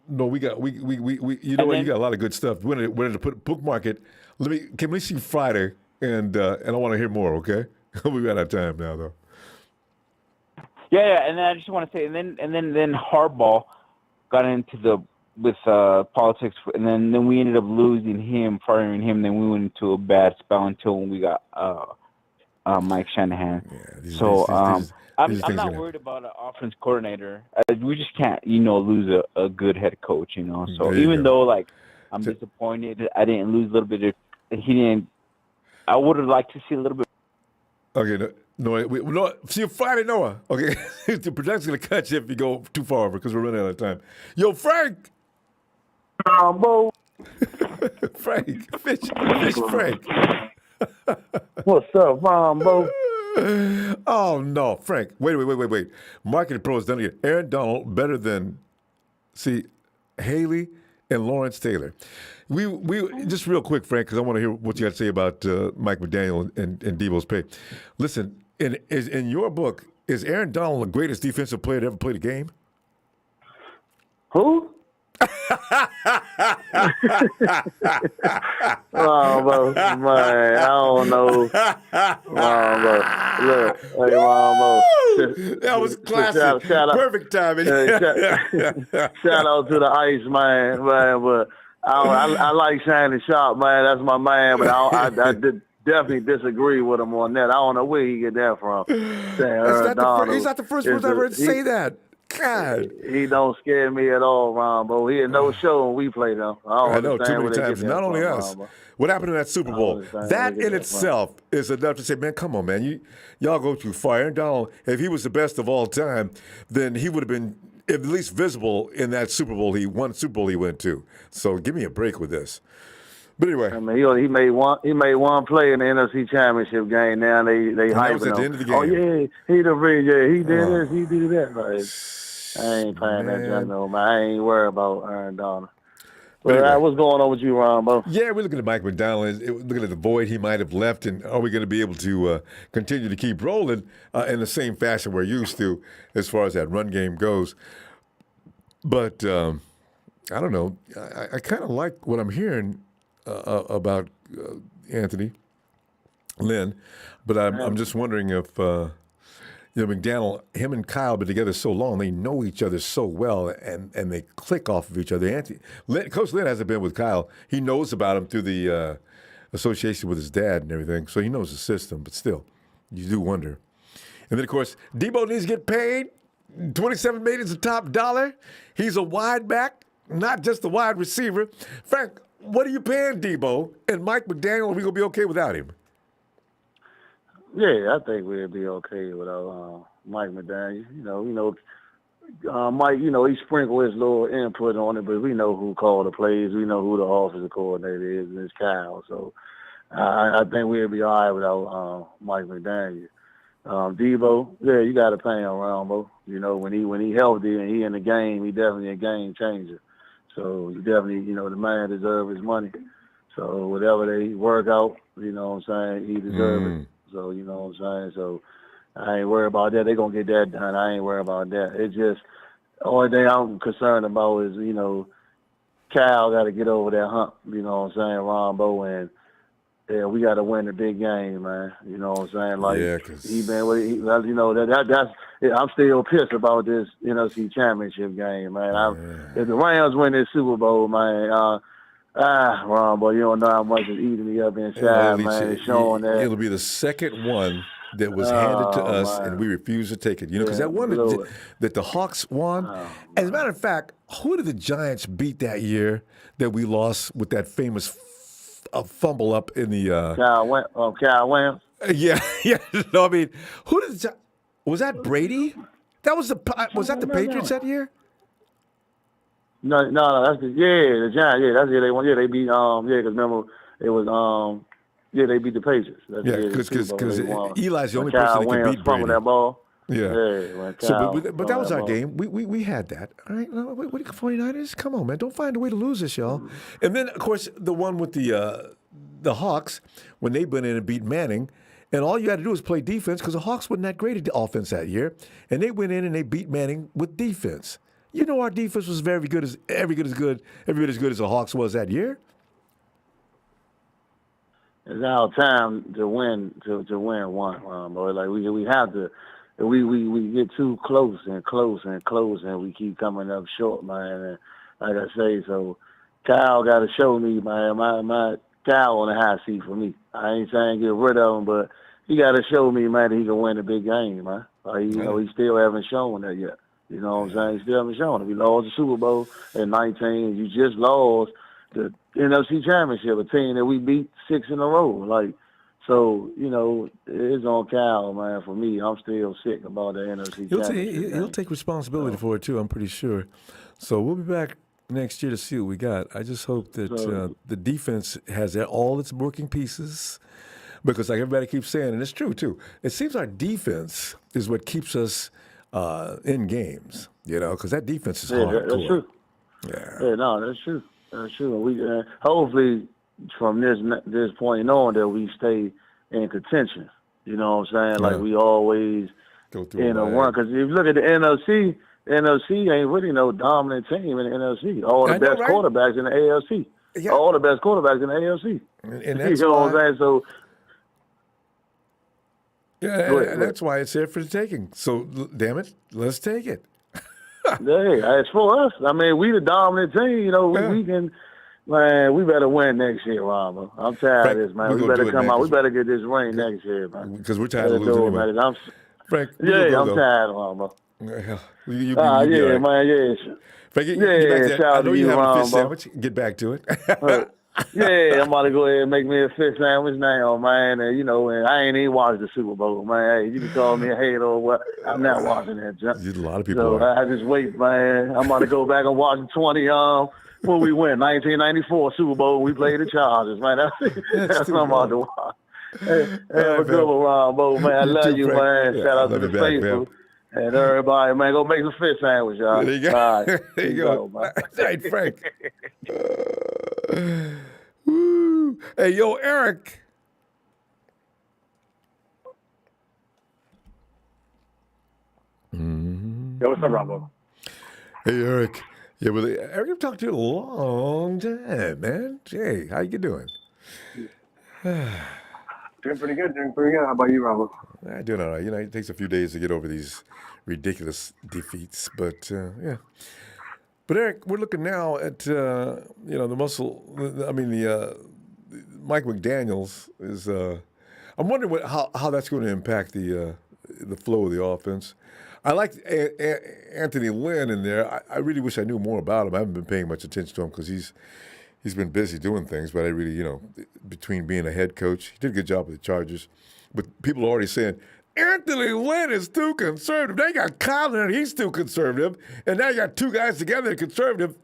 No, we got you got a lot of good stuff. We're gonna put bookmark it. Can we see Friday and I want to hear more. Okay, we ran out of time now though. Yeah, and then I just want to say, and then Harbaugh got into with politics, and then we ended up losing him, firing him. Then we went into a bad spell until when we got Mike Shanahan. Yeah, I'm not worried about an offense coordinator. We just can't, lose a good head coach, So even though, I'm disappointed, I didn't lose a little bit. I would have liked to see a little bit. Okay, no, see you Friday, Noah. Okay, the production's gonna cut you if you go too far over because we're running out of time. Yo, Frank. Ronbo. Frank, fish Frank. What's up, Ronbo? Oh no, Frank! Wait! Marketing pros done it. Aaron Donald better than Haley and Lawrence Taylor. We just real quick, Frank, because I want to hear what you got to say about Mike McDaniel and Debo's pay. Listen, in your book, is Aaron Donald the greatest defensive player to ever play the game? Who? Ronbo, man, I don't know. Ronbo, look, hey, Ronbo. That was classic. Perfect timing. Shout out to the Ice man, but I like Shannon Sharp, man. That's my man, but I definitely disagree with him on that. I don't know where he get that from. He's not the first person ever to say that. God. He don't scare me at all, Ronbo. He had no show when we played him. I know, too many times. Not only us. Ronbo. What happened in that Super Bowl? That in itself is enough to say, man, come on, man. Y'all go too far. Aaron Donald, if he was the best of all time, then he would have been at least visible in that Super Bowl he went to. So give me a break with this. But anyway, I mean, he made one play in the NFC Championship game. Now they hyping him. The end of the game. Oh yeah, he did this, he did that. Like, I ain't playing that junk no man. I ain't worried about Aaron Donald. But anyway, what's going on with you, Ronbo? Yeah, we're looking at Mike McDaniel. Looking at the void he might have left, and are we going to be able to continue to keep rolling in the same fashion we're used to as far as that run game goes? But I don't know. I kind of like what I'm hearing about Anthony Lynn, but I'm just wondering if McDaniel, him and Kyle have been together so long, they know each other so well, and they click off of each other. Coach Lynn hasn't been with Kyle. He knows about him through the association with his dad and everything, so he knows the system. But still, you do wonder. And then, of course, Debo needs to get paid. $27 million is the top dollar. He's a wide back, not just a wide receiver. Frank, what are you paying Debo? And Mike McDaniel, are we going to be okay without him? Yeah, I think we'll be okay without Mike McDaniel. Mike, he sprinkled his little input on it, but we know who called the plays. We know who the offensive coordinator is, and it's Kyle. So I think we'll be all right without Mike McDaniel. Debo, yeah, you got to pay him, Ronbo. When he healthy and he in the game, he definitely a game changer. So he definitely, the man deserves his money. So whatever they work out, you know what I'm saying, he deserves it. So, you know what I'm saying? So I ain't worried about that. They're going to get that done. I ain't worried about that. It's just, the only thing I'm concerned about is, Cal got to get over that hump, you know what I'm saying, Ronbo, and yeah, we got to win the big game, man. You know what I'm saying? Like, yeah, I'm still pissed about this NFC Championship game, man. If the Rams win this Super Bowl, man, Ronbo, you don't know how much it's eating me up inside, man. Showing that it'll be the second one that was handed to us, and we refused to take it. Because that one that the Hawks won. As a matter of fact, who did the Giants beat that year that we lost with that famous fumble up in the Cal Williams? Yeah. No, I mean, who did was that Brady? Was that the Patriots that year? No, that's the Giants. Yeah, that's the year they won. Yeah, they beat because remember it was they beat the Patriots. Because Eli's the only person that can beat Brady. That ball. Yeah. But that was our game. We had that. All right. What are you 49ers? Come on, man. Don't find a way to lose this, y'all. And then, of course, the one with the Hawks, when they went in and beat Manning, and all you had to do was play defense because the Hawks wasn't that great at the offense that year. And they went in and they beat Manning with defense. Our defense was every bit as good as the Hawks was that year. It's our time to win one, boy. Like we have to. We get too close and we keep coming up short, man. And like I say, so Kyle got to show me, man. My Kyle on the high seat for me. I ain't saying get rid of him, but he got to show me, man, that he can win a big game, man. He still haven't shown that yet. You know what I'm saying? He still haven't shown it. We lost the Super Bowl in 19. You just lost the NFC Championship, a team that we beat 6 in a row. Like, so, it's on Cal, man. For me, I'm still sick about the NFC Championship. He'll take responsibility for it, too, I'm pretty sure. So we'll be back next year to see what we got. I just hope that the defense has all its working pieces because like everybody keeps saying, and it's true, too, it seems our defense is what keeps us in games, because that defense is hard. That's true. Yeah, no, that's true. That's true. We hopefully from this point on that we stay in contention. You know what I'm saying? Like we always go through in a run. Because if you look at the NFC ain't really no dominant team in the NFC. All the best quarterbacks in the AFC. Yeah. All the best quarterbacks in the AFC. And that's you know what I'm saying? So. Yeah, and that's why it's there for the taking. So, damn it, let's take it. Yeah, it's for us. I mean, we the dominant team. We can, man, we better win next year, Ronbo. I'm tired of this, man. We better come out. We better get this ring next year, man. Because we're tired of losing anyway. Frank, I'm tired of Ronbo. Man, Frank, I know you have a fish sandwich. Get back to it. Yeah, I'm about to go ahead and make me a fish sandwich now, man. And I ain't even watched the Super Bowl, man. Hey, you can call me a hater or what. I'm not watching that junk. A lot of people so I just wait, man. I'm about to go back and watch the 20 when we win 1994 Super Bowl. We played the Chargers, man. That's what I'm about to watch. Hey, have a good one, Ronbo, man. I love you, man. Shout out to the faithful. And everybody, man, go make some fish sandwich, y'all. There you go. All right. There you go. All right, Frank. Woo. Hey, yo, Eric. Yo, what's up, Ronbo? Hey, Eric. Yeah, well, Eric, I've talked to you a long time, man. Hey, how you doing? Doing pretty good. How about you, Ronbo? I'm doing all right. It takes a few days to get over these ridiculous defeats, but yeah. But Eric, we're looking now at the Mike McDaniel's is. I'm wondering how that's going to impact the flow of the offense. I like Anthony Lynn in there. I really wish I knew more about him. I haven't been paying much attention to him because he's been busy doing things. But I really, between being a head coach, he did a good job with the Chargers. But people are already saying Anthony Lynn is too conservative. Now you got Kyle in, he's too conservative, and now you got two guys together that are conservative.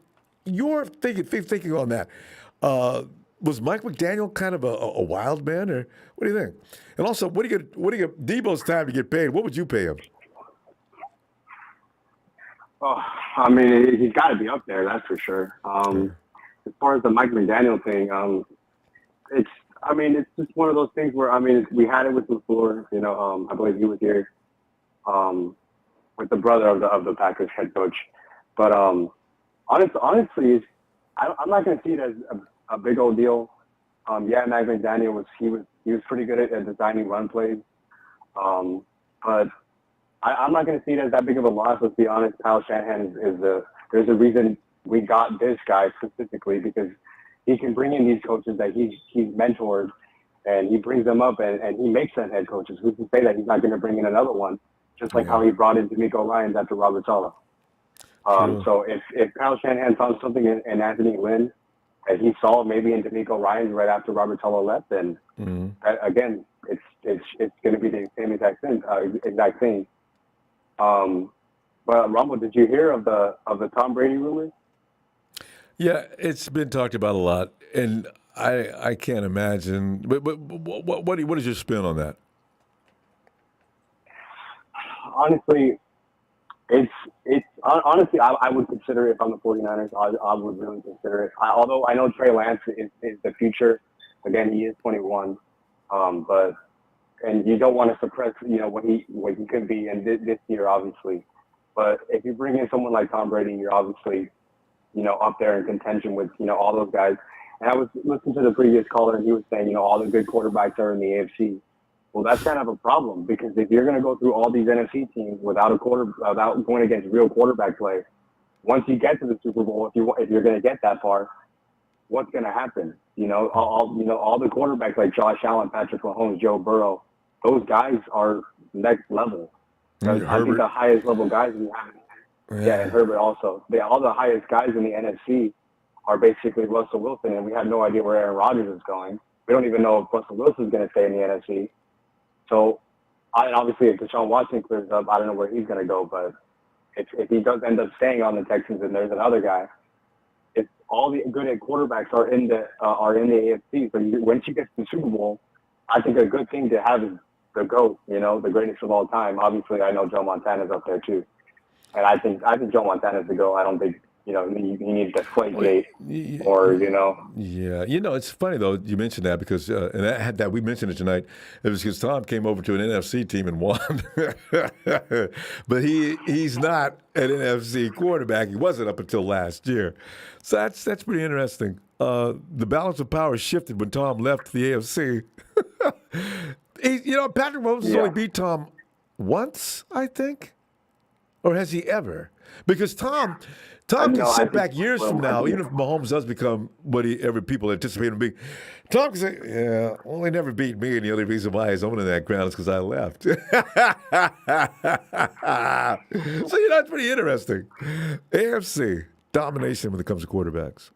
You're thinking on that. Was Mike McDaniel kind of a wild man, or what do you think? And also, what do you get Debo's time to get paid? What would you pay him? Oh, I mean, he's got to be up there, that's for sure. As far as the Mike McDaniel thing, it's just one of those things where, we had it with LaFleur, I believe he was here, with the brother of the Packers head coach. But honestly, I'm not going to see it as a big old deal. Mike McDaniel was pretty good at designing run plays. But I'm not going to see it as that big of a loss. Let's be honest. Kyle Shanahan there's a reason we got this guy specifically, because he can bring in these coaches that he's mentored, and he brings them up and he makes them head coaches. Who's to say that he's not going to bring in another one, just like how he brought in D'Amico Ryans after Robert Saleh. So if Kyle Shanahan found something in Anthony Lynn that he saw maybe in D'Amico Ryans right after Robert Saleh left, then again, it's going to be the same exact thing. But Ronbo, did you hear of the Tom Brady rumors? Yeah, it's been talked about a lot, and I can't imagine. But what is your spin on that? Honestly, honestly, I would consider it if I'm the 49ers. I would really consider it. Although I know Trey Lance is the future. Again, he is 21, and you don't want to suppress what he could be in this year, obviously. But if you bring in someone like Tom Brady, you're obviously up there in contention with all those guys. And I was listening to the previous caller, and he was saying all the good quarterbacks are in the AFC. Well, that's kind of a problem, because if you're going to go through all these NFC teams without going against real quarterback play, once you get to the Super Bowl, if you're going to get that far, what's going to happen? All the quarterbacks like Josh Allen, Patrick Mahomes, Joe Burrow, those guys are next level. I think the highest level guys we have. Yeah, and Herbert also. All the highest guys in the NFC are basically Russell Wilson, and we have no idea where Aaron Rodgers is going. We don't even know if Russell Wilson is going to stay in the NFC. So, obviously, if Deshaun Watson clears up, I don't know where he's going to go. But if he does end up staying on the Texans, and there's another guy, if all the good quarterbacks are in the AFC, so once you get to the Super Bowl, I think a good thing to have is the GOAT, the greatest of all time. Obviously, I know Joe Montana's up there too, and I think Joe Montana's the GOAT. I don't think he needs to flake or. Yeah, it's funny though you mentioned that, because and that we mentioned it tonight. It was because Tom came over to an NFC team and won, but he's not an NFC quarterback. He wasn't up until last year, so that's pretty interesting. The balance of power shifted when Tom left the AFC. Patrick Mahomes has only beat Tom once, I think, or has he ever? Because Tom can sit back years from now, even if Mahomes does become what people anticipate him being. Tom can say, "Yeah, well, they never beat me, and the only reason why he's owning that ground is because I left." So that's pretty interesting. AFC domination when it comes to quarterbacks.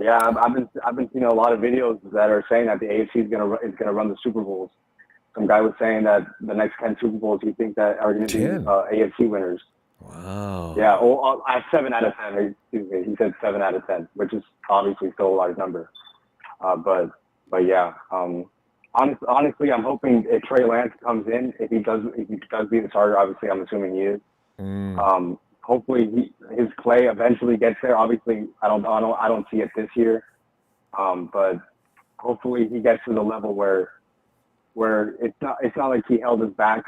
Yeah, I've been seeing a lot of videos that are saying that the AFC is gonna run the Super Bowls. Some guy was saying that the next 10 Super Bowls he thinks that are going to be AFC winners. Wow. Yeah, 7 out of 10. Excuse me. He said 7 out of 10, which is obviously still a large number. But yeah. Honestly, I'm hoping if Trey Lance comes in, if he does be the starter, obviously I'm assuming he is. Hopefully his play eventually gets there. Obviously, I don't see it this year. But hopefully he gets to the level where it's not like he held us back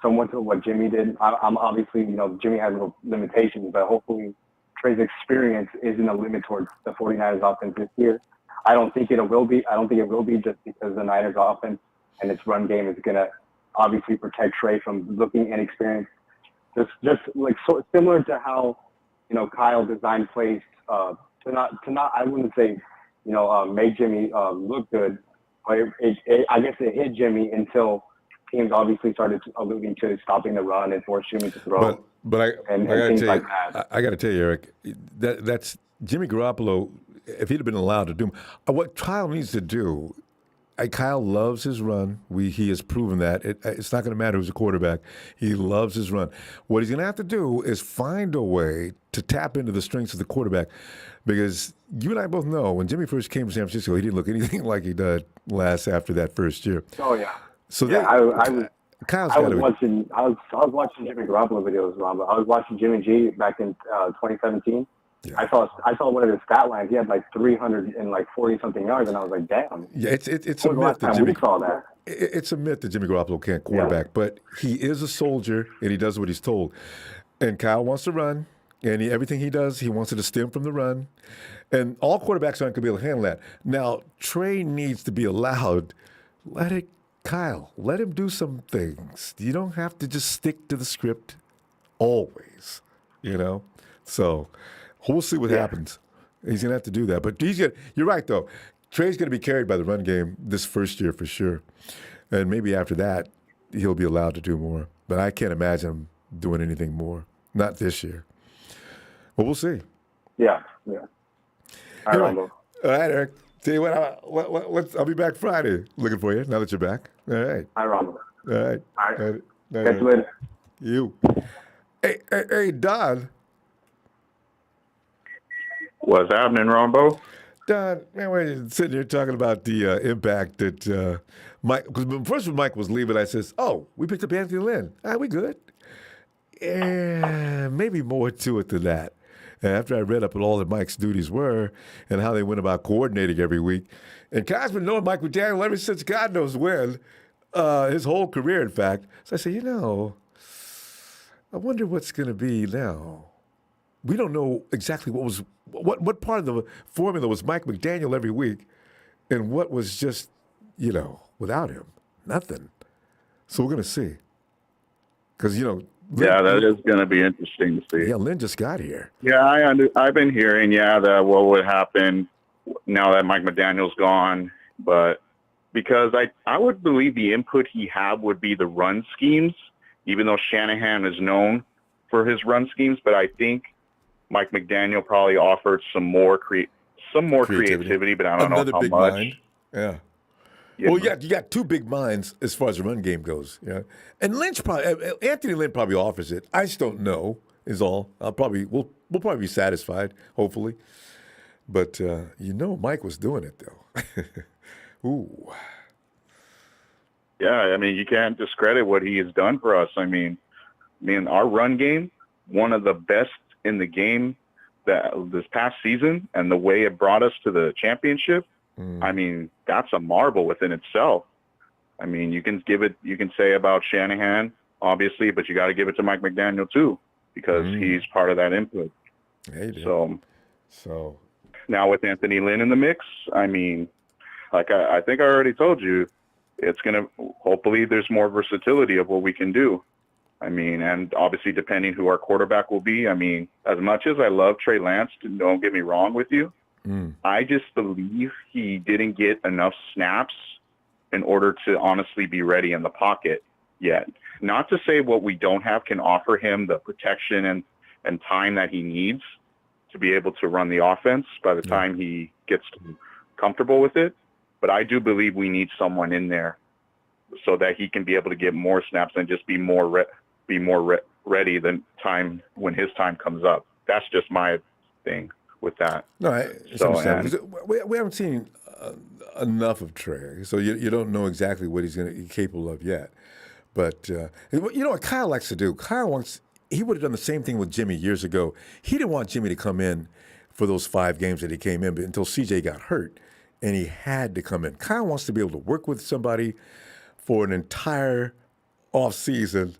somewhat to what Jimmy did. I'm obviously, Jimmy has limitations, but hopefully Trey's experience isn't a limit towards the 49ers offense this year. I don't think it will be. I don't think it will be, just because the Niners offense and its run game is going to obviously protect Trey from looking inexperienced. Just like so similar to how, Kyle designed plays to not I wouldn't say, make Jimmy look good. But I guess it hit Jimmy until teams obviously started alluding to stopping the run and force Jimmy to throw. But I gotta things tell like you, that. I got to tell you, Eric, that's Jimmy Garoppolo. If he'd have been allowed to do what Kyle needs to do. Kyle loves his run. He has proven that. It's not going to matter who's a quarterback. He loves his run. What he's going to have to do is find a way to tap into the strengths of the quarterback, because you and I both know when Jimmy first came to San Francisco, he didn't look anything like he did after that first year. Oh yeah. So yeah, I was watching Jimmy Garoppolo videos, Ronbo. I was watching Jimmy G back in 2017. Yeah. I saw one of his stat lines. He had like 340 something yards, and I was like, damn. Yeah, it's a myth that Jimmy. We saw that. It's a myth that Jimmy Garoppolo can't quarterback, but he is a soldier and he does what he's told. And Kyle wants to run, and everything he does, he wants it to stem from the run. And all quarterbacks aren't going to be able to handle that. Now, Trey needs to be allowed. Kyle, let him do some things. You don't have to just stick to the script always, So we'll see what happens. He's going to have to do that. But you're right, though. Trey's going to be carried by the run game this first year for sure. And maybe after that, he'll be allowed to do more. But I can't imagine him doing anything more. Not this year. Well, we'll see. Yeah. All right, All right, Eric. Tell you what, I'll be back Friday looking for you now that you're back. All right. Hi, Ronbo. All right. All right. Catch you later. You. Hey, Don. What's happening, Ronbo? Don, man, we're sitting here talking about the impact that Mike, because first when Mike was leaving, I says, we picked up Anthony Lynn. We good. And maybe more to it than that. And after I read up on all that Mike's duties were and how they went about coordinating every week, and Kyle's been knowing Mike McDaniel ever since God knows when, his whole career, in fact. So I said, I wonder what's going to be now. We don't know exactly what part of the formula was Mike McDaniel every week and what was just, without him. Nothing. So we're going to see. Because, yeah, that is going to be interesting to see. Yeah, Lynn just got here. Yeah, I've been hearing, that what would happen now that Mike McDaniel's gone. But because I would believe the input he had would be the run schemes, even though Shanahan is known for his run schemes. But I think Mike McDaniel probably offered some more creativity, but I don't know how big much. Mind. Yeah. Well, you got two big minds as far as the run game goes. Yeah, and Anthony Lynn probably offers it. I just don't know. Is all. We'll probably be satisfied, hopefully. But Mike was doing it though. Ooh. Yeah, you can't discredit what he has done for us. Our run game, one of the best in the game this past season, and the way it brought us to the championship. That's a marvel within itself. You can say about Shanahan, obviously, but you got to give it to Mike McDaniel too, because he's part of that input. Yeah, you do. So now with Anthony Lynn in the mix, I think I already told you, it's going to, hopefully there's more versatility of what we can do. And obviously depending who our quarterback will be, as much as I love Trey Lance, don't get me wrong with you, I just believe he didn't get enough snaps in order to honestly be ready in the pocket yet. Not to say what we don't have can offer him the protection and time that he needs to be able to run the offense by the time he gets comfortable with it. But I do believe we need someone in there so that he can be able to get more snaps and just be more ready than time when his time comes up. That's just my thing with that. No, it's understandable. We haven't seen enough of Trey, so you don't know exactly what he's going to be capable of yet. But what Kyle likes to do? He would have done the same thing with Jimmy years ago. He didn't want Jimmy to come in for those 5 games that he came in, but until CJ got hurt, and he had to come in. Kyle wants to be able to work with somebody for an entire off season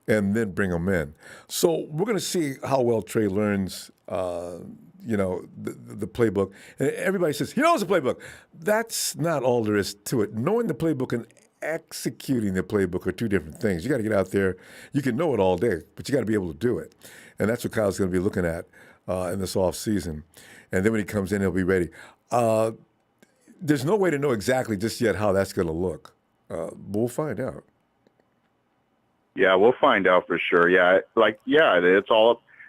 and then bring them in. So we're going to see how well Trey learns the playbook. And everybody says, he knows the playbook. That's not all there is to it. Knowing the playbook and executing the playbook are two different things. You got to get out there. You can know it all day, but you got to be able to do it. And that's what Kyle's going to be looking at in this off season. And then when he comes in, he'll be ready. there's no way to know exactly just yet how that's going to look. We'll find out. Yeah, we'll find out for sure. Yeah,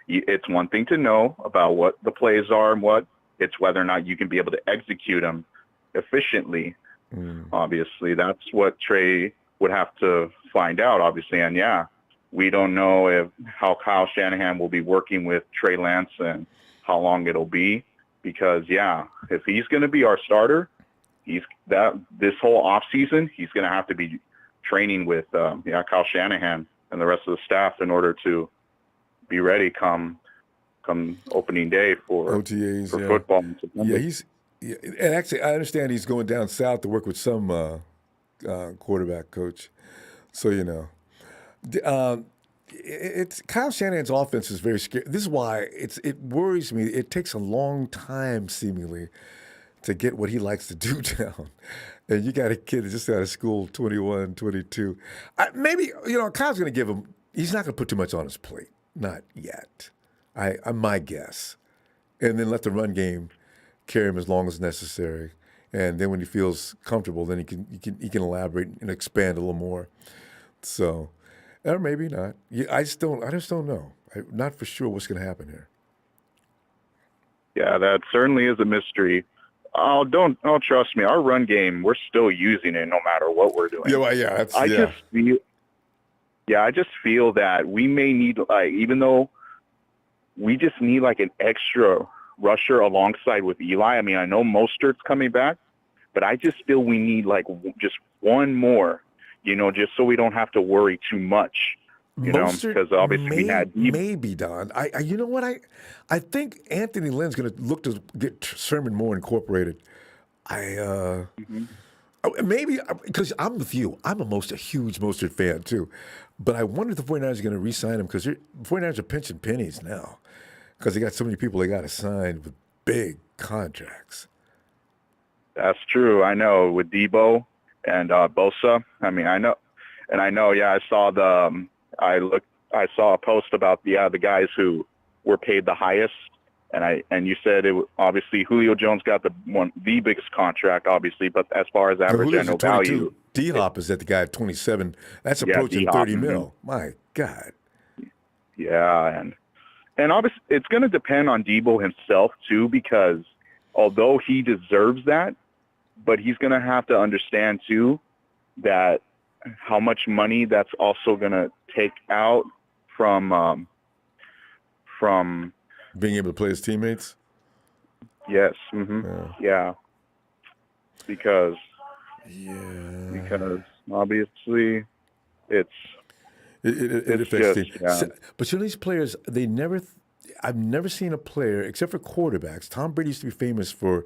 it's one thing to know about what the plays are and it's whether or not you can be able to execute them efficiently. Obviously, that's what Trey would have to find out, obviously. And yeah, we don't know how Kyle Shanahan will be working with Trey Lance and how long it'll be, because if he's going to be our starter, this whole off season, he's going to have to be training with Kyle Shanahan and the rest of the staff in order to be ready come opening day for OTAs, for football. And actually, I understand he's going down south to work with some quarterback coach. So it's Kyle Shanahan's offense is very scary. This is why it worries me. It takes a long time, seemingly, to get what he likes to do down. And you got a kid that's just out of school, 21, 22. Maybe, Kyle's going to give him, he's not going to put too much on his plate. Not yet. My guess. And then let the run game carry him as long as necessary. And then when he feels comfortable, then he can elaborate and expand a little more. So, or maybe not. I just don't know. I'm not for sure what's going to happen here. Yeah, that certainly is a mystery. Trust me. Our run game, we're still using it no matter what we're doing. I just feel that we may need, even though we just need an extra rusher alongside with Eli. I mean, I know Mostert's coming back, but I just feel we need just one more, just so we don't have to worry too much. Because obviously maybe Don. You know what? I think Anthony Lynn's going to look to get Sermon more incorporated. Maybe because I'm with you. I'm a huge Mostert fan too, but I wonder if the 49ers are going to re-sign him, because the 49ers are pinching pennies now because they got so many people they got to sign with big contracts. That's true. I know with Debo and Bosa. I mean, I know. Yeah, I saw I saw a post about the guys who were paid the highest, and you said obviously Julio Jones got the biggest contract, obviously, but as far as average annual value, D-Hop is at the guy at 27. That's approaching D-Hop, 30 mil. My God. Yeah, and obviously it's going to depend on Debo himself too, because although he deserves that, but he's going to have to understand too that how much money that's also going to take out from being able to play his teammates. Yes. Yeah. Because obviously it affects just, teams. But these players, I've never seen a player, except for quarterbacks. Tom Brady used to be famous for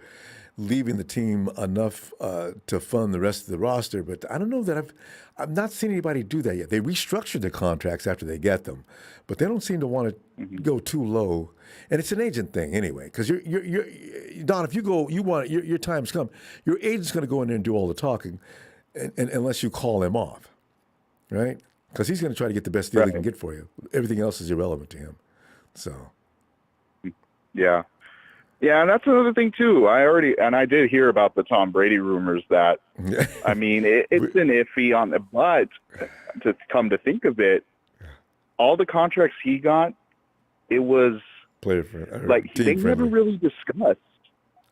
leaving the team enough to fund the rest of the roster, but I don't know that I've not seen anybody do that yet. They restructured their contracts after they get them, but they don't seem to want to go too low. And it's an agent thing anyway, because you're Don. If you go, your time's come. Your agent's going to go in there and do all the talking, and unless you call him off, right? Because he's going to try to get the best deal he can get for you. Everything else is irrelevant to him. So, yeah. Yeah, and that's another thing too. I did hear about the Tom Brady rumors that, I mean, it's been iffy on the, but to come to think of it, all the contracts he got, it was they never really discussed.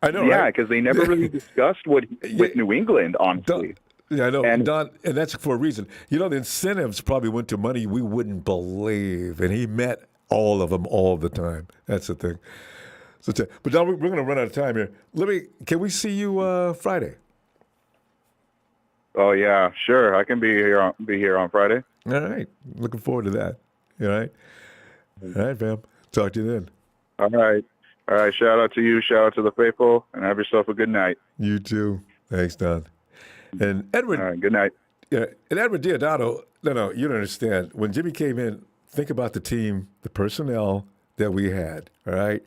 I know, yeah, right? Because they never really discussed with New England, honestly. Yeah, I know, and that's for a reason. The incentives probably went to money we wouldn't believe, and he met all of them all the time. That's the thing. So, but Don, we're going to run out of time here. Can we see you Friday? Oh yeah, sure. I can be here on Friday. All right, looking forward to that. All right, fam. Talk to you then. All right. Shout out to you. Shout out to the faithful, and have yourself a good night. You too. Thanks, Don. And Edward. All right. Good night. Yeah, and Edward Diodato. No, you don't understand. When Jimmy came in, think about the team, the personnel that we had. All right.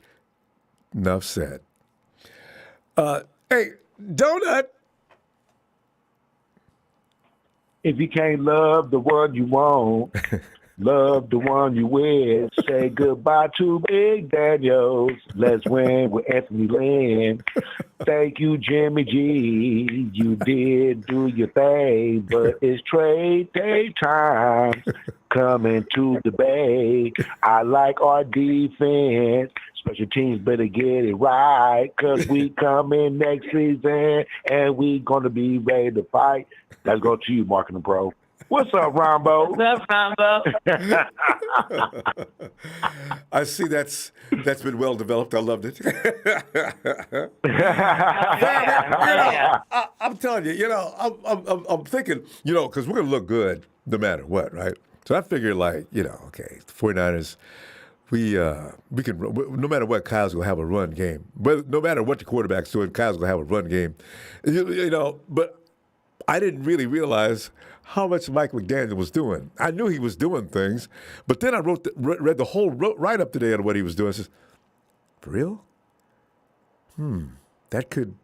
Enough said. Hey, Donut. If you can't love the world you want. Love the one you with. Say goodbye to Big Daniels. Let's win with Anthony Lynn. Thank you, Jimmy G. You did do your thing, but it's trade day time. Coming to the Bay. I like our defense. Special teams better get it right, because we coming next season and we going to be ready to fight. Let's go to you, Marketing Pro. What's up, Ronbo? What's up, Ronbo? I see that's been well developed. I loved it. I'm telling you, I'm thinking, because we're going to look good no matter what, right? So I figured, okay, the 49ers, we can, no matter what, Kyle's going to have a run game. But no matter what the quarterback's doing, Kyle's going to have a run game. But I didn't really realize how much Mike McDaniel was doing. I knew he was doing things, but then I read the whole write-up today on what he was doing. I said, for real? That could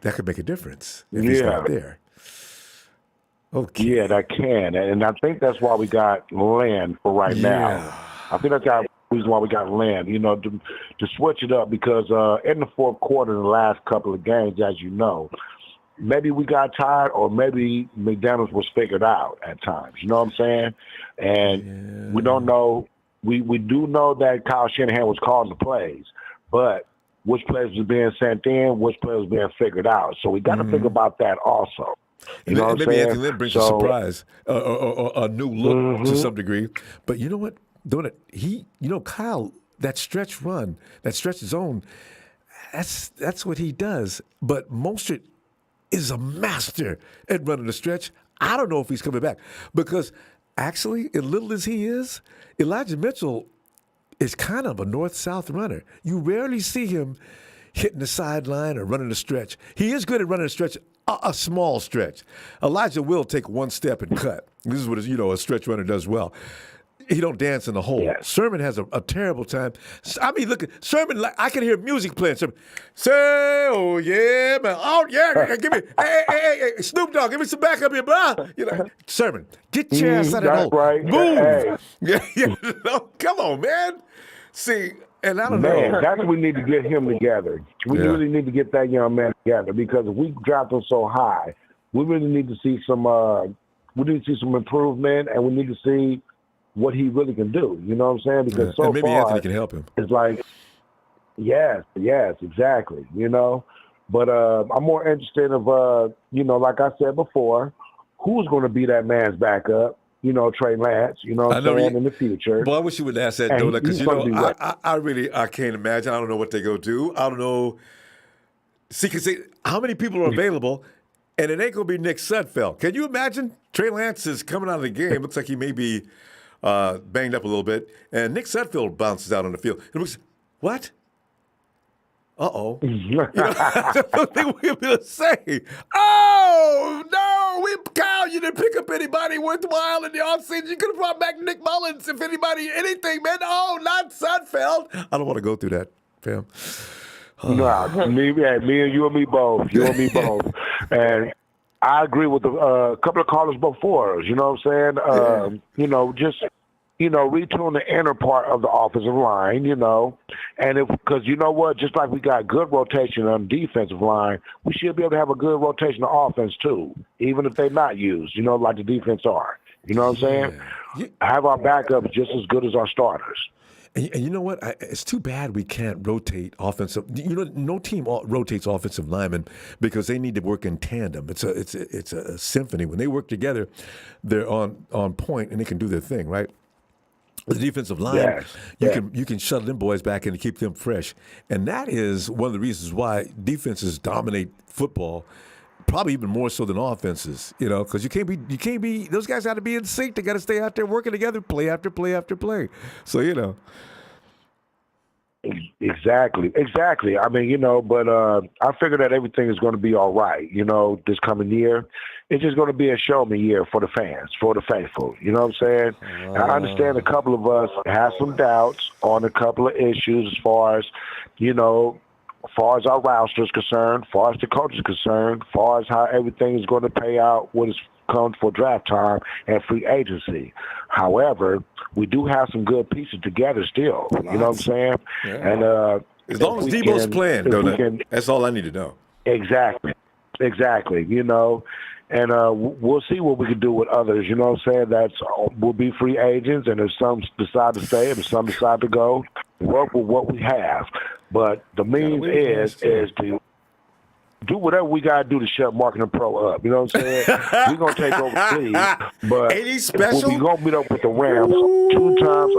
make a difference if he's not there. Okay. Yeah, that can. And I think that's why we got Lynn for right now. I think that's the reason why we got Lynn, to switch it up, because in the fourth quarter, in the last couple of games, as you know, maybe we got tired, or maybe McDaniels was figured out at times. You know what I'm saying? And we don't know. We do know that Kyle Shanahan was calling the plays, but which plays was being sent in, which plays was being figured out. So we got to think about that also. You know what I'm saying? Maybe Anthony Lynn brings a surprise, or a new look to some degree. But you know what? Doing it, Kyle, that stretch run, that stretch zone, that's what he does. But Mostert is a master at running the stretch. I don't know if he's coming back, because actually, as little as he is, Elijah Mitchell is kind of a north-south runner. You rarely see him hitting the sideline or running the stretch. He is good at running a stretch, a small stretch. Elijah will take one step and cut. This is what a stretch runner does well. He don't dance in the hole. Yes. Sermon has a terrible time. I mean, look at Sermon. I can hear music playing. Sermon, say, oh yeah, man. Oh yeah, give me, hey, Snoop Dogg, give me some back up here, bro. Sermon, get your ass out of the hole. Right. Move. Yeah, come on, man. See, and I don't know. That's what we need to get him together. We really need to get that young man together, because if we drop him so high, we really need to see some. We need to see some improvement, and we need to see what he really can do. You know what I'm saying? Because so and maybe far, Anthony can help him. It's like, yes, exactly. But I'm more interested of, like I said before, who's going to be that man's backup? Trey Lance. You know what I'm saying, in the future. Boy, I wish you would ask that, though, because I can't imagine. I don't know what they go do. I don't know. See, because how many people are available, and it ain't going to be Nick Sudfeld. Can you imagine? Trey Lance is coming out of the game. Looks like he may be banged up a little bit, and Nick Sudfeld bounces out on the field. It looks, what? Uh-oh. I don't think we'll be able to say, oh, no, Kyle, you didn't pick up anybody worthwhile in the offseason. You could have brought back Nick Mullins, if anything, man. Oh, not Sudfeld. I don't want to go through that, fam. No, me and you and me both. And I agree with a couple of callers before us. You know what I'm saying? Just retune the inner part of the offensive line. And because you know what, just like we got good rotation on the defensive line, we should be able to have a good rotation of offense too, even if they're not used. Like the defense are. You know what I'm saying? Have our backups just as good as our starters. And you know what? It's too bad we can't rotate offensive. No team rotates offensive linemen, because they need to work in tandem. It's a symphony. When they work together, they're on point and they can do their thing, right? The defensive line, you can shuttle them boys back in and keep them fresh, and that is one of the reasons why defenses dominate football. Probably even more so than offenses, because you can't be. Those guys got to be in sync. They got to stay out there working together, play after play after play. So Exactly. I mean, but I figure that everything is going to be all right. This coming year, it's just going to be a show me year for the fans, for the faithful. You know what I'm saying? I understand a couple of us have some doubts on a couple of issues as far as, far as our roster is concerned, far as the coach is concerned, far as how everything is going to pay out when it comes for draft time and free agency. However, we do have some good pieces together still. You know what I'm saying? Yeah. And as long as Debo's playing, that's all I need to know. Exactly. You know, and we'll see what we can do with others. You know what I'm saying? We'll be free agents, and if some decide to stay, if some decide to go, work with what we have. But the means is to do whatever we got to do to shut Marketing Pro up. You know what I'm saying? We're going to take over the league. But ain't he special? We're going to meet up with the Rams 2 times.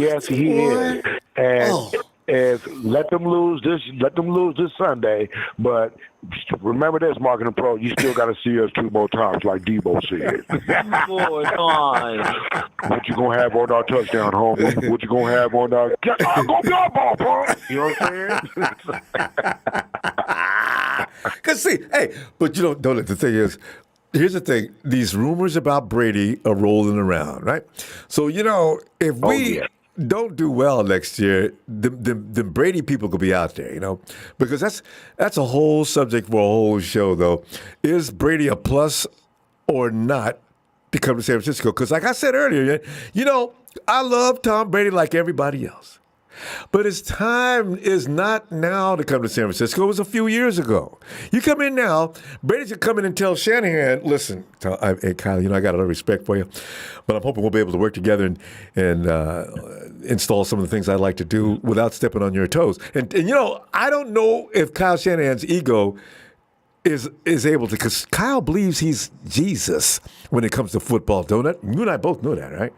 Yes, he is. And let them lose this Sunday. But remember this, Marketing Pro, you still got to see us 2 more times, like Debo said. Boy, come on. What you gonna have on our touchdown, homie? What you gonna have on our? I'm gonna be our ball, bro. You know what I'm saying? Cause see, hey, but you know, the thing is, here's the thing: these rumors about Brady are rolling around, right? So you know, if we don't do well next year, the Brady people could be out there, you know, because that's a whole subject for a whole show, though. Is Brady a plus or not to come to San Francisco? Because like I said earlier, you know, I love Tom Brady like everybody else. But his time is not now to come to San Francisco. It was a few years ago. You come in now, Brady should come in and tell Shanahan, listen, hey, Kyle, you know, I got a lot of respect for you, but I'm hoping we'll be able to work together and install some of the things I'd like to do without stepping on your toes. And you know, I don't know if Kyle Shanahan's ego is able to, because Kyle believes he's Jesus when it comes to football, don't it? You and I both know that, right?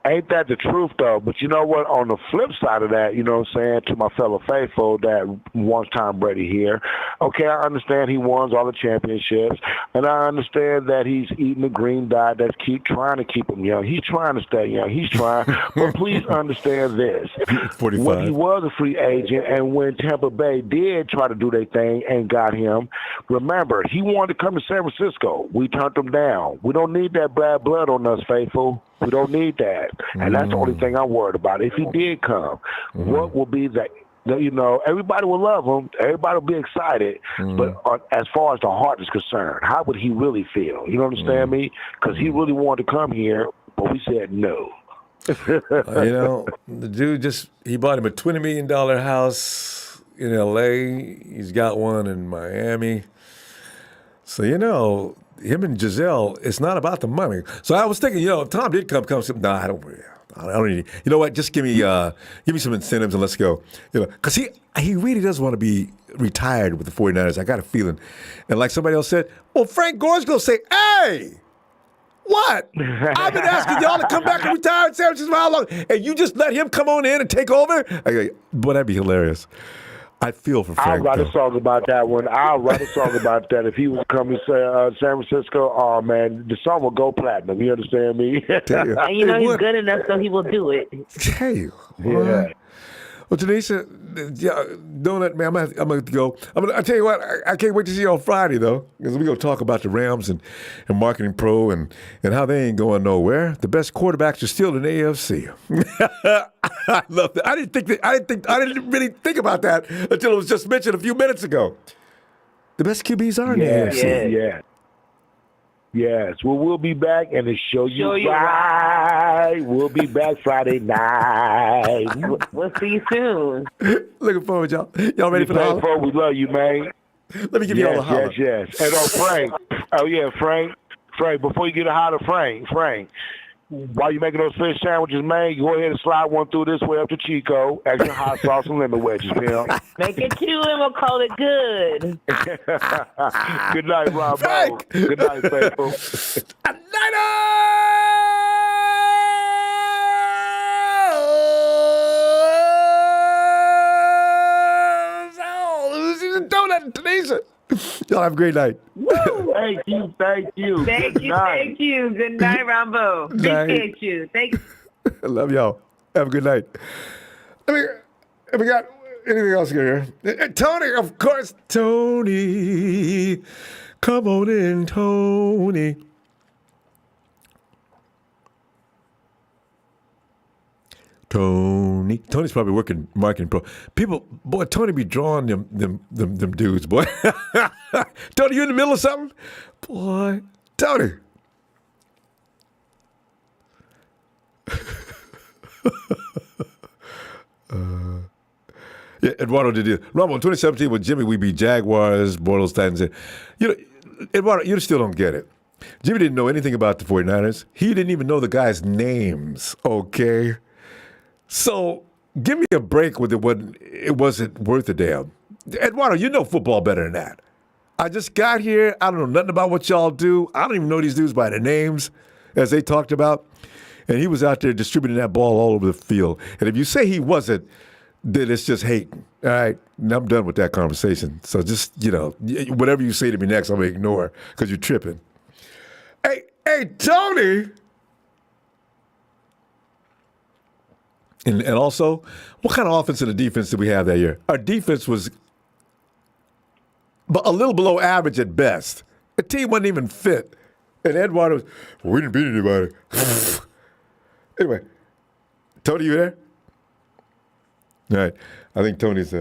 Ain't that the truth, though? But you know what? On the flip side of that, you know what I'm saying, to my fellow faithful that wants Tom Brady here, okay, I understand he won all the championships, and I understand that he's eating the green diet that's trying to keep him young. He's trying to stay young. He's trying. But please understand this. 45. When he was a free agent and when Tampa Bay did try to do their thing and got him, remember, he wanted to come to San Francisco. We turned him down. We don't need that bad blood on us, faithful. We don't need that. And that's the only thing I'm worried about. If he did come, what will be that? You know, everybody will love him. Everybody will be excited. But as far as the heart is concerned, how would he really feel? You understand me? Because he really wanted to come here, but we said no. You know, the dude he bought him a $20 million house in L.A. He's got one in Miami. So, you know, him and Giselle, it's not about the money. So I was thinking, you know, if Tom did come, no, I don't need. You know what? Just give me some incentives and let's go. You know, because he really does want to be retired with the 49ers. I got a feeling. And like somebody else said, well, Frank Gore's going to say, hey, what? I've been asking y'all to come back and retire in San Francisco for how long? And you just let him come on in and take over? Boy, that'd be hilarious. I feel for Frank. I'll write a song about that one. I'll write a song about that. If he was coming to San Francisco, oh, man, the song will go platinum. You understand me? And you know he's good enough, so he will do it. Hey, yeah. Well, Tanisha, Donut, man, I'm going to go. I tell you what, I can't wait to see you on Friday, though, because we're going to talk about the Rams and Marketing Pro and how they ain't going nowhere. The best quarterbacks are still in the AFC. I love that. I didn't really think about that until it was just mentioned a few minutes ago. The best QBs are in the AFC. Yeah. Yes, well, we'll be back and show you right. We'll be back Friday night. We'll see you soon. Looking forward, y'all. Y'all ready for the holler? We love you, man. Let me give you all the holler. Yes. And Frank. Oh, yeah, Frank, before you get a holler, Frank, while you're making those fish sandwiches, man, you go ahead and slide one through this way up to Chico. Extra hot sauce and lemon wedges, man. Make it 2 and we'll call it good. Good night, Ronbo. Good night, faithful. Donut, Tanisha. Y'all have a great night. Thank you. Thank you. Good night, Ronbo. Appreciate you. Thanks. I love y'all. Have a good night. Have we got anything else here? Tony, of course. Tony. Come on in, Tony. Tony's probably working marketing pro. People, boy, Tony be drawing them dudes, boy. Tony, you in the middle of something? Boy, Tony. Yeah, Eduardo did it. Ronbo, in 2017 with Jimmy, we beat Jaguars, Bortles, Titans. You know, Eduardo, you still don't get it. Jimmy didn't know anything about the 49ers. He didn't even know the guys' names, okay? So give me a break with it when it wasn't worth a damn. Eduardo, you know football better than that. I just got here. I don't know nothing about what y'all do. I don't even know these dudes by their names, as they talked about. And he was out there distributing that ball all over the field. And if you say he wasn't, then it's just hating. All right? And I'm done with that conversation. So just, whatever you say to me next, I'm going to ignore because you're tripping. Hey, Tony! And also, what kind of offense and defense did we have that year? Our defense was a little below average at best. The team wasn't even fit. And Eduardo was, we didn't beat anybody. Anyway, Tony, you there? All right. I think Tony's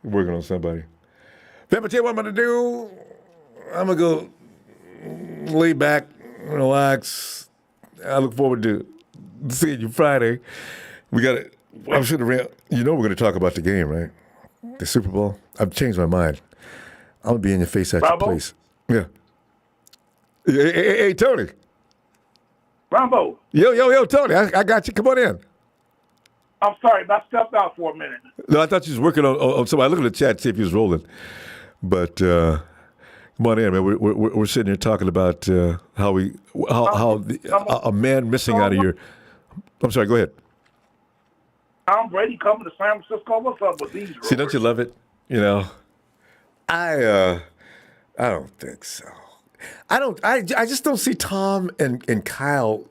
working on somebody. Let me tell you what I'm going to do. I'm going to go lay back, relax. I look forward to seeing you Friday. We got it. I'm sure we're going to talk about the game, right? The Super Bowl. I've changed my mind. I'm going to be in your face at your place. Yeah. Hey, Tony. Ronbo. Yo, Tony. I got you. Come on in. I'm sorry, I stepped out for a minute. No, I thought you was working on somebody. I looked at the chat to see if he was rolling. But come on in, man. We're sitting here talking about how a man missing out of your. I'm sorry. Go ahead. Tom Brady coming to San Francisco. What's up with these rumors? See, don't you love it? I don't think so. I just don't see Tom and Kyle.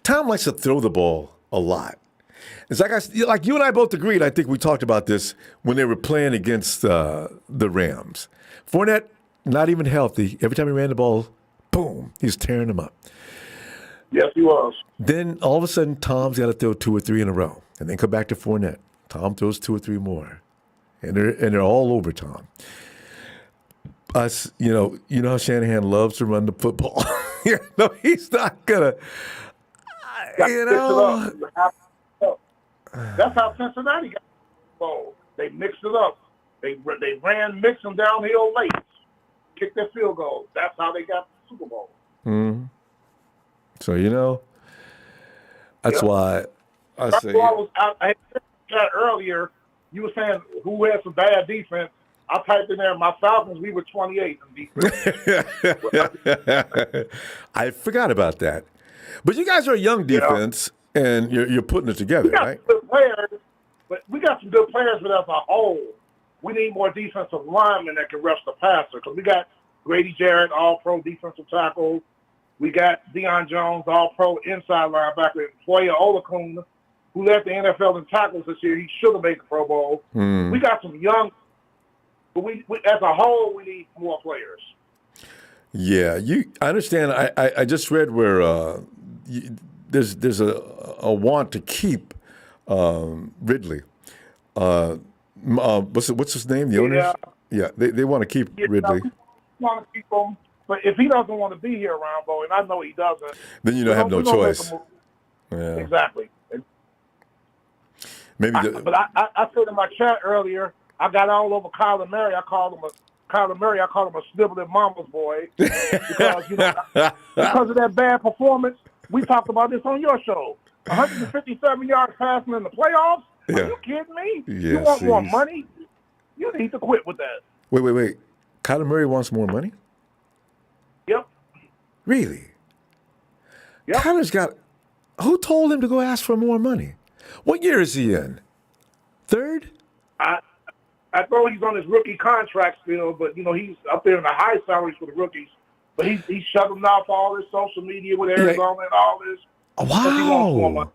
Tom likes to throw the ball a lot. It's like you and I both agreed. I think we talked about this when they were playing against the Rams. Fournette, not even healthy. Every time he ran the ball, boom, he's tearing them up. Yes, he was. Then all of a sudden, Tom's got to throw 2 or 3 in a row, and then come back to Fournette. Tom throws 2 or 3 more, and they're all over Tom. Us, you know how Shanahan loves to run the football. He's not gonna. That's how Cincinnati got the ball. They mixed it up. They mixed them downhill late, kicked their field goal. That's how they got the Super Bowl. Mm-hmm. So that's why I say. I said earlier, you were saying who had some bad defense. I typed in there, my Falcons, we were 28 in defense. I forgot about that. But you guys are a young defense, and you're putting it together, right? Good players, but we got some good players, but as a whole, we need more defensive linemen that can rush the passer. Because we got Grady Jarrett, all-pro defensive tackle. We got Deion Jones, all-pro inside linebacker. Foye Olakun, who led the NFL in tackles this year. He should have made the Pro Bowl. We got some young. But we as a whole, we need more players. Yeah, I understand. I just read where there's a want to keep Ridley. What's his name? The owners? Yeah, they want to keep Ridley. We want to keep him, but if he doesn't want to be here, Ronbo, and I know he doesn't, then you don't have no choice. Yeah. Exactly. Maybe. I said in my chat earlier. I got all over Kyler Murray. I called him a sniveling mama's boy because because of that bad performance. We talked about this on your show. 157 yards passing in the playoffs. Yeah. Are you kidding me? Yeah, you want more money? You need to quit with that. Wait. Kyler Murray wants more money? Yep. Really? Yep. Kyler's got. Who told him to go ask for more money? What year is he in? 3rd? I know he's on his rookie contract still, but he's up there in the high salaries for the rookies. But he's shutting off all his social media with Arizona and all this. Wow.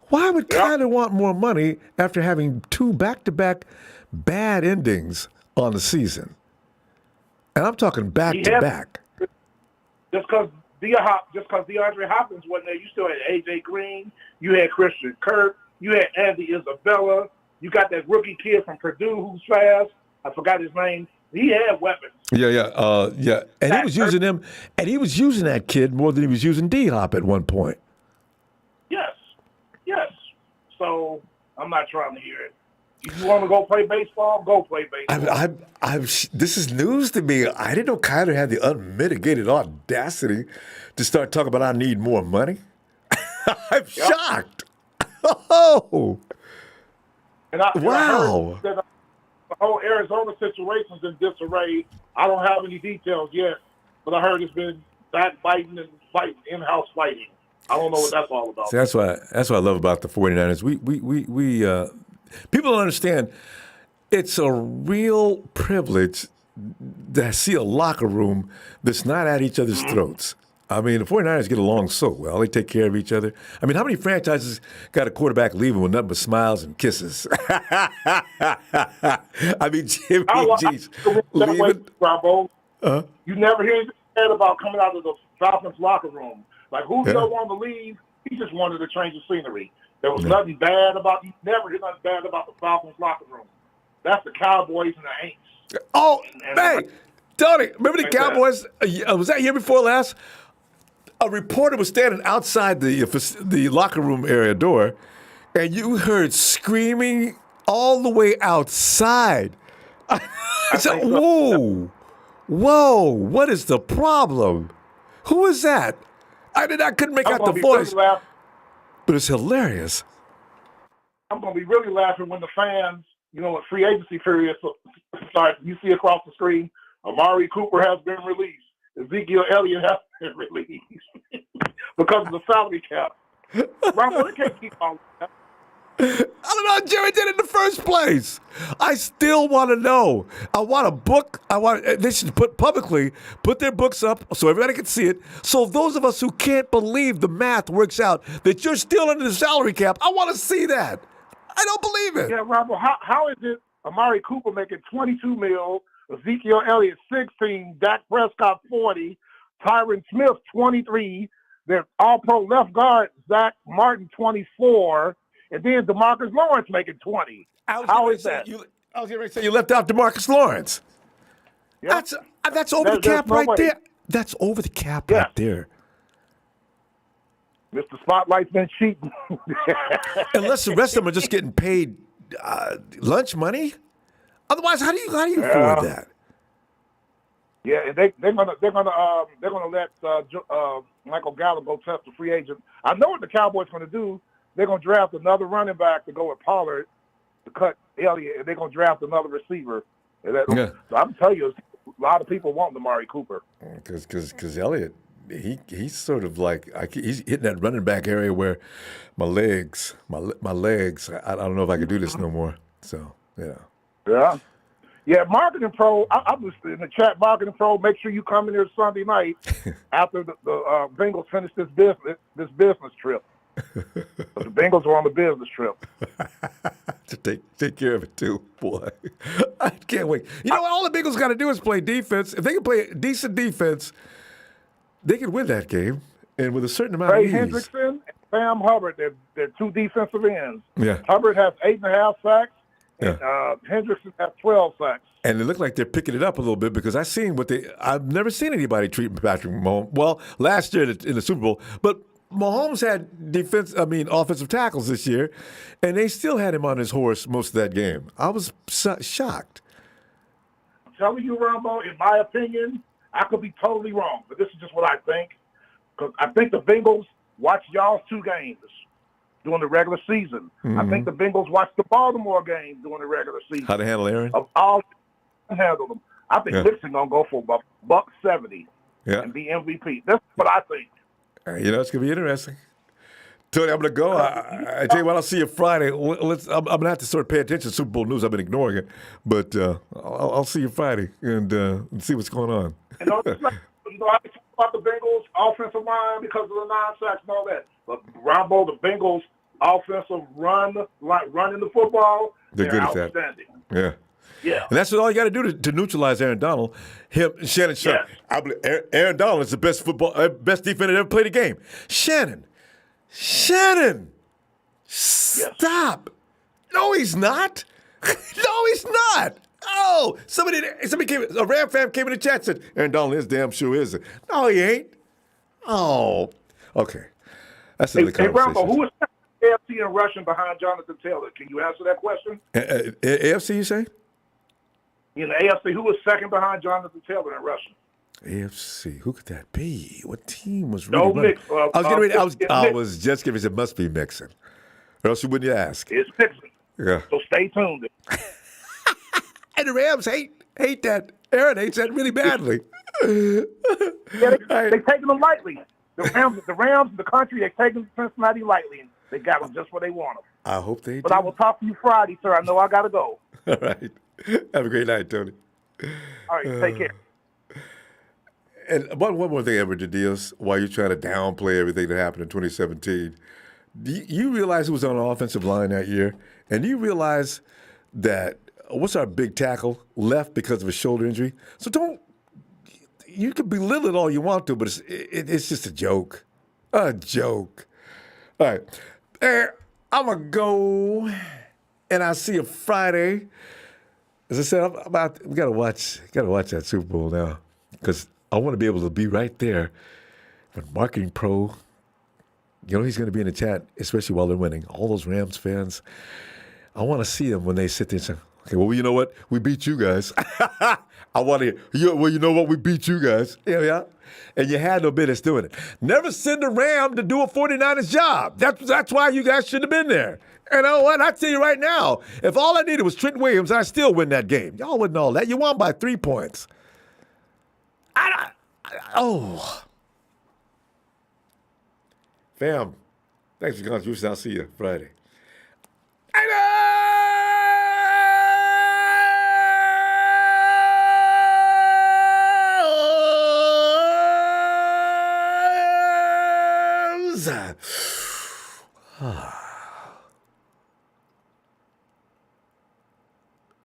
Why would Kyler want more money after having 2 back-to-back bad endings on the season? And I'm talking back-to-back. Just because just because DeAndre Hopkins wasn't there, you still had A.J. Green, you had Christian Kirk, you had Andy Isabella, you got that rookie kid from Purdue who's fast. I forgot his name. He had weapons. Yeah. And he was using him, and he was using that kid more than he was using D-Hop at one point. Yes. So I'm not trying to hear it. If you want to go play baseball, go play baseball. This is news to me. I didn't know Kyler had the unmitigated audacity to start talking about I need more money. I'm shocked. Oh. And I wow. heard that the whole Arizona situation's in disarray. I don't have any details yet, but I heard it's been backbiting and fighting, in-house fighting. I don't know what that's all about. See, that's what I love about the 49ers. We people don't understand. It's a real privilege to see a locker room that's not at each other's throats. I mean, the 49ers get along so well. They take care of each other. I mean, how many franchises got a quarterback leaving with nothing but smiles and kisses? I mean, Jimmy G's leaving. Ronbo. You never hear anything bad about coming out of the Falcons locker room. Like, Julio wanted to leave. He just wanted to change the scenery. There was nothing bad about – you never hear nothing bad about the Falcons locker room. That's the Cowboys and the Aints. Oh, hey, Tony, remember the Cowboys? Was that year before last? A reporter was standing outside the locker room area door, and you heard screaming all the way outside. I said, whoa, what is the problem? Who is that? I couldn't make out the voice, but it's hilarious. I'm going to be really laughing when the fans, when free agency period starts, you see across the screen, Amari Cooper has been released. Ezekiel Elliott has been released because of the salary cap. Ronbo, they can't keep all that. I don't know how Jerry did it in the first place. I still want to know. I want a book. They should put their books up so everybody can see it. So those of us who can't believe the math works out that you're still under the salary cap, I want to see that. I don't believe it. Yeah, Ronbo, how is it Amari Cooper making $22 million, Ezekiel Elliott 16, Dak Prescott 40, Tyron Smith 23, their all-pro left guard Zach Martin 24, and then DeMarcus Lawrence making 20. How is that? I was going to say you left out DeMarcus Lawrence. Yep. That's over the cap right there. That's over the cap right there. Mr. Spotlight's been cheating. Unless the rest of them are just getting paid lunch money. Otherwise, how do you afford that? Yeah, they're gonna let Michael Gallup go test the free agent. I know what the Cowboys going to do. They're going to draft another running back to go with Pollard to cut Elliott, and they're going to draft another receiver. So I'm telling you, a lot of people want Amari Cooper. Because Elliott, he's sort of like he's hitting that running back area where my legs. I don't know if I can do this no more. So Yeah, Marketing Pro. I'm just in the chat. Marketing Pro. Make sure you come in here Sunday night after the Bengals finish this business trip. The Bengals are on the business trip. To take care of it too, boy. I can't wait. All the Bengals got to do is play defense. If they can play decent defense, they can win that game, and with a certain amount of ease. Ray Hendrickson and Sam Hubbard, they're two defensive ends. Yeah. Hubbard has 8.5 sacks. And Hendrickson has 12 sacks. And they look like they're picking it up a little bit because I've never seen anybody treat Patrick Mahomes. Well, last year in the Super Bowl, but Mahomes had offensive tackles this year, and they still had him on his horse most of that game. I was shocked. I'm telling you, Ronbo, in my opinion, I could be totally wrong, but this is just what I think. Because I think the Bengals watched y'all's 2 games during the regular season. Mm-hmm. I think the Bengals watched the Baltimore game during the regular season. How to handle Aaron? Of all handle them. I think Mixon going to go for about $170 and be MVP. That's what I think. It's going to be interesting. Tony, I'm going to go. I tell you what, I'll see you Friday. I'm going to have to sort of pay attention to Super Bowl news. I've been ignoring it. But I'll see you Friday and see what's going on. I talk about the Bengals offensive line because of the 9 sacks and all that. But Ronbo, the Bengals offensive running the football, they're good at outstanding. that. Yeah. Yeah. And that's all you got to do to neutralize Aaron Donald. Shannon Sharp. Yes. I believe Aaron Donald is the best best defender that ever played a game. Shannon, stop. No, he's not. No, he's not. Oh, somebody came. A Ram fan came in the chat and said Aaron Donald is damn sure is. No, he ain't. Oh, okay. That's another conversation. Ronbo, who is AFC in rushing behind Jonathan Taylor? Can you answer that question? AFC, you say? In the AFC, who was second behind Jonathan Taylor in rushing? AFC, who could that be? What team was really running? Mix. I was just giving it must be Mixon. Or else you wouldn't ask. It's Mixon. Yeah. So stay tuned. And the Rams hate that. Aaron hates that really badly. They're taking them lightly. The Rams, the country, they're taking Cincinnati lightly, and they got them just where they want them. I hope they do. But I will talk to you Friday, sir. I know I got to go. All right. Have a great night, Tony. All right, take care. And one more thing, Edward Diaz, while you're trying to downplay everything that happened in 2017, you realize who was on the offensive line that year? And you realize that what's our big tackle left because of a shoulder injury? So you can belittle it all you want to, but it's just a joke. A joke. All right. I'm going to go, and I'll see you Friday. As I said, we got to watch that Super Bowl now because I want to be able to be right there when Marketing Pro, he's going to be in the chat, especially while they're winning. All those Rams fans, I want to see them when they sit there and say, okay, well, you know what? We beat you guys. I want to hear, well, you know what? We beat you guys. Yeah. And you had no business doing it. Never send a Ram to do a 49ers job. That's why you guys shouldn't have been there. And you know what? I tell you right now, if all I needed was Trent Williams, I still win that game. Y'all wouldn't know that. You won by 3 points. Fam, thanks for your contribution. I'll see you Friday. Ah.